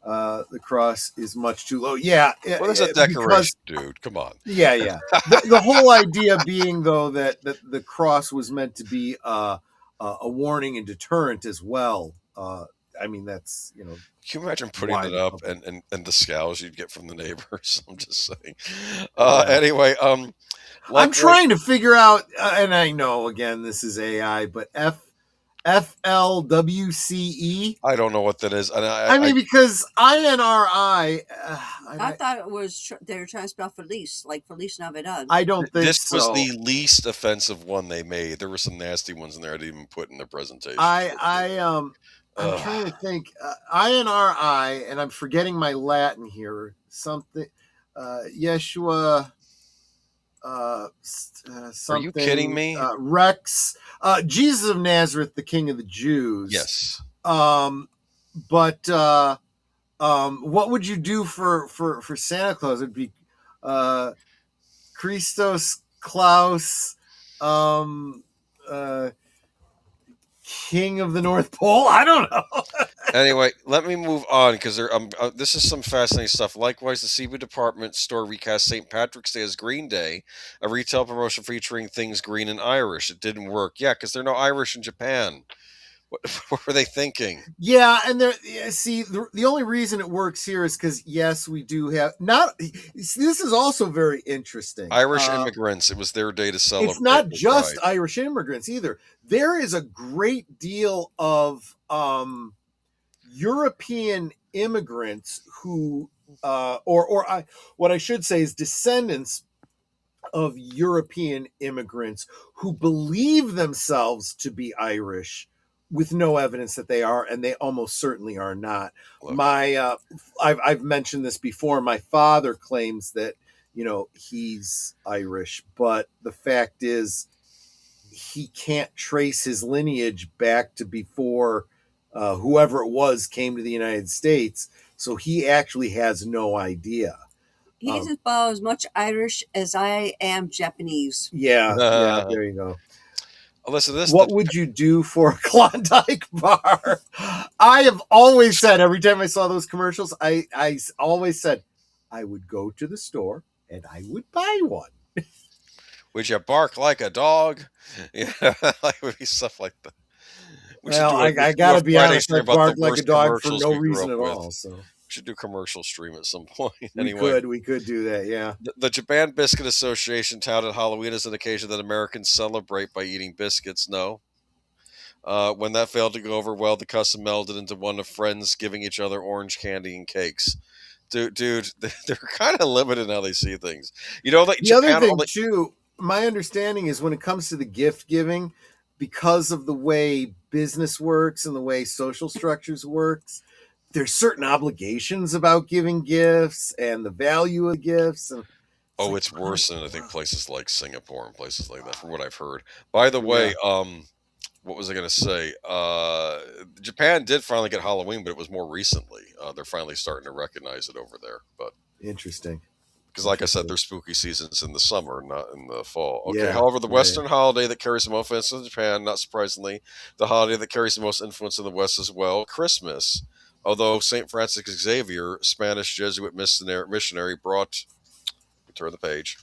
The cross is much too low. Yeah.
What is a decoration, dude? Come on.
Yeah. The whole idea being, though, that the cross was meant to be a warning and deterrent as well. I mean, that's,
Can you imagine putting it up and the scowls you'd get from the neighbors? I'm just saying. Anyway,
I'm trying to figure out, and I know, again, this is AI, but FLWCE.
I don't know what that is. And
I mean, because INRI.
I thought it was they were trying to spell Felice, like Feliz Navidad.
I don't think
this
so.
was the least offensive one they made. There were some nasty ones in there I didn't even put in their presentation.
I'm trying to think. INRI, and I'm forgetting my Latin here. Something. Yeshua. Something,
are you kidding me?
Rex, Jesus of Nazareth, the King of the Jews.
Yes.
But what would you do for Santa Claus? It'd be Christos Klaus, King of the North Pole. I don't know.
Anyway, let me move on because this is some fascinating stuff. Likewise, the Cebu department store recast St. Patrick's Day as Green Day, a retail promotion featuring things green and Irish. It didn't work. Yeah, because there are no Irish in Japan. What were they thinking?
Yeah, and the only reason it works here is because, yes, we do have this is also very interesting.
Irish immigrants. It was their day to celebrate.
It's not just Irish immigrants either. There is a great deal of European immigrants who, what I should say is descendants of European immigrants who believe themselves to be Irish, with no evidence that they are, and they almost certainly are not.
Look.
I've mentioned this before. My father claims that he's Irish, but the fact is he can't trace his lineage back to before whoever it was came to the United States. So he actually has no idea.
He's about as much Irish as I am Japanese.
Yeah, there you go.
Listen,
what would you do for a Klondike bar? I have always said, every time I saw those commercials, I always said I would go to the store and I would buy one.
Would you bark like a dog? Yeah, like would be stuff like that. We should
Well,
do a
I
we should do a
gotta be
Friday
honest, I
stream about the
bark like a
worst
dog for
commercials
no
we grew
reason
up
at
with.
all. So
We should do commercial stream at some point.
we
Anyway,
could do that. Yeah.
the Japan Biscuit Association touted Halloween as an occasion that Americans celebrate by eating biscuits. No. When that failed to go over well, the custom melded into one of friends giving each other orange candy and cakes. Dude, they're kind of limited in how they see things. You know, like
The other
Japan
thing
only.
too, my understanding is when it comes to the gift giving, because of the way business works and the way social structures works, there's certain obligations about giving gifts and the value of gifts. And
Oh,
like,
it's worse than I think places like Singapore and places like that, from what I've heard. By the way, what was I going to say? Japan did finally get Halloween, but it was more recently. They're finally starting to recognize it over there. But
interesting.
because, like I said, their spooky season's in the summer, not in the fall. Okay.
Yeah,
However, the
yeah,
Western holiday that carries the most influence in Japan, not surprisingly, the holiday that carries the most influence in the West as well, Christmas. Although Saint Francis Xavier, Spanish Jesuit missionary, brought. Turn the page.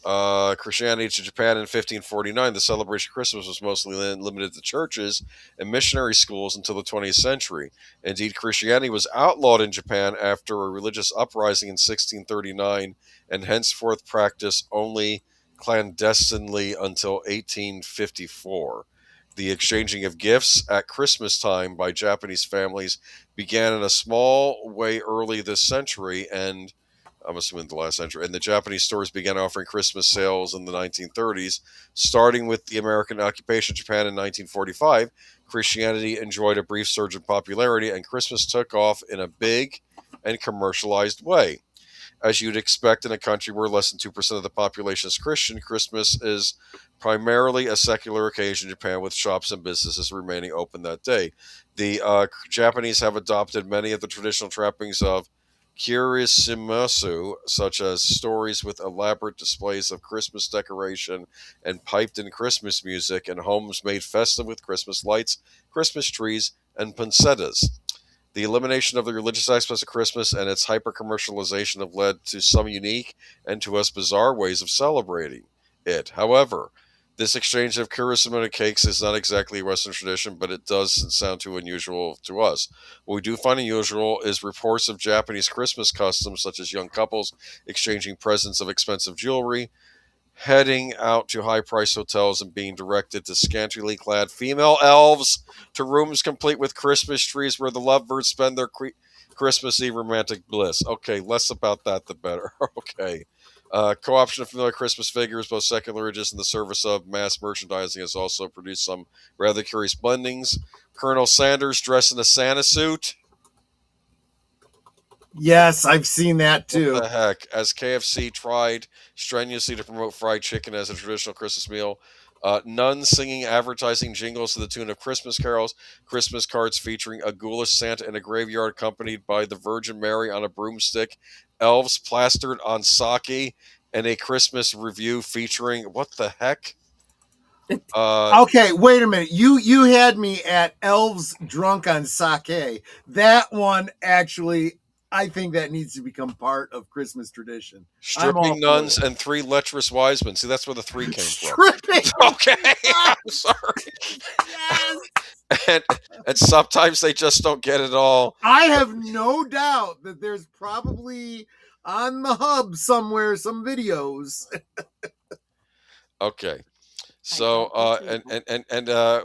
Christianity to Japan in 1549, the celebration of Christmas was mostly limited to churches and missionary schools until the 20th century. Indeed, Christianity was outlawed in Japan after a religious uprising in 1639 and henceforth practiced only clandestinely until 1854. The exchanging of gifts at Christmas time by Japanese families began in a small way early this century, and I'm assuming the last century, and the Japanese stores began offering Christmas sales in the 1930s. Starting with the American occupation of Japan in 1945, Christianity enjoyed a brief surge in popularity, and Christmas took off in a big and commercialized way. As you'd expect in a country where less than 2% of the population is Christian, Christmas is primarily a secular occasion in Japan, with shops and businesses remaining open that day. The Japanese have adopted many of the traditional trappings of Kirisimasu, such as stories with elaborate displays of Christmas decoration and piped-in Christmas music, and homes made festive with Christmas lights, Christmas trees, and poinsettias. The elimination of the religious aspects of Christmas and its hyper-commercialization have led to some unique and to us bizarre ways of celebrating it. However, this exchange of Kurosumune cakes is not exactly a Western tradition, but it doesn't sound too unusual to us. What we do find unusual is reports of Japanese Christmas customs, such as young couples exchanging presents of expensive jewelry, heading out to high-priced hotels, and being directed to scantily clad female elves to rooms complete with Christmas trees where the lovebirds spend their Christmas Eve romantic bliss. Okay, less about that, the better. Okay. Co-option of familiar Christmas figures, both secular and religious, in the service of mass merchandising has also produced some rather curious blendings. Colonel Sanders dressed in a Santa suit.
Yes, I've seen that too.
What the heck? As KFC tried strenuously to promote fried chicken as a traditional Christmas meal, nuns singing advertising jingles to the tune of Christmas carols, Christmas cards featuring a ghoulish Santa in a graveyard accompanied by the Virgin Mary on a broomstick, elves plastered on sake, and a Christmas review featuring what the heck?
Okay, wait a minute. You had me at elves drunk on sake. That one actually, I think that needs to become part of Christmas tradition.
Stripping nuns and three lecherous wise men. See, that's where the three came
Stripping.
from. Okay, I'm sorry.
Yes.
And sometimes they just don't get it all.
I have no doubt that there's probably on the hub somewhere some videos.
Okay. So,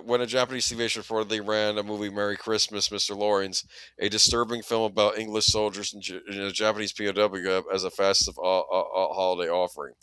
when a Japanese TV station reportedly ran a movie, Merry Christmas, Mr. Lawrence, a disturbing film about English soldiers in a Japanese POW as a festive holiday offering.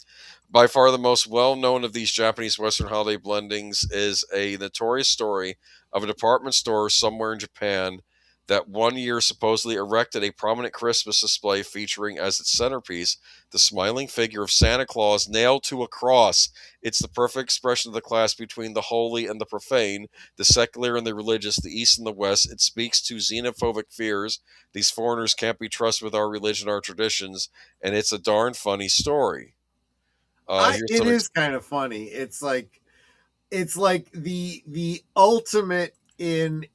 By far the most well-known of these Japanese Western holiday blendings is a notorious story of a department store somewhere in Japan that one year supposedly erected a prominent Christmas display featuring as its centerpiece the smiling figure of Santa Claus nailed to a cross. It's the perfect expression of the clash between the holy and the profane, the secular and the religious, the East and the West. It speaks to xenophobic fears. These foreigners can't be trusted with our religion, our traditions, and it's a darn funny story.
It is kind of funny. It's like the ultimate in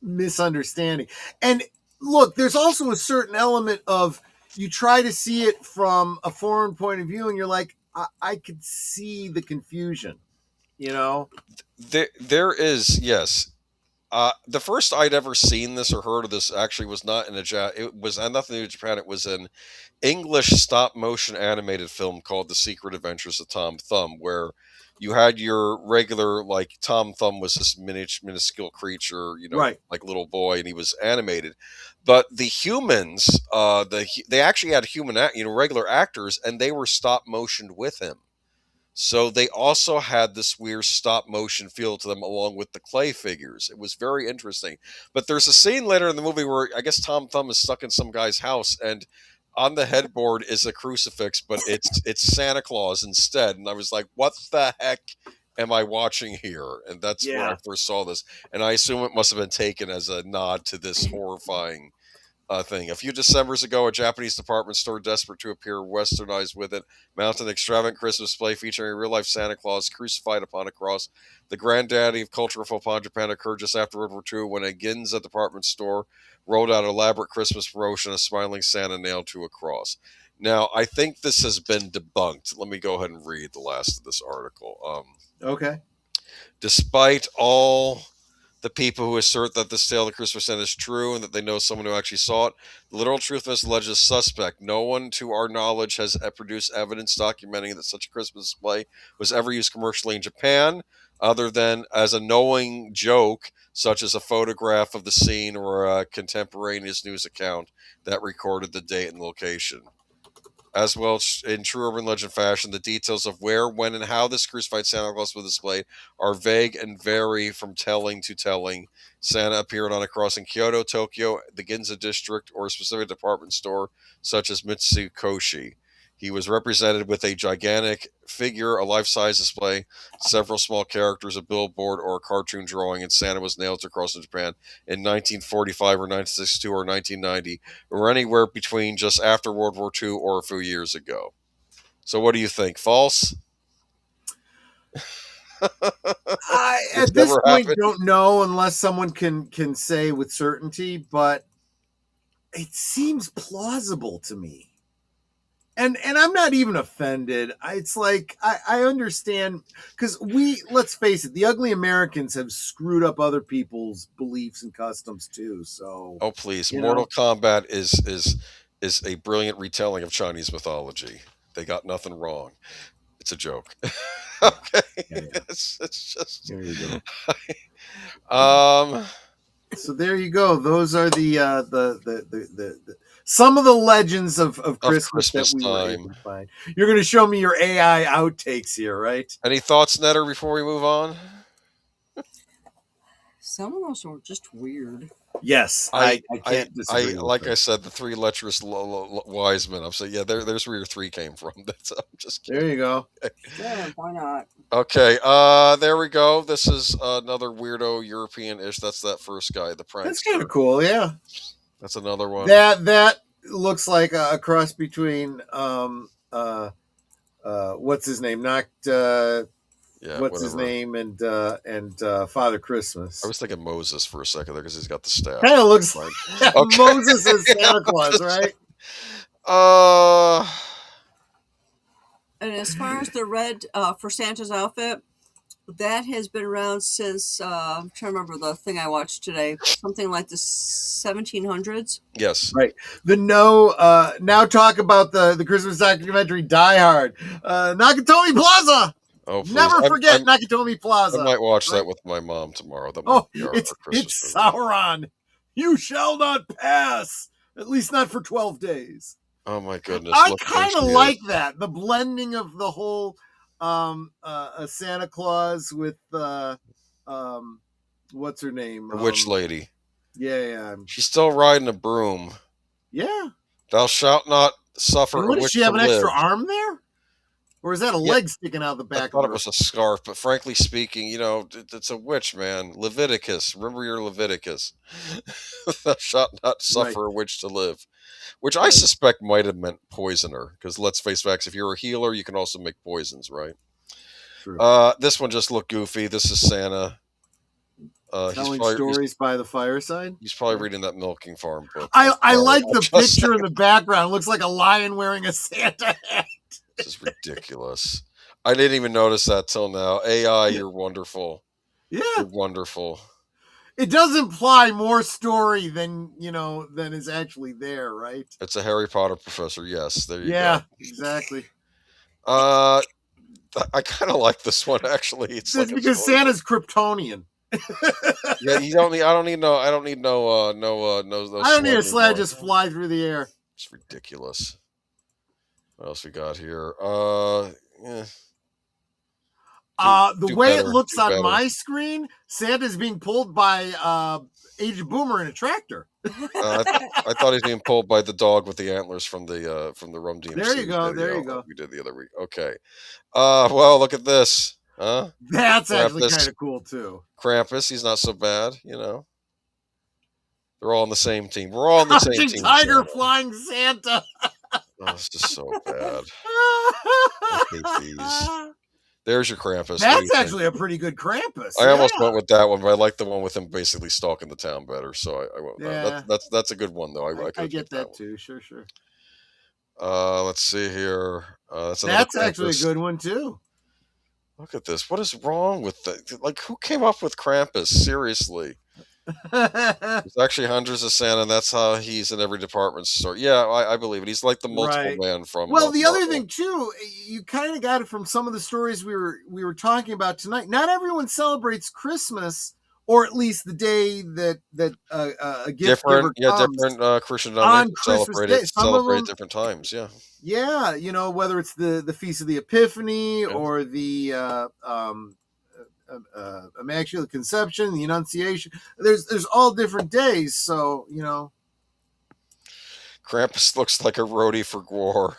misunderstanding. And look, there's also a certain element of you try to see it from a foreign point of view and you're like, I could see the confusion. You know,
There is, yes. The first I'd ever seen this or heard of this actually was not in it was had nothing to do with Japan. It was an English stop motion animated film called The Secret Adventures of Tom Thumb, where you had your regular, like, Tom Thumb was this minuscule creature,
right?
like little boy, and he was animated. But the humans, they actually had regular actors, and they were stop motioned with him. So they also had this weird stop motion feel to them along with the clay figures. It was very interesting. But there's a scene later in the movie where I guess Tom Thumb is stuck in some guy's house, and on the headboard is a crucifix, but it's Santa Claus instead. And I was like, what the heck am I watching here? And that's where I first saw this. And I assume it must have been taken as a nod to this horrifying thing. A few Decembers ago, a Japanese department store, desperate to appear westernized with it, mounted an extravagant Christmas display featuring a real-life Santa Claus crucified upon a cross. The granddaddy of cultural faux pas in Japan occurred just after World War II when a Ginza department store rolled out an elaborate Christmas promotion, a smiling Santa nailed to a cross. Now, I think this has been debunked. Let me go ahead and read the last of this article.
Okay.
Despite all the people who assert that this tale of the Christmas Santa is true and that they know someone who actually saw it, the literal truth of this alleged is suspect. No one, to our knowledge, has produced evidence documenting that such a Christmas display was ever used commercially in Japan, other than as a knowing joke, such as a photograph of the scene or a contemporaneous news account that recorded the date and location. As well, in true urban legend fashion, the details of where, when, and how this crucified Santa Claus was displayed are vague and vary from telling to telling. Santa appeared on a cross in Kyoto, Tokyo, the Ginza district, or a specific department store such as Mitsukoshi. He was represented with a gigantic figure, a life-size display, several small characters, a billboard, or a cartoon drawing, and Santa was nailed to a cross in Japan in 1945 or 1962 or 1990, or anywhere between just after World War II or a few years ago. So what do you think? False?
I, at this point, don't know unless someone can say with certainty, but it seems plausible to me. And I'm not even offended. It's like, I understand, because let's face it, the ugly Americans have screwed up other people's beliefs and customs too. So,
oh please, Mortal Kombat is a brilliant retelling of Chinese mythology. They got nothing wrong. It's a joke. Okay,
yeah.
It's just.
There you go. So there you go. Those are the some of the legends of Christmas that we were able to find. You're going to show me your AI outtakes here, right?
Any thoughts, Netter, before we move on?
Some of those are just weird.
Yes, I can't disagree.
Like I said, the three lecherous wise men. I'm saying, yeah, there's where your three came from. That's, I'm just kidding.
There you go.
Yeah, why not?
Okay, there we go. This is another weirdo European-ish. That's that first guy, the prank.
That's kind of cool, yeah.
That's another one.
That looks like a cross between what's his name? What's his name and Father Christmas.
I was thinking Moses for a second there because he's got the staff.
Kind of looks like Moses is Santa Claus, right?
And as far as the red for Santa's outfit, that has been around since I'm trying to remember the thing I watched today, something like the 1700s.
Yes,
right. Now talk about the Christmas documentary Die Hard, Nakatomi Plaza.
Oh, please.
Never forget Nakatomi Plaza.
I might watch that with my mom tomorrow.
It's Sauron. You shall not pass. At least not for 12 days.
Oh my goodness!
I kind of like that. The blending of the whole Santa Claus with what's her name?
The witch lady.
Yeah.
She's still riding a broom.
Yeah.
Thou shalt not suffer.
What, does she have an extra arm there? Or is that a leg sticking out the back?
I thought it was a scarf, but frankly speaking, it's a witch, man. Leviticus. Remember your Leviticus. Thou shalt not suffer a witch to live. Which I suspect might have meant poisoner, because let's face facts, if you're a healer, you can also make poisons, right?
True.
This one just looked goofy. This is Santa.
Telling stories by the fireside.
He's probably reading that milking farm book.
I like the picture in the background. It looks like a lion wearing a Santa hat.
This is ridiculous. I didn't even notice that till now. AI, you're wonderful.
Yeah.
You're wonderful.
It does imply more story than than is actually there, right?
It's a Harry Potter professor. Yes, there you go.
Yeah, exactly.
I kind of like this one actually. It's like
because Santa's Kryptonian.
Yeah, you don't need. I don't need no. I don't need no. No.
I don't need a sled just fly through the air.
It's ridiculous. What else we got here? Yeah.
The way it looks on my screen, Santa's being pulled by aged boomer in a tractor.
I thought he's being pulled by the dog with the antlers from the Rum DMC.
There you go. There you go.
We did the other week. Okay. Well, look at this. Huh?
That's actually kind of cool too.
Krampus, he's not so bad. They're all on the same team. We're all on the same team.
Tiger flying Santa.
Oh, it's just so bad. I hate these. There's your Krampus.
That's actually a pretty good Krampus.
I almost went with that one, but I like the one with him basically stalking the town better. So I went with that. That's a good one, though.
I get that too. Sure.
Let's see here.
That's actually a good one too.
Look at this. What is wrong with that? Like, who came up with Krampus? Seriously. There's actually hundreds of Santa, and that's how he's in every department store. Yeah, I believe it. He's like the multiple man from.
Well, the other thing too, you kind of got it from some of the stories we were talking about tonight. Not everyone celebrates Christmas, or at least the day that a gift giver comes.
Different Christian denominations celebrate at different times.
Yeah, whether it's the Feast of the Epiphany or the Immaculate Conception, the Annunciation. There's all different days, so
Krampus looks like a roadie for Gore.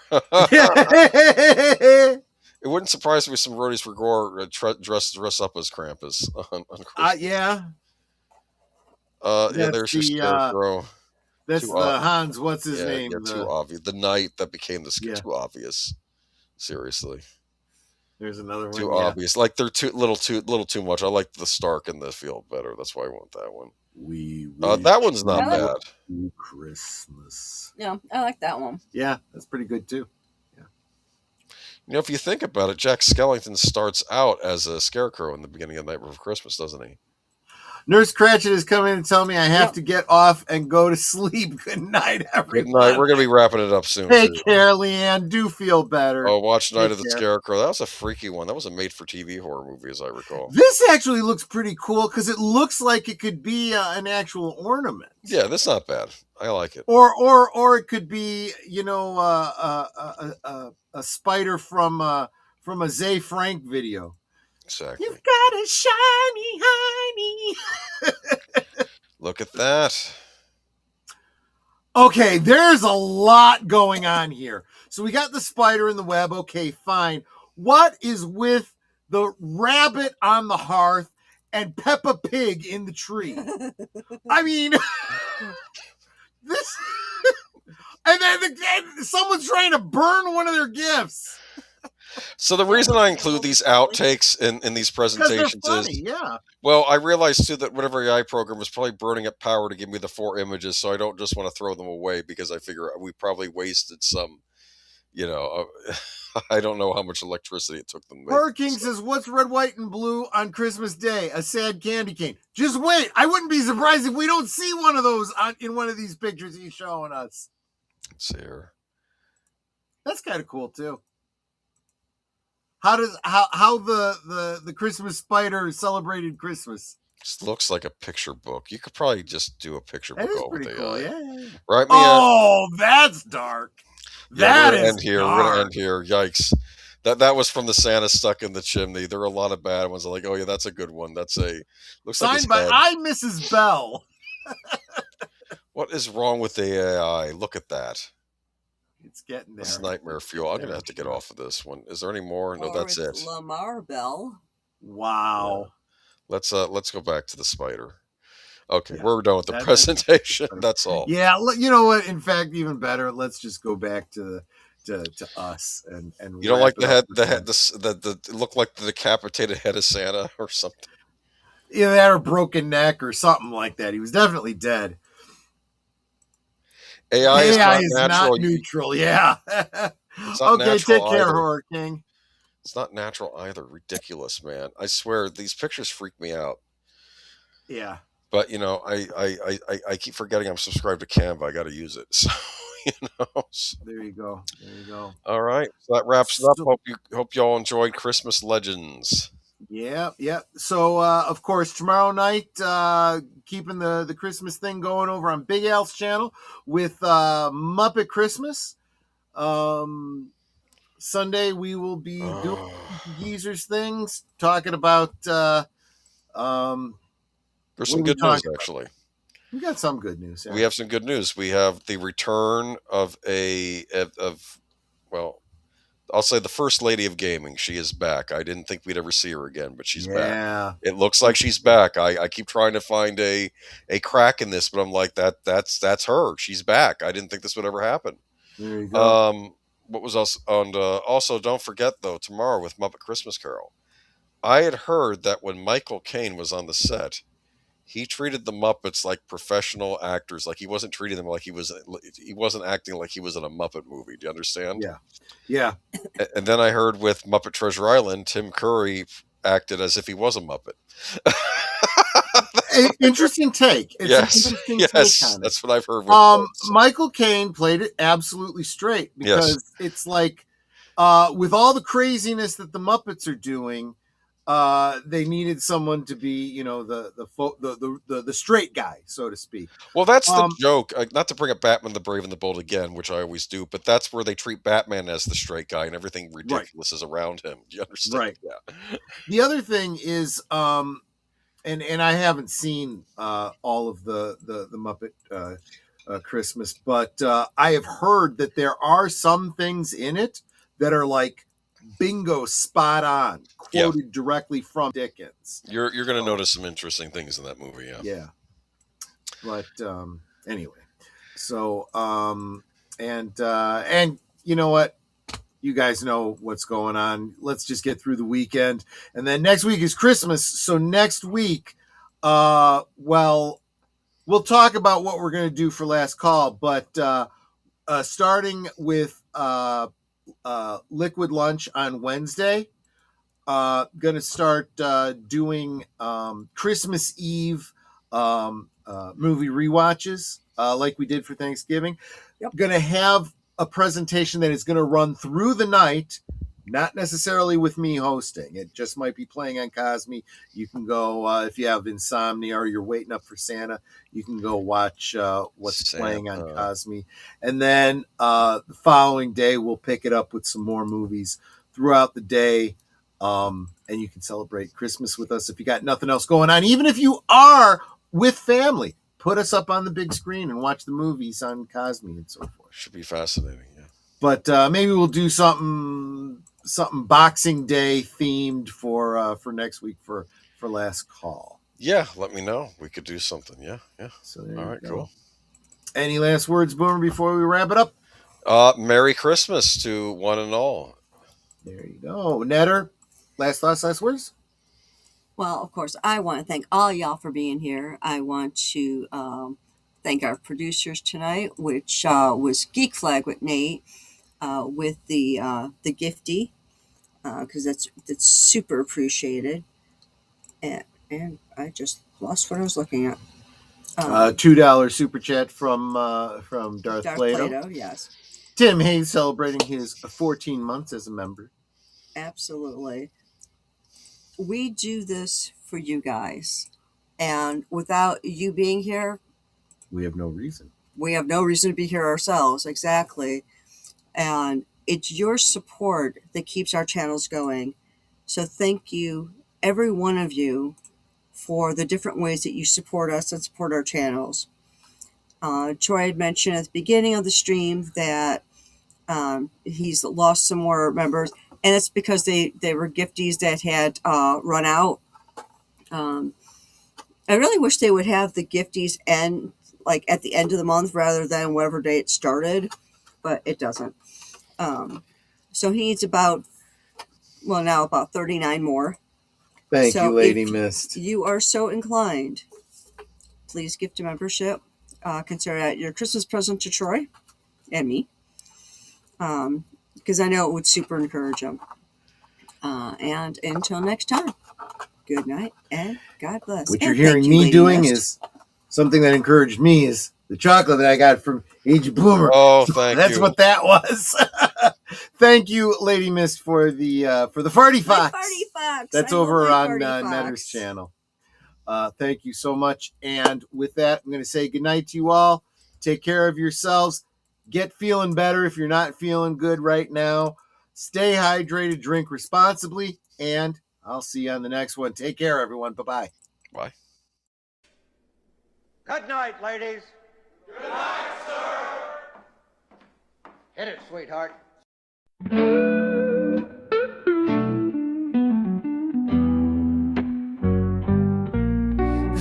It wouldn't surprise me if some roadies for Gore dress up as Krampus on Christmas.
Yeah.
There's your Scarecrow.
That's the Hans. What's his name?
Yeah, too obvious. The knight that became the too obvious. Seriously.
There's another one.
Too obvious. Like they're little too much. I like the Stark in the field better. That's why I want that one. That one's not bad.
Christmas.
Yeah, I like that one.
Yeah, that's pretty good too. Yeah.
If you think about it, Jack Skellington starts out as a scarecrow in the beginning of Night Before Christmas, doesn't he?
Nurse Cratchit is coming to tell me I have to get off and go to sleep. Good night, everyone.
Good night. We're going to be wrapping it up soon.
Take care, Leanne. Do feel better.
Oh, watch Night of the Scarecrow. That was a freaky one. That was a made-for-TV horror movie, as I recall.
This actually looks pretty cool because it looks like it could be an actual ornament.
Yeah, that's not bad. I like it.
Or it could be, a spider from a Zay Frank video.
Exactly.
You've got a shiny hiney.
Look at that.
Okay, there's a lot going on here. So we got the spider in the web. Okay, fine. What is with the rabbit on the hearth and Peppa Pig in the tree? I mean, this... And then someone's trying to burn one of their gifts.
So the reason I include these outtakes in these presentations is, well, I realized too that whatever AI program was probably burning up power to give me the 4 images, so I don't just want to throw them away because I figure we probably wasted some, I don't know how much electricity it took them.
Burger King says, what's red, white, and blue on Christmas Day? A sad candy cane. Just wait. I wouldn't be surprised if we don't see one of those in one of these pictures he's showing us.
Let's see here.
That's kind of cool too. How the Christmas spider celebrated Christmas?
This looks like a picture book. You could probably just do a picture book over the
cool, yeah.
Right?
That's dark. That is dark.
We're gonna end here. Yikes. That was from the Santa stuck in the chimney. There are a lot of bad ones. I'm like, oh yeah, that's a good one. Looks
signed by I, Mrs. Bell.
What is wrong with the AI? Look at that.
It's getting there.
This nightmare fuel. I'm going to have to get off of this one. Is there any more? No, that's it.
Lamar Bell.
Wow.
Yeah. Let's go back to the spider. Okay, we're done with the presentation. That's all.
Yeah, you know what? In fact, even better. Let's just go back to us and
you don't like the head, the look like the decapitated head of Santa or something.
Yeah, that or broken neck or something like that. He was definitely dead.
AI is not natural.
Neutral, yeah.
It's not
Okay,
natural
take care,
either.
Horror King.
It's not natural either. Ridiculous, man. I swear these pictures freak me out.
Yeah.
But I keep forgetting I'm subscribed to Canva. I got to use it. So
There you go. There you go.
all right. So that wraps it up.
So,
Hope y'all enjoyed Christmas Legends.
yeah, yeah. So, of course, tomorrow night, keeping the Christmas thing going over on Big Al's channel with Muppet Christmas. Sunday we will be doing geezers things, talking about.
There's some good news actually.
We got some good news. Yeah.
We have some good news. We have the return of well, I'll say the first lady of gaming. She is back. I didn't think we'd ever see her again, but she's back. It looks like she's back. I keep trying to find a crack in this, but I'm like that's her. She's back. I didn't think this would ever happen.
There you go.
What was else? And also, don't forget though, tomorrow with Muppet Christmas Carol, I had heard that when Michael Caine was on the set, he treated the Muppets like professional actors. Like he wasn't treating them like he wasn't acting like he was in a Muppet movie. Do you understand?
Yeah. Yeah.
And then I heard with Muppet Treasure Island, Tim Curry acted as if he was a Muppet.
Interesting take. It's
yes,
an interesting
yes,
take on it.
That's what I've heard. With
Michael Caine played it absolutely straight because it's like with all the craziness that the Muppets are doing, they needed someone to be, the straight guy, so to speak.
Well, that's the joke. Not to bring up Batman the Brave and the Bold again, which I always do, but that's where they treat Batman as the straight guy and everything ridiculous is around him. Do you understand?
Right.
Yeah.
The other thing is, and I haven't seen all of the Muppet Christmas, but I have heard that there are some things in it that are like bingo spot on, quoted directly from Dickens.
You're going to notice some interesting things in that movie.
Yeah. But anyway, so and you know what? You guys know what's going on. Let's just get through the weekend. And then next week is Christmas. So next week, we'll talk about what we're going to do for last call. But starting with Liquid Lunch on Wednesday, going to start doing Christmas Eve movie rewatches like we did for Thanksgiving.
Yep.
Going to have a presentation that is going to run through the night, not necessarily with me hosting. It just might be playing on Cosme. You can go, if you have insomnia or you're waiting up for Santa, you can go watch what's playing on Cosme. And then the following day, we'll pick it up with some more movies throughout the day. And you can celebrate Christmas with us if you got nothing else going on. Even if you are with family, put us up on the big screen and watch the movies on Cosme and so forth.
Should be fascinating, yeah.
But maybe we'll do something Boxing Day themed for next week for last call.
Yeah, let me know. We could do something. Yeah.
So
all right, cool.
Any last words, Boomer, before we wrap it up?
Merry Christmas to one and all.
There you go. Netter, last thoughts, last words?
Well, of course, I want to thank all y'all for being here. I want to thank our producers tonight, which was Geek Flag with Nate, with the Gifty, because that's super appreciated. And I just lost what I was looking at.
$2 super chat from Darth Plato.
Yes.
Tim Hayes celebrating his 14 months as a member.
Absolutely. We do this for you guys, and without you being here,
we have no reason.
We have no reason to be here ourselves. Exactly. And it's your support that keeps our channels going. So thank you, every one of you, for the different ways that you support us and support our channels. Troy had mentioned at the beginning of the stream that he's lost some more members, and it's because they were gifties that had run out. I really wish they would have the gifties end like at the end of the month rather than whatever day it started, but it doesn't. So he needs about 39 more.
Thank you, Lady Mist.
You are so inclined, please gift a membership. Consider that your Christmas present to Troy and me. Because because I know it would super encourage them. And until next time, good night and God bless.
What
And
you're hearing
thank you,
me
Lady
doing
Mist.
is something that encouraged me is the chocolate that I got from Age Boomer.
Oh, thank
That's
you.
what that was. Thank you, Lady Mist, for the Farty Fox.
My Farty Fox.
That's
I love
over
my
on
Farty Fox.
Netter's channel. Thank you so much. And with that, I'm going to say goodnight to you all. Take care of yourselves. Get feeling better if you're not feeling good right now. Stay hydrated, drink responsibly, and I'll see you on the next one. Take care, everyone. Bye-bye.
Bye.
Good night, ladies. Good night, sir. Hit it, sweetheart.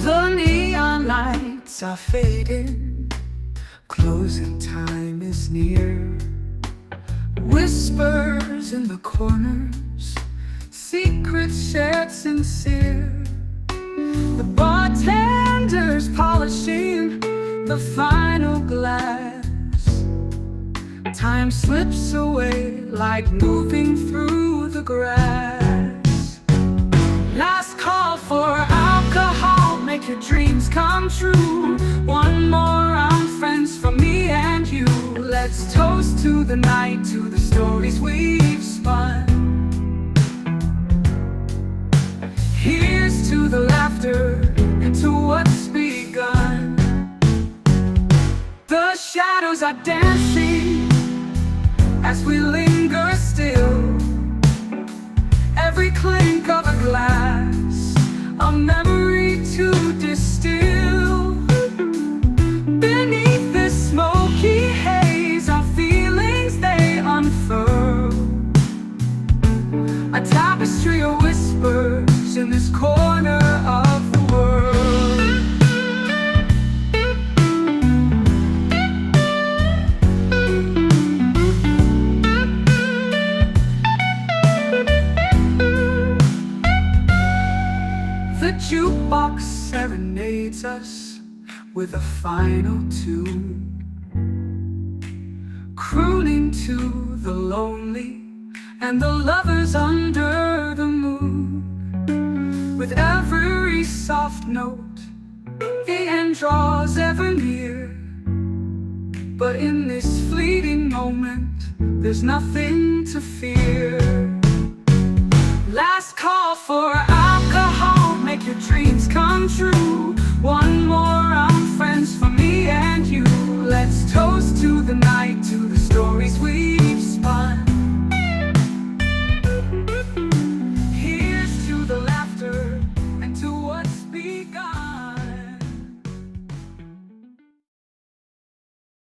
The neon lights are fading, closing time is near. Whispers in the corners, secrets shared sincere. The bartender's polishing the final glass. Time slips away like moving through the grass. Last call for alcohol, make your dreams come true. One more round, friends, from me and you. Let's toast to the night, to the stories we've spun. Here's to the laughter and to what's begun. The shadows are dancing as we linger still. Every clink of a glass, a memory to distill. Beneath this smoky haze, our feelings they unfurl. A tapestry of whispers in this corner of the world. The jukebox serenades us with a final tune, crooning to the lonely and the lovers under the moon. With every soft note, the end draws ever near. But in this fleeting moment, there's nothing to fear. Last call for